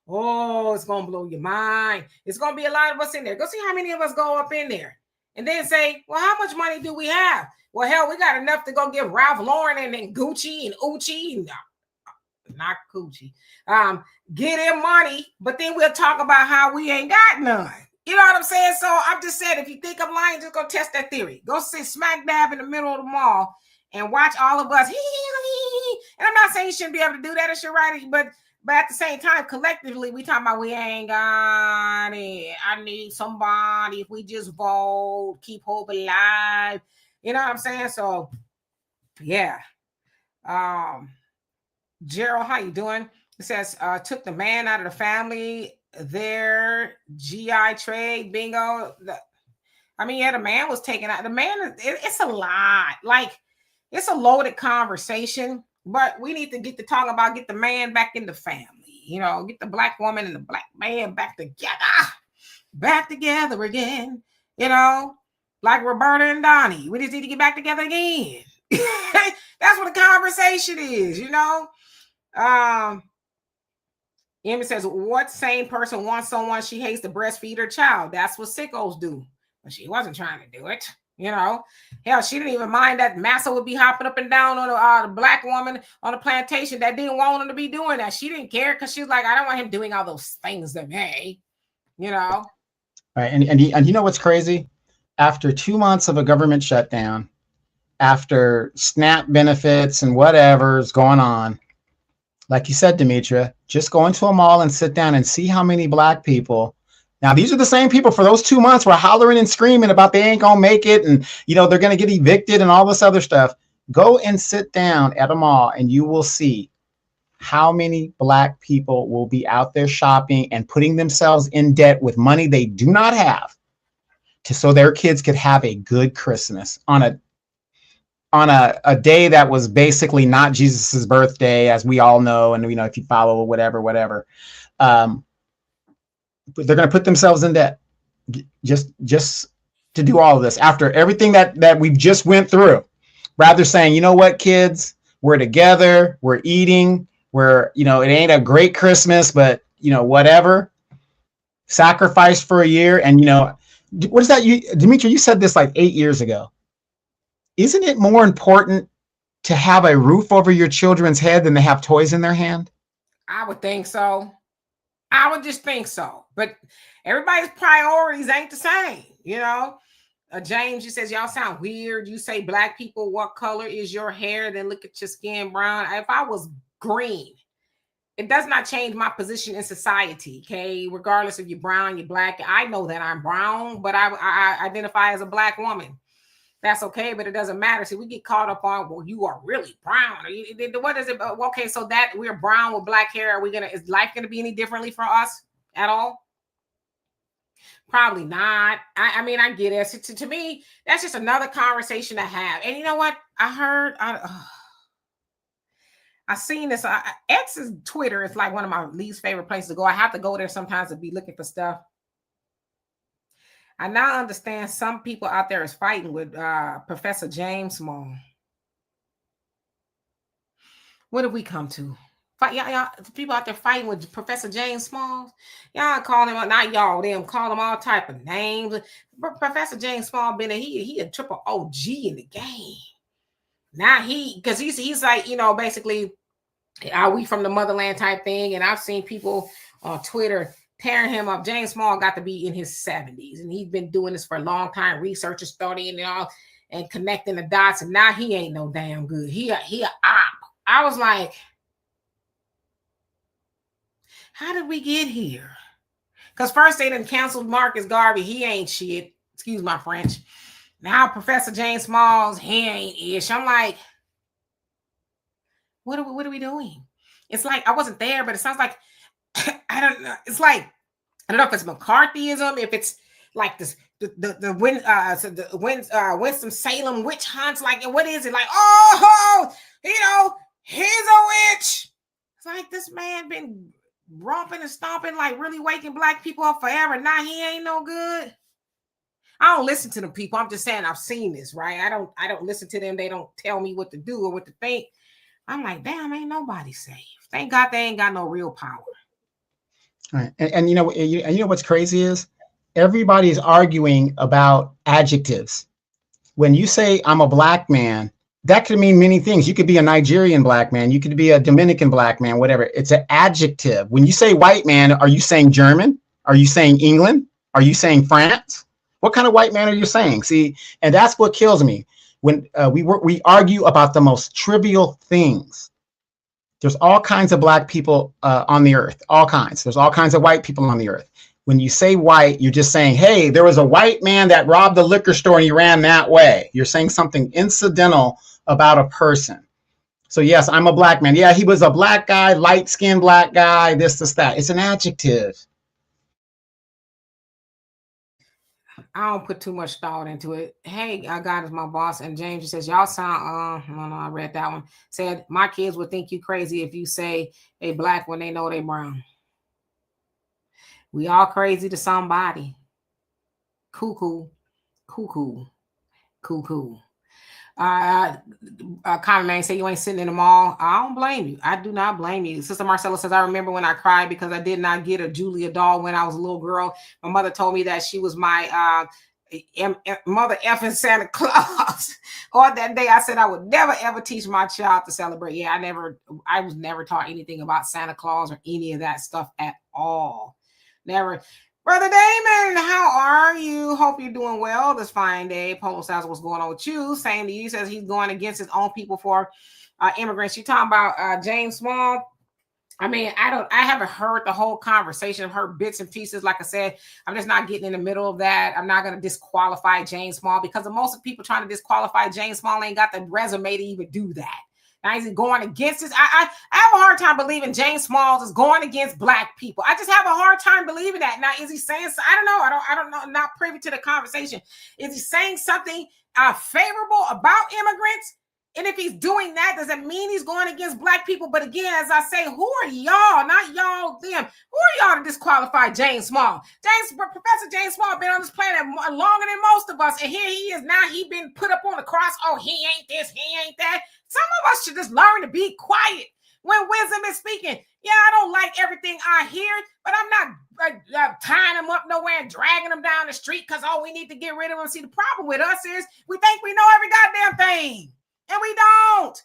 Oh, it's going to blow your mind. It's going to be a lot of us in there. Go see how many of us go up in there. And then say, well, how much money do we have? Well, hell, we got enough to go give Ralph Lauren and then Gucci and Uchi and not Gucci. Get him money, but then we'll talk about how we ain't got none. You know what I'm saying? So I'm just saying, if you think I'm lying, just go test that theory. Go sit smack dab in the middle of the mall and watch all of us. And I'm not saying you shouldn't be able to do that. It's your right, but at the same time, collectively, we talking about we ain't got it. I need somebody. If we just vote, keep hope alive. You know what I'm saying? So, yeah. Gerald, how you doing? It says, took the man out of the family. Their GI trade, bingo. I mean, yeah, the man was taken out. The man, it's a lot. Like, it's a loaded conversation. But we need to get to talk about get the man back in the family, you know, get the Black woman and the Black man back together again, you know, like Roberta and Donnie. We just need to get back together again. That's what the conversation is, you know. Emma says, what sane person wants someone she hates to breastfeed her child? That's what sickos do. But she wasn't trying to do it. You know, hell, she didn't even mind that Massa would be hopping up and down on the Black woman on the plantation that didn't want him to be doing that. She didn't care because she was like, I don't want him doing all those things to me, you know. Right, and you know what's crazy? After 2 months of a government shutdown, after SNAP benefits and whatever's going on, like you said, Demetria, just go into a mall and sit down and see how many Black people. Now, these are the same people for those 2 months were hollering and screaming about they ain't going to make it. And, you know, they're going to get evicted and all this other stuff. Go and sit down at a mall and you will see how many Black people will be out there shopping and putting themselves in debt with money they do not have so their kids could have a good Christmas on a day that was basically not Jesus's birthday, as we all know. And, you know, if you follow whatever. But they're going to put themselves in debt just to do all of this after everything that we've just went through, rather saying, you know what, kids, we're together, we're eating, you know, it ain't a great Christmas, but, you know, whatever, sacrifice for a year. And, you know, what is that? Demetria, you said this like 8 years ago. Isn't it more important to have a roof over your children's head than to have toys in their hand? I would think so. I would just think so. But everybody's priorities ain't the same, you know. James, you says, y'all sound weird. You say Black people, what color is your hair? Then look at your skin brown. If I was green, it does not change my position in society, okay? Regardless if you're brown, you're Black. I know that I'm brown, but I identify as a Black woman. That's okay, but it doesn't matter. See, we get caught up on, well, you are really brown. What is it? Okay, so that we're brown with Black hair, is life going to be any differently for us at all? Probably not. I mean, I get it. So to me, that's just another conversation to have. And you know what? I seen this. X's Twitter is like one of my least favorite places to go. I have to go there sometimes to be looking for stuff. I now understand some people out there is fighting with Professor James Small. What did we come to? Y'all, people out there fighting with Professor James Small. Y'all call him, not y'all, them call him all type of names. Professor James Small been he a triple OG in the game. Now because he's like, you know, basically, are we from the motherland type thing? And I've seen people on Twitter tearing him up. James Small got to be in his 70s, and he's been doing this for a long time, researching, studying, and all, and connecting the dots. And now he ain't no damn good. He a op. I was like, how did we get here? Because first they done canceled Marcus Garvey. He ain't shit. Excuse my French. Now Professor James Smalls, he ain't ish. I'm like, what are we doing? It's like I wasn't there, but it sounds like I don't know. It's like I don't know if it's McCarthyism, if it's like this Winston-Salem witch hunts. Like, what is it? Like, oh, he's a witch. It's like this man been romping and stomping, like really waking black people up forever. Now he ain't no good. I don't listen to them people. I'm just saying I've seen this, right? I don't listen to them. They don't tell me what to do or what to think. I'm like, damn, ain't nobody safe. Thank God they ain't got no real power. Right. And you know what's crazy is everybody's arguing about adjectives. When you say I'm a black man, that could mean many things. You could be a Nigerian black man. You could be a Dominican black man, whatever. It's an adjective. When you say white man, are you saying German? Are you saying England? Are you saying France? What kind of white man are you saying? See, and that's what kills me. When we argue about the most trivial things. There's all kinds of black people on the earth, all kinds. There's all kinds of white people on the earth. When you say white, you're just saying, hey, there was a white man that robbed the liquor store and he ran that way. You're saying something incidental about a person. So yes, I'm a black man. Yeah, he was a black guy, light-skinned black guy, this, that. It's an adjective. I don't put too much thought into it. Hey, God is my boss. And James says, y'all sound, no, I read that one. Said, my kids would think you crazy if you say they black when they know they brown. We all crazy to somebody. Cuckoo. Common Man say you ain't sitting in the mall. I don't blame you. I do not blame you. Sister Marcella says, I remember when I cried because I did not get a Julia doll when I was a little girl. My mother told me that she was my mother effing Santa Claus. Or that day I said I would never ever teach my child to celebrate. Yeah, I was never taught anything about Santa Claus or any of that stuff at all. Never. Brother Damon, how are you? Hope you're doing well this fine day. Polo says, what's going on with you? Same to you. Says he's going against his own people for immigrants. You talking about James Small? I mean, I haven't heard the whole conversation. I've heard bits and pieces. Like I said, I'm just not getting in the middle of that. I'm not going to disqualify James Small because most of the people trying to disqualify James Small ain't got the resume to even do that. Now is he going against this? I have a hard time believing James Smalls is going against black people. I just have a hard time believing that. Now, is he saying? I don't know. I don't know. I'm not privy to the conversation. Is he saying something favorable about immigrants? And if he's doing that, does it mean he's going against black people? But again, as I say, who are y'all? Not y'all, them. Who are y'all to disqualify James Small? Professor James Small been on this planet longer than most of us. And here he is now. He been put up on the cross. Oh, he ain't this, he ain't that. Some of us should just learn to be quiet when wisdom is speaking. Yeah, I don't like everything I hear, but I'm not tying them up nowhere and dragging them down the street because, we need to get rid of them. See, the problem with us is we think we know every goddamn thing. And we don't.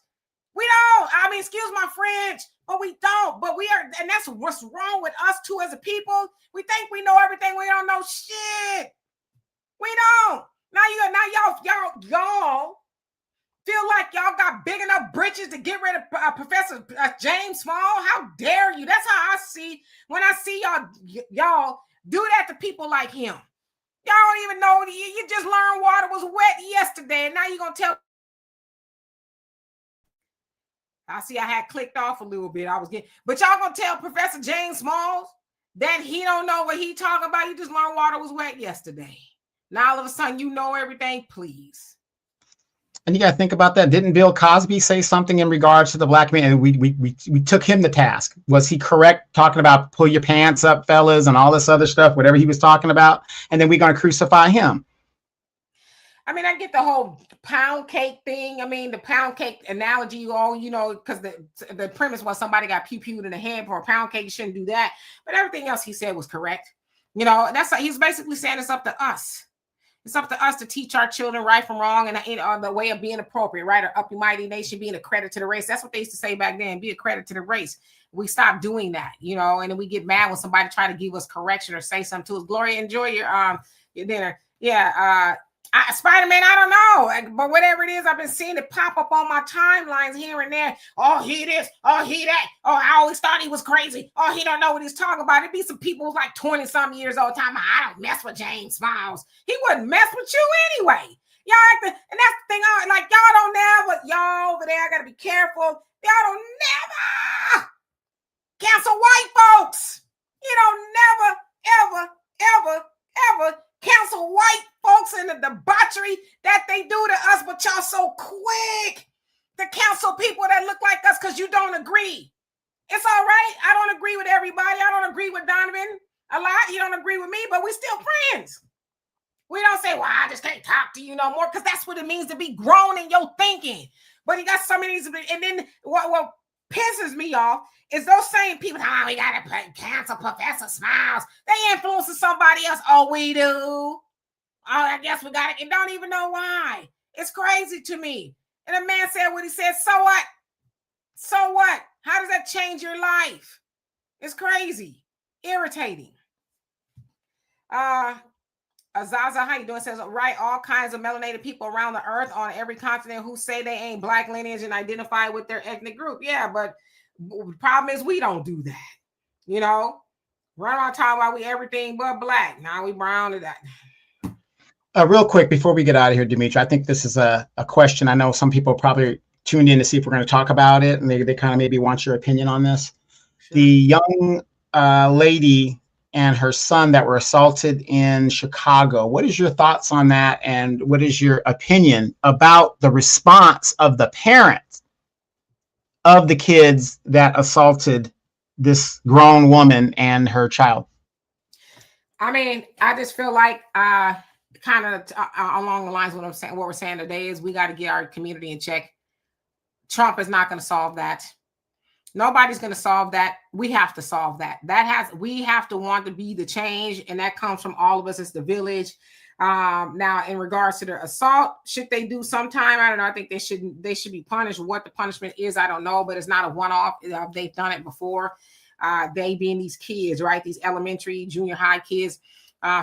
I mean, excuse my French, but we don't. But we are, and that's what's wrong with us too as a people. We think we know everything. We don't know shit. We don't. Now y'all feel like y'all got big enough britches to get rid of Professor James Small. How dare you? That's how I see when I see y'all do that to people like him. Y'all don't even know. You just learned water was wet yesterday, and now you're gonna tell. I see I had clicked off a little bit. But y'all gonna tell Professor James Smalls that he don't know what he talking about? You just learned water was wet yesterday. Now all of a sudden you know everything, please. And you got to think about that. Didn't Bill Cosby say something in regards to the black man? And we took him to task. Was he correct talking about pull your pants up, fellas, and all this other stuff, whatever he was talking about? And then we're going to crucify him. I mean, I get the whole pound cake thing. I mean, the pound cake analogy, because the premise was somebody got pew-pewed in the head for a pound cake. You shouldn't do that. But everything else he said was correct. He's basically saying it's up to us. It's up to us to teach our children right from wrong and the way of being appropriate, right? Or up your mighty nation, being a credit to the race. That's what they used to say back then, be a credit to the race. We stop doing that, and then we get mad when somebody try to give us correction or say something to us. Gloria, enjoy your dinner. Yeah, Spider-Man, I don't know, but whatever it is, I've been seeing it pop up on my timelines here and there. Oh, he this, oh, he that. Oh, I always thought he was crazy. Oh, he don't know what he's talking about. It'd be some people like 20-some years old time. I don't mess with James Smalls. He wouldn't mess with you anyway. And that's the thing. Y'all don't never, y'all over there, I gotta be careful. Y'all don't never Cancel white folks. You don't never, ever, ever, ever cancel white folks and the debauchery that they do to us, but y'all so quick to cancel people that look like us because you don't agree. It's all right. I don't agree with everybody. I don't agree with Donovan a lot. He don't agree with me, but we still friends. We don't say, well, I just can't talk to you no more, because that's what it means to be grown in your thinking. But he got some of these, and then what pisses me off is those same people, we got to cancel Professor Smiles. They influencing somebody else. Oh, we do. Oh, I guess we got it. And don't even know why. It's crazy to me. And the man said what he said. So what? So what? How does that change your life? It's crazy. Irritating. Azaza, how you doing? Says, right, all kinds of melanated people around the earth on every continent who say they ain't black lineage and identify with their ethnic group. Yeah, but the problem is we don't do that. You know, run around talking about we everything but black. Now we brown to that. Real quick, before we get out of here, Demetri, I think this is a question. I know some people probably tuned in to see if we're going to talk about it, and they kind of maybe want your opinion on this. Sure. The young lady and her son that were assaulted in Chicago. What is your thoughts on that? And what is your opinion about the response of the parents of the kids that assaulted this grown woman and her child? I mean, I just feel like kind of along the lines of what we're saying today is we got to get our community in check. Trump is not going to solve that. Nobody's going to solve that. We have to solve that. We have to want to be the change, and that comes from all of us as the village. Now, in regards to their assault, should they do sometime? I don't know. I think they should be punished. What the punishment is, I don't know, but it's not a one-off. They've done it before. They being these kids, right? These elementary, junior high kids.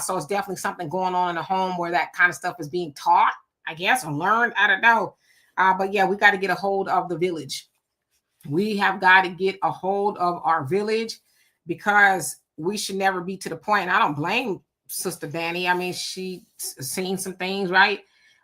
So it's definitely something going on in the home where that kind of stuff is being taught, I guess, or learned. I don't know. But yeah, we got to get a hold of the village. We have got to get a hold of our village, because we should never be to the point. And I don't blame Sister Danny. I mean, she's seen some things, right?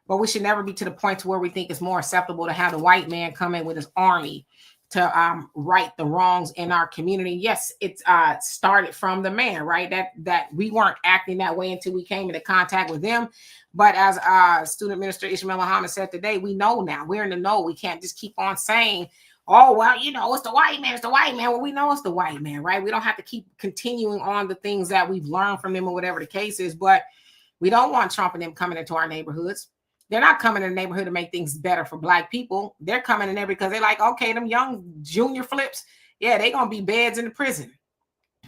But we should never be to the point to where we think it's more acceptable to have the white man come in with his army to right the wrongs in our community. Yes, it started from the man, right? That we weren't acting that way until we came into contact with them. But as student minister Ishmael Muhammad said today, we know now. We're in the know. We can't just keep on saying, oh, well, you know, it's the white man. It's the white man. Well, we know it's the white man, right? We don't have to keep continuing on the things that we've learned from them or whatever the case is. But we don't want Trump and them coming into our neighborhoods. They're not coming in the neighborhood to make things better for black people. They're coming in there because they're like, okay, them young junior flips, yeah, they're going to be beds in the prison.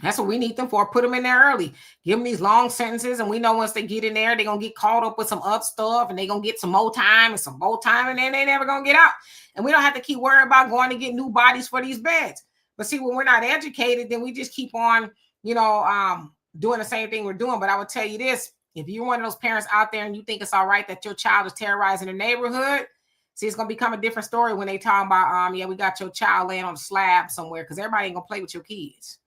That's what we need them for. Put them in there early. Give them these long sentences. And we know once they get in there, they're going to get caught up with some other stuff, and they're going to get some more time and some more time, and then they're never going to get out. And we don't have to keep worrying about going to get new bodies for these beds. But see, when we're not educated, then we just keep on, you know, doing the same thing we're doing. But I would tell you this. If you're one of those parents out there and you think it's all right that your child is terrorizing the neighborhood, see, it's going to become a different story when they talk about, yeah, we got your child laying on a slab somewhere, because everybody ain't going to play with your kids.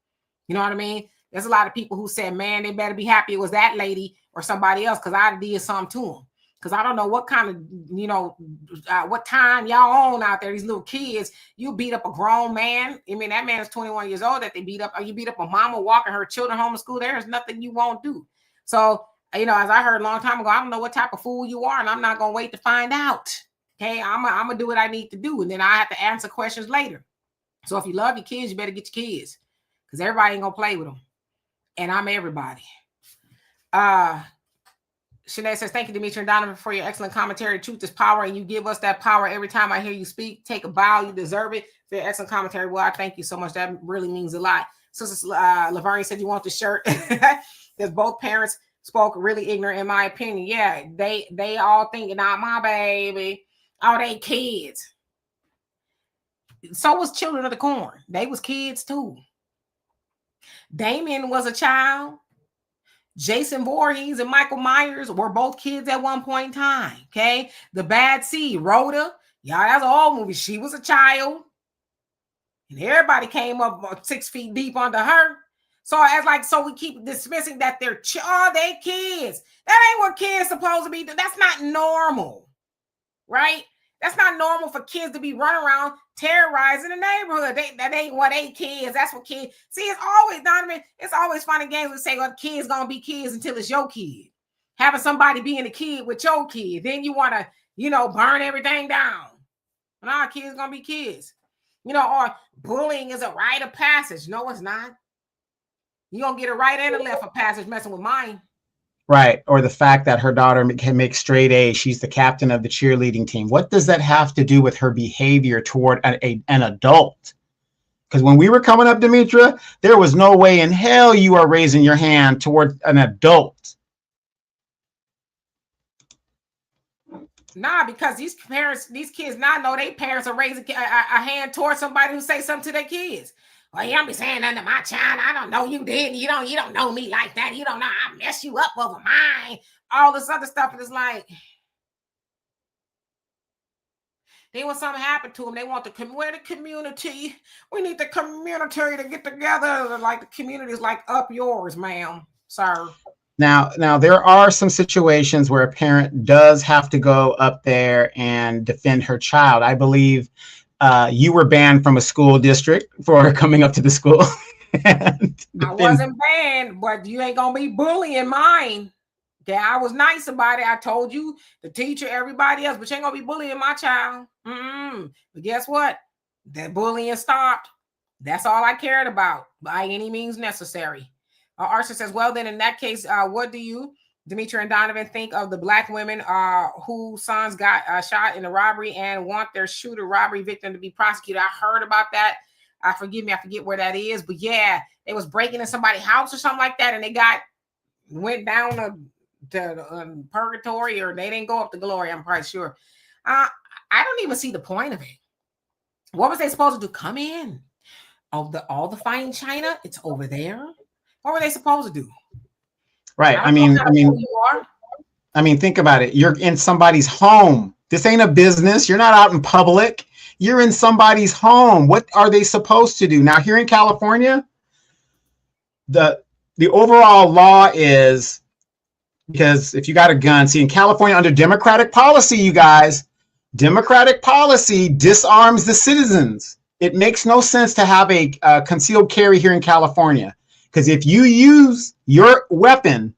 You know what I mean? There's a lot of people who said, man, they better be happy it was that lady or somebody else, because I did something to them. Because I don't know what kind of, you know, what time y'all on out there, these little kids. You beat up a grown man. I mean, that man is 21 years old that they beat up. Or you beat up a mama walking her children home to school. There's nothing you won't do. So, you know, as I heard a long time ago, I don't know what type of fool you are, and I'm not going to wait to find out. Okay, I'm going to do what I need to do, and then I have to answer questions later. So if you love your kids, you better get your kids, because everybody ain't going to play with them. And I'm everybody. Shanae says, thank you, Demetri and Donovan, for your excellent commentary. Truth is power, and you give us that power every time I hear you speak. Take a bow. You deserve it for your excellent commentary. Well, I thank you so much. That really means a lot. Sister Lavergne said you want the shirt. Because both parents spoke really ignorant, in my opinion. Yeah, they all thinking, not my baby. Oh, they kids. So was Children of the Corn. They was kids too. Damien was a child. Jason Voorhees and Michael Myers were both kids at one point in time. Okay. The Bad Seed, Rhoda. Yeah, that's an old movie. She was a child. And everybody came up 6 feet deep under her. So we keep dismissing that they're they kids. That ain't what kids supposed to be. That's not normal, right? That's not normal for kids to be running around terrorizing the neighborhood. That ain't what they kids. That's what kids. See, it's always, Donovan, it's always fun and games. We say, well, kids gonna be kids until it's your kid. Having somebody being a kid with your kid, then you want to, burn everything down. Nah, kids gonna be kids. Or bullying is a rite of passage. No, it's not. You're gonna get a right and a left of passage messing with mine. Right. Or the fact that her daughter can make straight A's. She's the captain of the cheerleading team. What does that have to do with her behavior toward an adult? Because when we were coming up, Demetra, there was no way in hell you are raising your hand toward an adult. Nah, because these kids now know their parents are raising a hand towards somebody who say something to their kids. Well, you don't be saying nothing to my child. I don't know you did. You don't know me like that. You don't know I mess you up over mine. All this other stuff. And it's like, then when something happened to them, they want the community. We need the community to get together. Like the community is like up yours, ma'am, sir. Now there are some situations where a parent does have to go up there and defend her child. I believe you were banned from a school district for coming up to the school. I wasn't banned, but you ain't gonna be bullying mine. Yeah, I was nice about it. I told you, the teacher, everybody else, but you ain't gonna be bullying my child. But guess what? That bullying stopped. That's all I cared about by any means necessary. Archer says, well, then in that case, what do you, Demetra and Donovan, think of the Black women whose sons got shot in the robbery and want their shooter robbery victim to be prosecuted? I heard about that. Forgive me, I forget where that is. But yeah, they was breaking in somebody's house or something like that, and they went down to purgatory, or they didn't go up to glory, I'm probably sure. I don't even see the point of it. What was they supposed to do? Come in? All the fine china, it's over there. What were they supposed to do? Right. I mean, think about it. You're in somebody's home. This ain't a business. You're not out in public. You're in somebody's home. What are they supposed to do? Now, here in California, the overall law is, because if you got a gun, see, in California, under Democratic policy, you guys, Democratic policy disarms the citizens. It makes no sense to have a concealed carry here in California. Because if you use your weapon,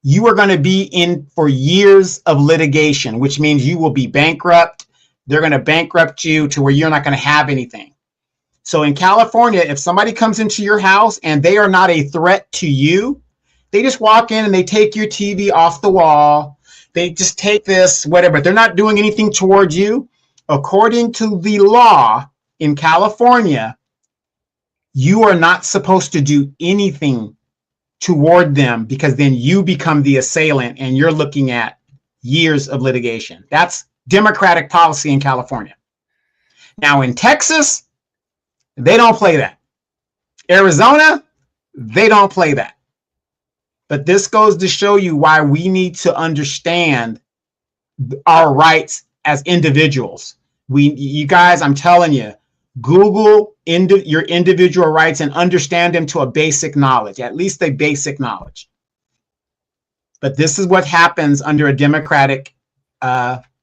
you are going to be in for years of litigation, which means you will be bankrupt. They're going to bankrupt you to where you're not going to have anything. So in California, if somebody comes into your house and they are not a threat to you, they just walk in and they take your TV off the wall. They just take this, whatever. They're not doing anything towards you. According to the law in California, you are not supposed to do anything toward them, because then you become the assailant and you're looking at years of litigation. That's Democratic policy in California. Now in Texas, they don't play that. Arizona, they don't play that. But this goes to show you why we need to understand our rights as individuals. You guys, I'm telling you, Google your individual rights and understand them to a basic knowledge, at least a basic knowledge. But this is what happens under a Democratic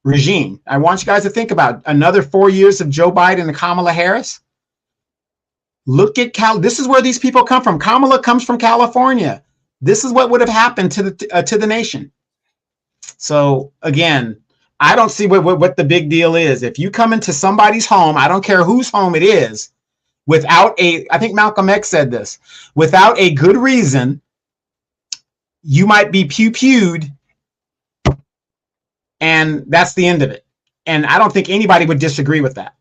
regime. I want you guys to think about another 4 years of Joe Biden and Kamala Harris. Look at this is where these people come from. Kamala comes from California. This is what would have happened to the nation. So again, I don't see what the big deal is. If you come into somebody's home, I don't care whose home it is, I think Malcolm X said this, without a good reason, you might be pew-pewed, and that's the end of it. And I don't think anybody would disagree with that.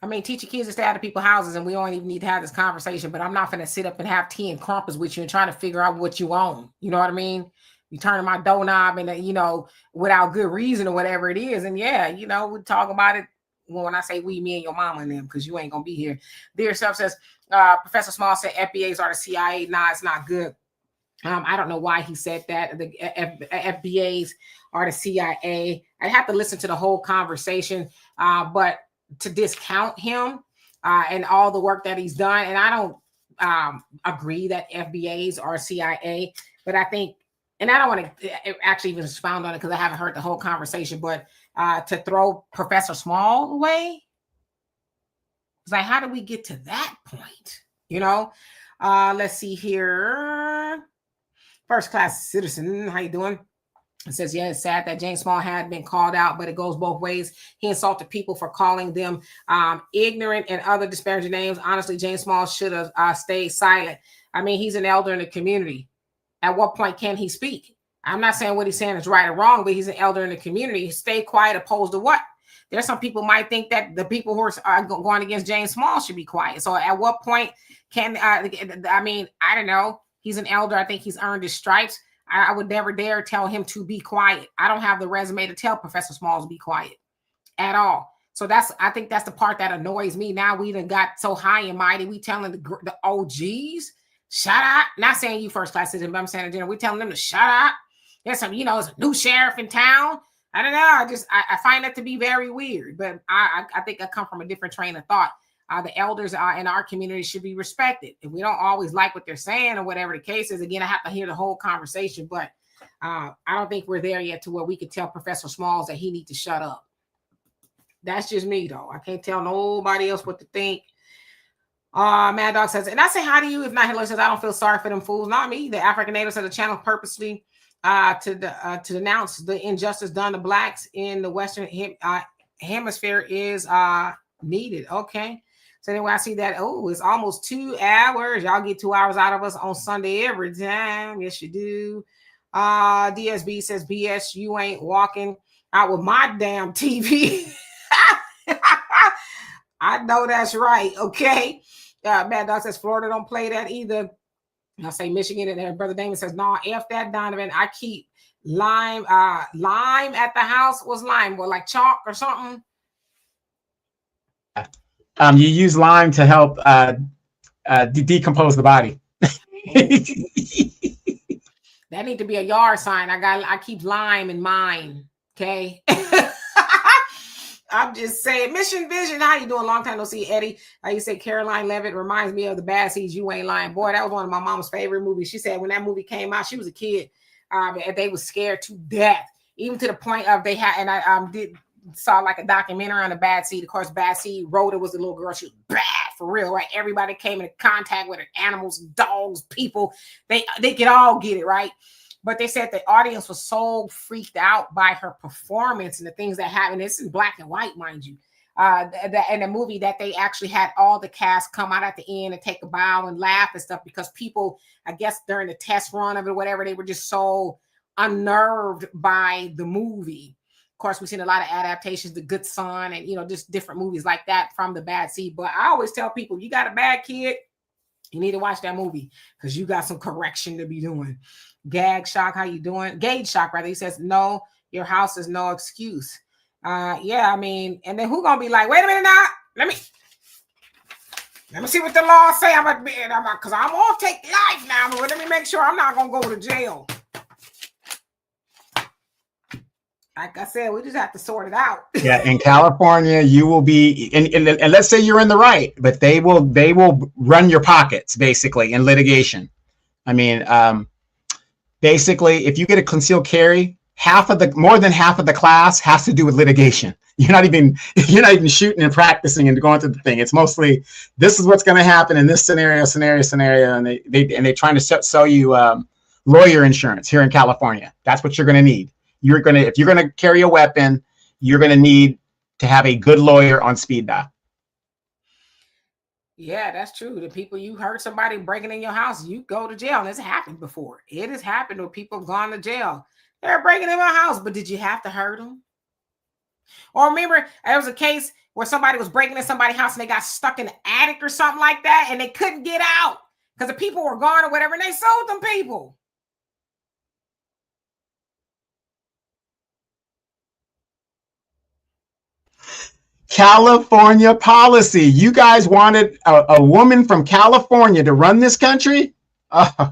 I mean, teach your kids to stay out of people's houses, and we don't even need to have this conversation, but I'm not going to sit up and have tea and crumpets with you and trying to figure out what you own. You know what I mean? You turning my doorknob and, without good reason or whatever it is. And yeah, we talk about it when I say we, me and your mama and them, because you ain't going to be here. Dear Self says, Professor Small said FBAs are the CIA. Nah, it's not good. I don't know why he said that. The FBAs are the CIA. I have to listen to the whole conversation, but to discount him and all the work that he's done. And I don't agree that FBAs are CIA, but I think and I don't want to actually even expound on it because I haven't heard the whole conversation, but to throw Professor Small away, it's like, how do we get to that point? You know, let's see here. First class citizen, how you doing? It says, yeah, it's sad that James Small had been called out, but it goes both ways. He insulted people for calling them ignorant and other disparaging names. Honestly, James Small should have stayed silent. I mean, he's an elder in the community. At what point can he speak? I'm not saying what he's saying is right or wrong, but he's an elder in the community. Stay quiet opposed to what? There's some people might think that the people who are going against James Small should be quiet. So at what point can, I mean, I don't know. He's an elder. I think he's earned his stripes. I would never dare tell him to be quiet. I don't have the resume to tell Professor Small to be quiet at all. So I think that's the part that annoys me. Now we done got so high and mighty. We telling the OGs, shut up. Not saying you first class citizen, but I'm saying in general, we telling them to shut up. There's some, there's a new sheriff in town. I don't know. I find that to be very weird, but I think I come from a different train of thought. The elders in our community should be respected. If we don't always like what they're saying or whatever the case is, again, I have to hear the whole conversation, but I don't think we're there yet to where we could tell Professor Smalls that he needs to shut up. That's just me, though. I can't tell nobody else what to think. Mad Dog says, and I say hi to you. If not, Hillary says, I don't feel sorry for them fools. Not me. The African natives of the channel purposely to denounce the injustice done to blacks in the Western hemisphere is needed. Okay. So anyway, I see that. Oh, it's almost 2 hours. Y'all get 2 hours out of us on Sunday every time. Yes, you do. DSB says, BS, you ain't walking out with my damn TV. I know that's right. Okay. Mad Dog says, Florida don't play that either. And I say Michigan, and then Brother Damon says, no, F that, Donovan. I keep lime at the house. What's lime? What, like chalk or something? You use lime to help decompose the body. That need to be a yard sign. I keep lime in mine. Okay. I'm just saying, Mission Vision. How you doing? Long time no see, Eddie. You say Caroline Levitt reminds me of The Bad Seeds. You Ain't Lying. Boy, that was one of my mom's favorite movies. She said when that movie came out, she was a kid, and they was scared to death, even to the point of they had. And I saw like a documentary on The Bad Seed. Of course, Bad Seed. Rhoda was a little girl. She was bad for real, right? Everybody came into contact with her, animals, dogs, people. They could all get it right. But they said the audience was so freaked out by her performance and the things that happened. It's in black and white, mind you. In the movie that they actually had all the cast come out at the end and take a bow and laugh and stuff because people, I guess during the test run of it or whatever, they were just so unnerved by the movie. Of course, we've seen a lot of adaptations, The Good Son, and just different movies like that from The Bad Seed. But I always tell people, you got a bad kid, you need to watch that movie because you got some correction to be doing. Gag Shock, how you doing? Gage Shock, rather. He says, no, your house is no excuse. Yeah, I mean, and then who gonna be like, wait a minute now, let me see what the law say. Because I'm gonna take life now, but let me make sure I'm not gonna go to jail. Like I said, we just have to sort it out. Yeah, in California, you will be, and let's say you're in the right, but they will run your pockets basically in litigation. I mean, basically, if you get a concealed carry, more than half of the class has to do with litigation. You're not even shooting and practicing and going through the thing. It's mostly this is what's going to happen in this scenario, and they're trying to sell you lawyer insurance here in California. That's what you're going to need. If you're gonna carry a weapon, you're gonna need to have a good lawyer on speed dial. Yeah, that's true. The people you hurt somebody breaking in your house, you go to jail. And it's happened before. It has happened where people have gone to jail. They're breaking in my house, but did you have to hurt them? Or remember, there was a case where somebody was breaking in somebody's house and they got stuck in the attic or something like that, and they couldn't get out because the people were gone or whatever, and they sold them people. California policy. You guys wanted a woman from California to run this country? Oh,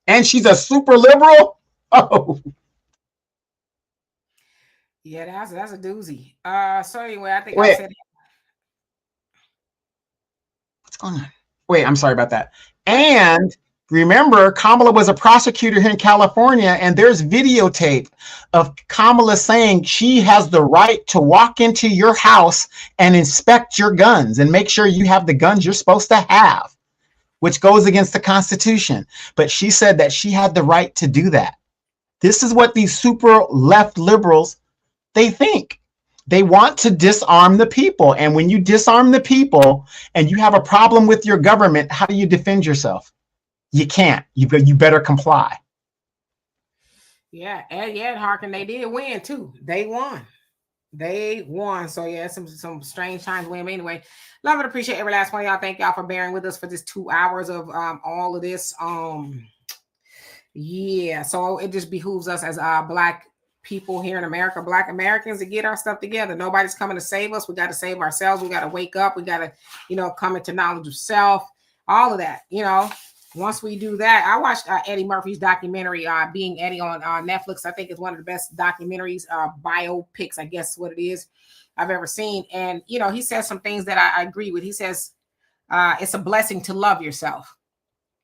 and she's a super liberal? Oh. Yeah, that's a doozy. So anyway, I think Wait. I said what's going on? Wait, I'm sorry about that. And Remember, Kamala was a prosecutor here in California, and there's videotape of Kamala saying she has the right to walk into your house and inspect your guns and make sure you have the guns you're supposed to have, which goes against the Constitution. But she said that she had the right to do that. This is what these super left liberals, they think. They want to disarm the people. And when you disarm the people and you have a problem with your government, how do you defend yourself? You can't. You better comply. Yeah, and Harkin, they did win too. They won. So yeah, some strange times win. Anyway, love and appreciate every last one of y'all. Thank y'all for bearing with us for this 2 hours of all of this. Yeah, so it just behooves us as Black people here in America, Black Americans, to get our stuff together. Nobody's coming to save us. We got to save ourselves. We got to wake up. We got to, come into knowledge of self. All of that, Once we do that, I watched Eddie Murphy's documentary, Being Eddie, on Netflix. I think it's one of the best documentaries, biopics, I guess what it is, I've ever seen. And, he says some things that I agree with. He says it's a blessing to love yourself.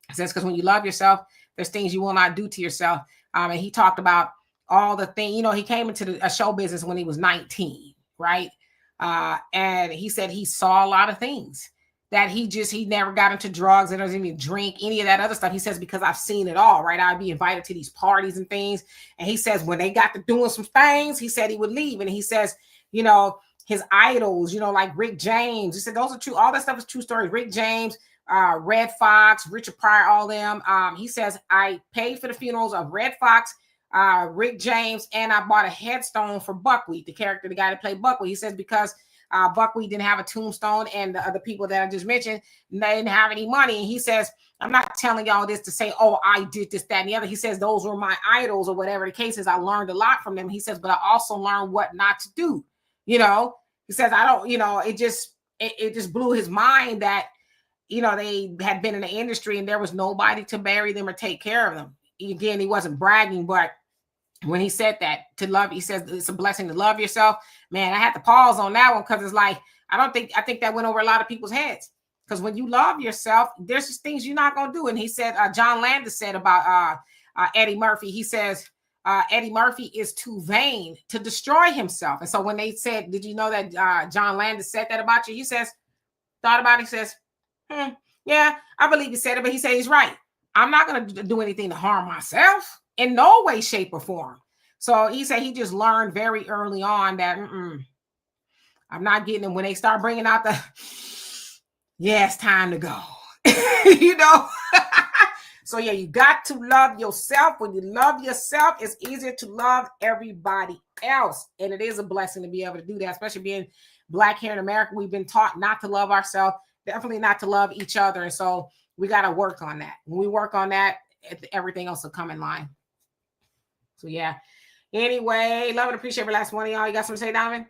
He says, because when you love yourself, there's things you will not do to yourself. And he talked about all the things, he came into the show business when he was 19, right? And he said he saw a lot of things. That he never got into drugs and doesn't even drink any of that other stuff. He says, because I've seen it all, right? I'd be invited to these parties and things. And he says, when they got to doing some things, he said he would leave. And he says, his idols, like Rick James. He said, those are true. All that stuff is true stories. Rick James, Red Fox, Richard Pryor, all them. He says, I paid for the funerals of Red Fox, Rick James, and I bought a headstone for Buckwheat, the guy that played Buckwheat. He says, because Buckwheat didn't have a tombstone, and the other people that I just mentioned, they didn't have any money. And he says, I'm not telling y'all this to say, oh, I did this, that, and the other. He says, those were my idols, or whatever the case is. I learned a lot from them. He says, but I also learned what not to do. He says, I don't, it just blew his mind that, they had been in the industry and there was nobody to bury them or take care of them. Again, he wasn't bragging, but when he said that, to love, he says it's a blessing to love yourself. Man, I had to pause on that one, because it's like, I think that went over a lot of people's heads. Because when you love yourself, there's just things you're not going to do. And he said, John Landis said about Eddie Murphy, he says, Eddie Murphy is too vain to destroy himself. And so when they said, did you know that John Landis said that about you? He says, thought about it. He says, yeah, I believe he said it, but he said he's right. I'm not going to do anything to harm myself in no way, shape, or form. So he said he just learned very early on that I'm not getting them when they start bringing out the, it's time to go. So yeah, you got to love yourself. When you love yourself, it's easier to love everybody else. And it is a blessing to be able to do that, especially being Black here in America. We've been taught not to love ourselves, definitely not to love each other. And so we got to work on that. When we work on that, everything else will come in line. So yeah. Anyway, love and appreciate every last one of y'all. You got something to say, Donovan?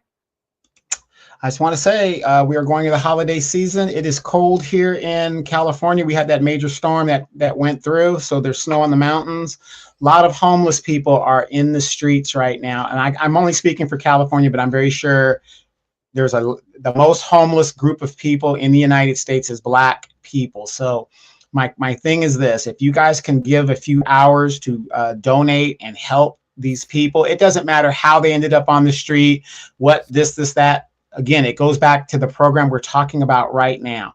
I just want to say we are going to the holiday season. It is cold here in California. We had that major storm that went through, so there's snow on the mountains. A lot of homeless people are in the streets right now. And I'm only speaking for California, but I'm very sure there's the most homeless group of people in the United States is Black people. So my thing is this: if you guys can give a few hours to donate and help these people, it doesn't matter how they ended up on the street, what this, that. Again, it goes back to the program we're talking about right now.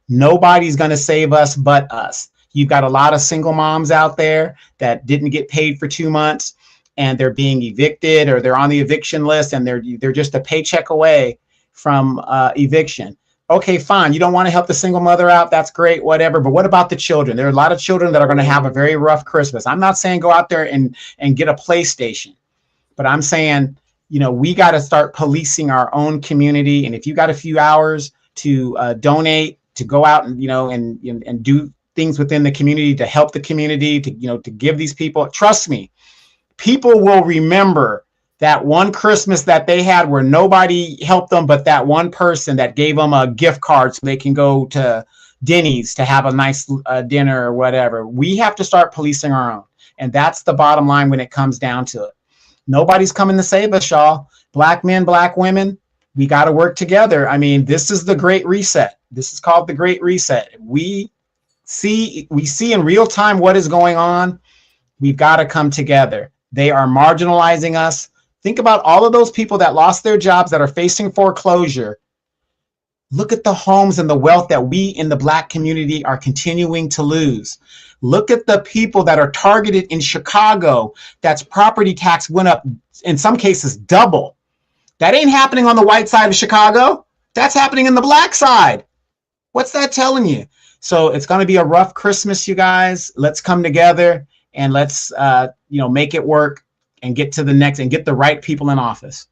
Nobody's going to save us but us. You've got a lot of single moms out there that didn't get paid for 2 months, and they're being evicted, or they're on the eviction list, and they're just a paycheck away from eviction. Okay, fine. You don't want to help the single mother out. That's great, whatever. But what about the children? There are a lot of children that are going to have a very rough Christmas. I'm not saying go out there and get a PlayStation, but I'm saying, we got to start policing our own community. And if you got a few hours to donate, to go out and, and do things within the community to help the community, to give these people, trust me, people will remember that one Christmas that they had where nobody helped them but that one person that gave them a gift card so they can go to Denny's to have a nice dinner or whatever. We have to start policing our own. And that's the bottom line when it comes down to it. Nobody's coming to save us, y'all. Black men, Black women, we got to work together. I mean, this is the Great Reset. This is called the Great Reset. We we see in real time what is going on. We've got to come together. They are marginalizing us. Think about all of those people that lost their jobs, that are facing foreclosure. Look at the homes and the wealth that we in the Black community are continuing to lose. Look at the people that are targeted in Chicago, that's property tax went up, in some cases, double. That ain't happening on the white side of Chicago. That's happening in the Black side. What's that telling you? So it's going to be a rough Christmas, you guys. Let's come together and let's make it work and get to the next and get the right people in office.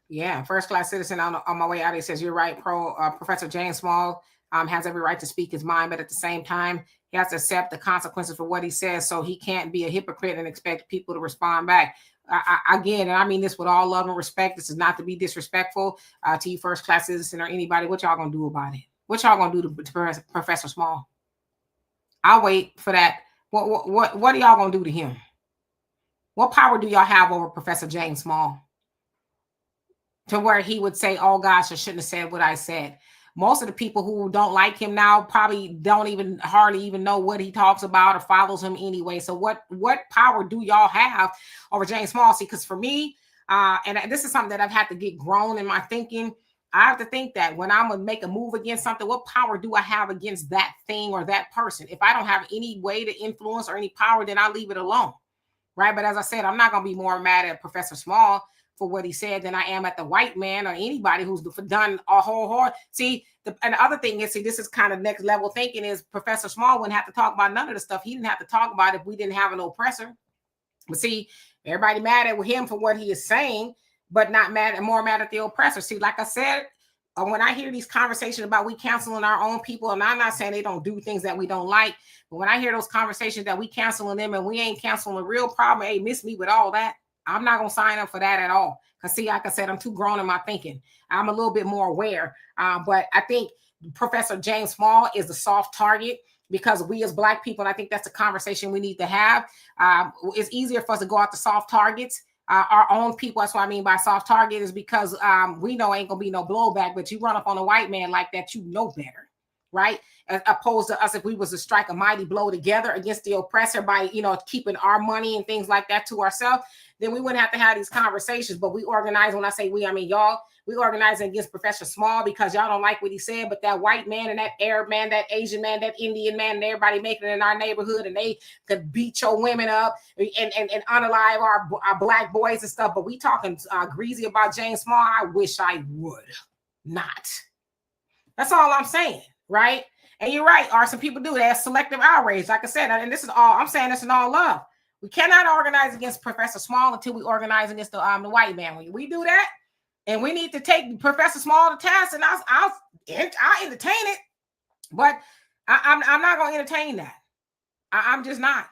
Yeah, first class citizen on my way out. He says, you're right, Professor James Small has every right to speak his mind, but at the same time, he has to accept the consequences for what he says. So he can't be a hypocrite and expect people to respond back. Again, and I mean this with all love and respect. This is not to be disrespectful to you, first class citizen, or anybody. What y'all gonna do about it? What y'all gonna do to Professor Small? I'll wait for that. What are y'all gonna do to him? What power do y'all have over Professor James Small to where he would say, oh gosh, I shouldn't have said what I said? Most of the people who don't like him now probably don't hardly even know what he talks about or follows him anyway. So what power do y'all have over James Small? See, because for me, and this is something that I've had to get grown in my thinking, I have to think that when I'm going to make a move against something, what power do I have against that thing or that person? If I don't have any way to influence or any power, then I leave it alone, right? But as I said, I'm not going to be more mad at Professor Small for what he said than I am at the white man or anybody who's done a whole hard. See, and the other thing is, this is kind of next level thinking, is Professor Small wouldn't have to talk about none of the stuff he didn't have to talk about if we didn't have an oppressor. But see, everybody mad at him for what he is saying, but not more mad at the oppressor. See, like I said, when I hear these conversations about we canceling our own people, and I'm not saying they don't do things that we don't like, but when I hear those conversations that we canceling them and we ain't canceling the real problem, hey, miss me with all that. I'm not going to sign up for that at all. Because see, like I said, I'm too grown in my thinking. I'm a little bit more aware. But I think Professor James Small is the soft target because we as Black people, and I think that's a conversation we need to have. It's easier for us to go out to soft targets, our own people. That's what I mean by soft target, is because we know ain't going to be no blowback, but you run up on a white man like that, you know better, right? As opposed to us, if we was to strike a mighty blow together against the oppressor by, keeping our money and things like that to ourselves, then we wouldn't have to have these conversations. But we organize, when I say we, I mean y'all, we organize against Professor Small because y'all don't like what he said, but that white man and that Arab man, that Asian man, that Indian man, and everybody making it in our neighborhood, and they could beat your women up and unalive our Black boys and stuff. But we talking greasy about James Small. I wish I would not. That's all I'm saying, right? And you're right, or some people do. They have selective outrage, like I said, and this is all I'm saying. This in all love. We cannot organize against Professor Small until we organize against the white man. When we do that, and we need to take Professor Small to task, and I'll entertain it, but I'm not going to entertain that. I'm just not.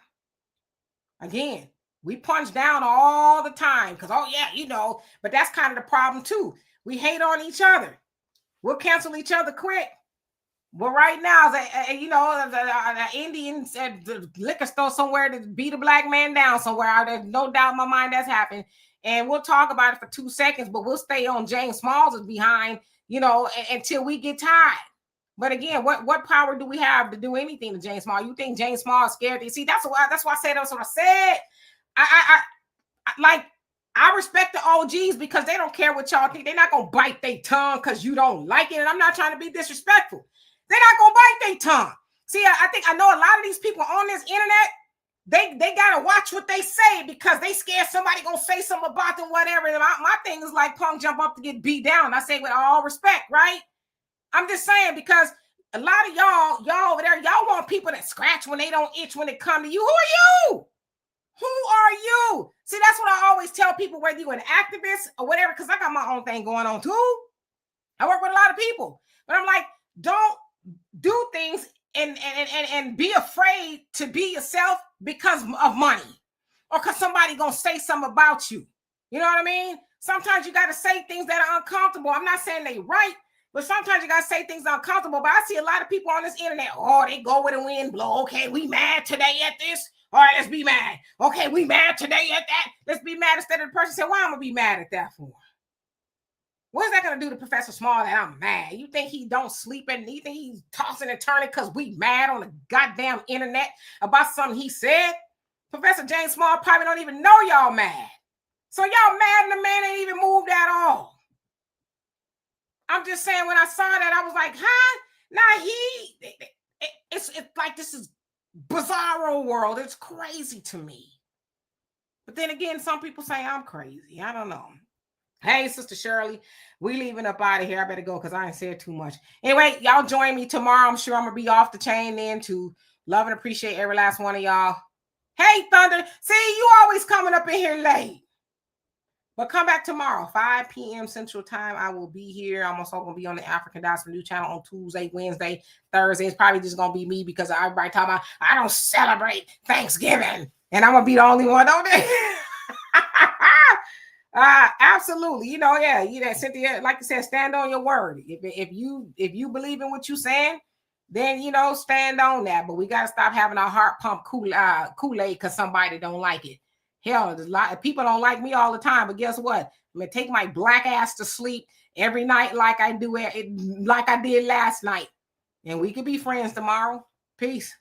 Again, we punch down all the time because, oh yeah, but that's kind of the problem too. We hate on each other. We'll cancel each other quick. But right now, the Indians at the liquor store somewhere to beat a Black man down somewhere. There's no doubt in my mind that's happened. And we'll talk about it for 2 seconds, but we'll stay on James Small's behind, until we get tired. But again, what power do we have to do anything to James Small? You think James Small is scared? See, that's why I said that's what I said. I respect the OGs because they don't care what y'all think. They're not gonna bite their tongue because you don't like it. And I'm not trying to be disrespectful. They're not gonna bite their tongue. See, I know a lot of these people on this internet, they gotta watch what they say because they scared somebody gonna say something about them, whatever. And my thing is like Punk jump up to get beat down. I say with all respect, right? I'm just saying because a lot of y'all over there, y'all want people that scratch when they don't itch when it come to you. Who are you? Who are you? See, that's what I always tell people, whether you're an activist or whatever, because I got my own thing going on too. I work with a lot of people, but I'm like, don't do things and be afraid to be yourself because of money or because somebody gonna say something about you. You know what I mean? Sometimes you got to say things that are uncomfortable. I'm not saying they right, but sometimes you got to say things uncomfortable. But I see a lot of people on this internet, they go with the wind blow. Okay, we mad today at this. All right, let's be mad. Okay, we mad today at that. Let's be mad instead of the person say, why am I be mad at that for? What's that gonna do to Professor Small that I'm mad? You think he don't sleep at anything? He's tossing and turning because we mad on the goddamn internet about something he said? Professor James Small probably don't even know y'all mad. So y'all mad and the man ain't even moved at all. I'm just saying, when I saw that, I was like, huh? Nah, it's like this is bizarro world. It's crazy to me. But then again, some people say I'm crazy. I don't know. Hey, Sister Shirley, we leaving up out of here. I better go because I ain't said too much. Anyway, y'all join me tomorrow. I'm sure I'm going to be off the chain then to love and appreciate every last one of y'all. Hey, Thunder. See, you always coming up in here late. But come back tomorrow, 5 p.m. Central Time. I will be here. I'm also going to be on the African Diaspora News Channel on Tuesday, Wednesday, Thursday. It's probably just going to be me because everybody talking about I don't celebrate Thanksgiving. And I'm going to be the only one on there. Absolutely. Yeah, Cynthia, like you said, stand on your word. If you believe in what you're saying, then stand on that. But we got to stop having our heart pump Kool-Aid because somebody don't like it. Hell, there's a lot of people don't like me all the time, but guess what? I'm gonna take my black ass to sleep every night like I did last night, and we could be friends tomorrow. Peace.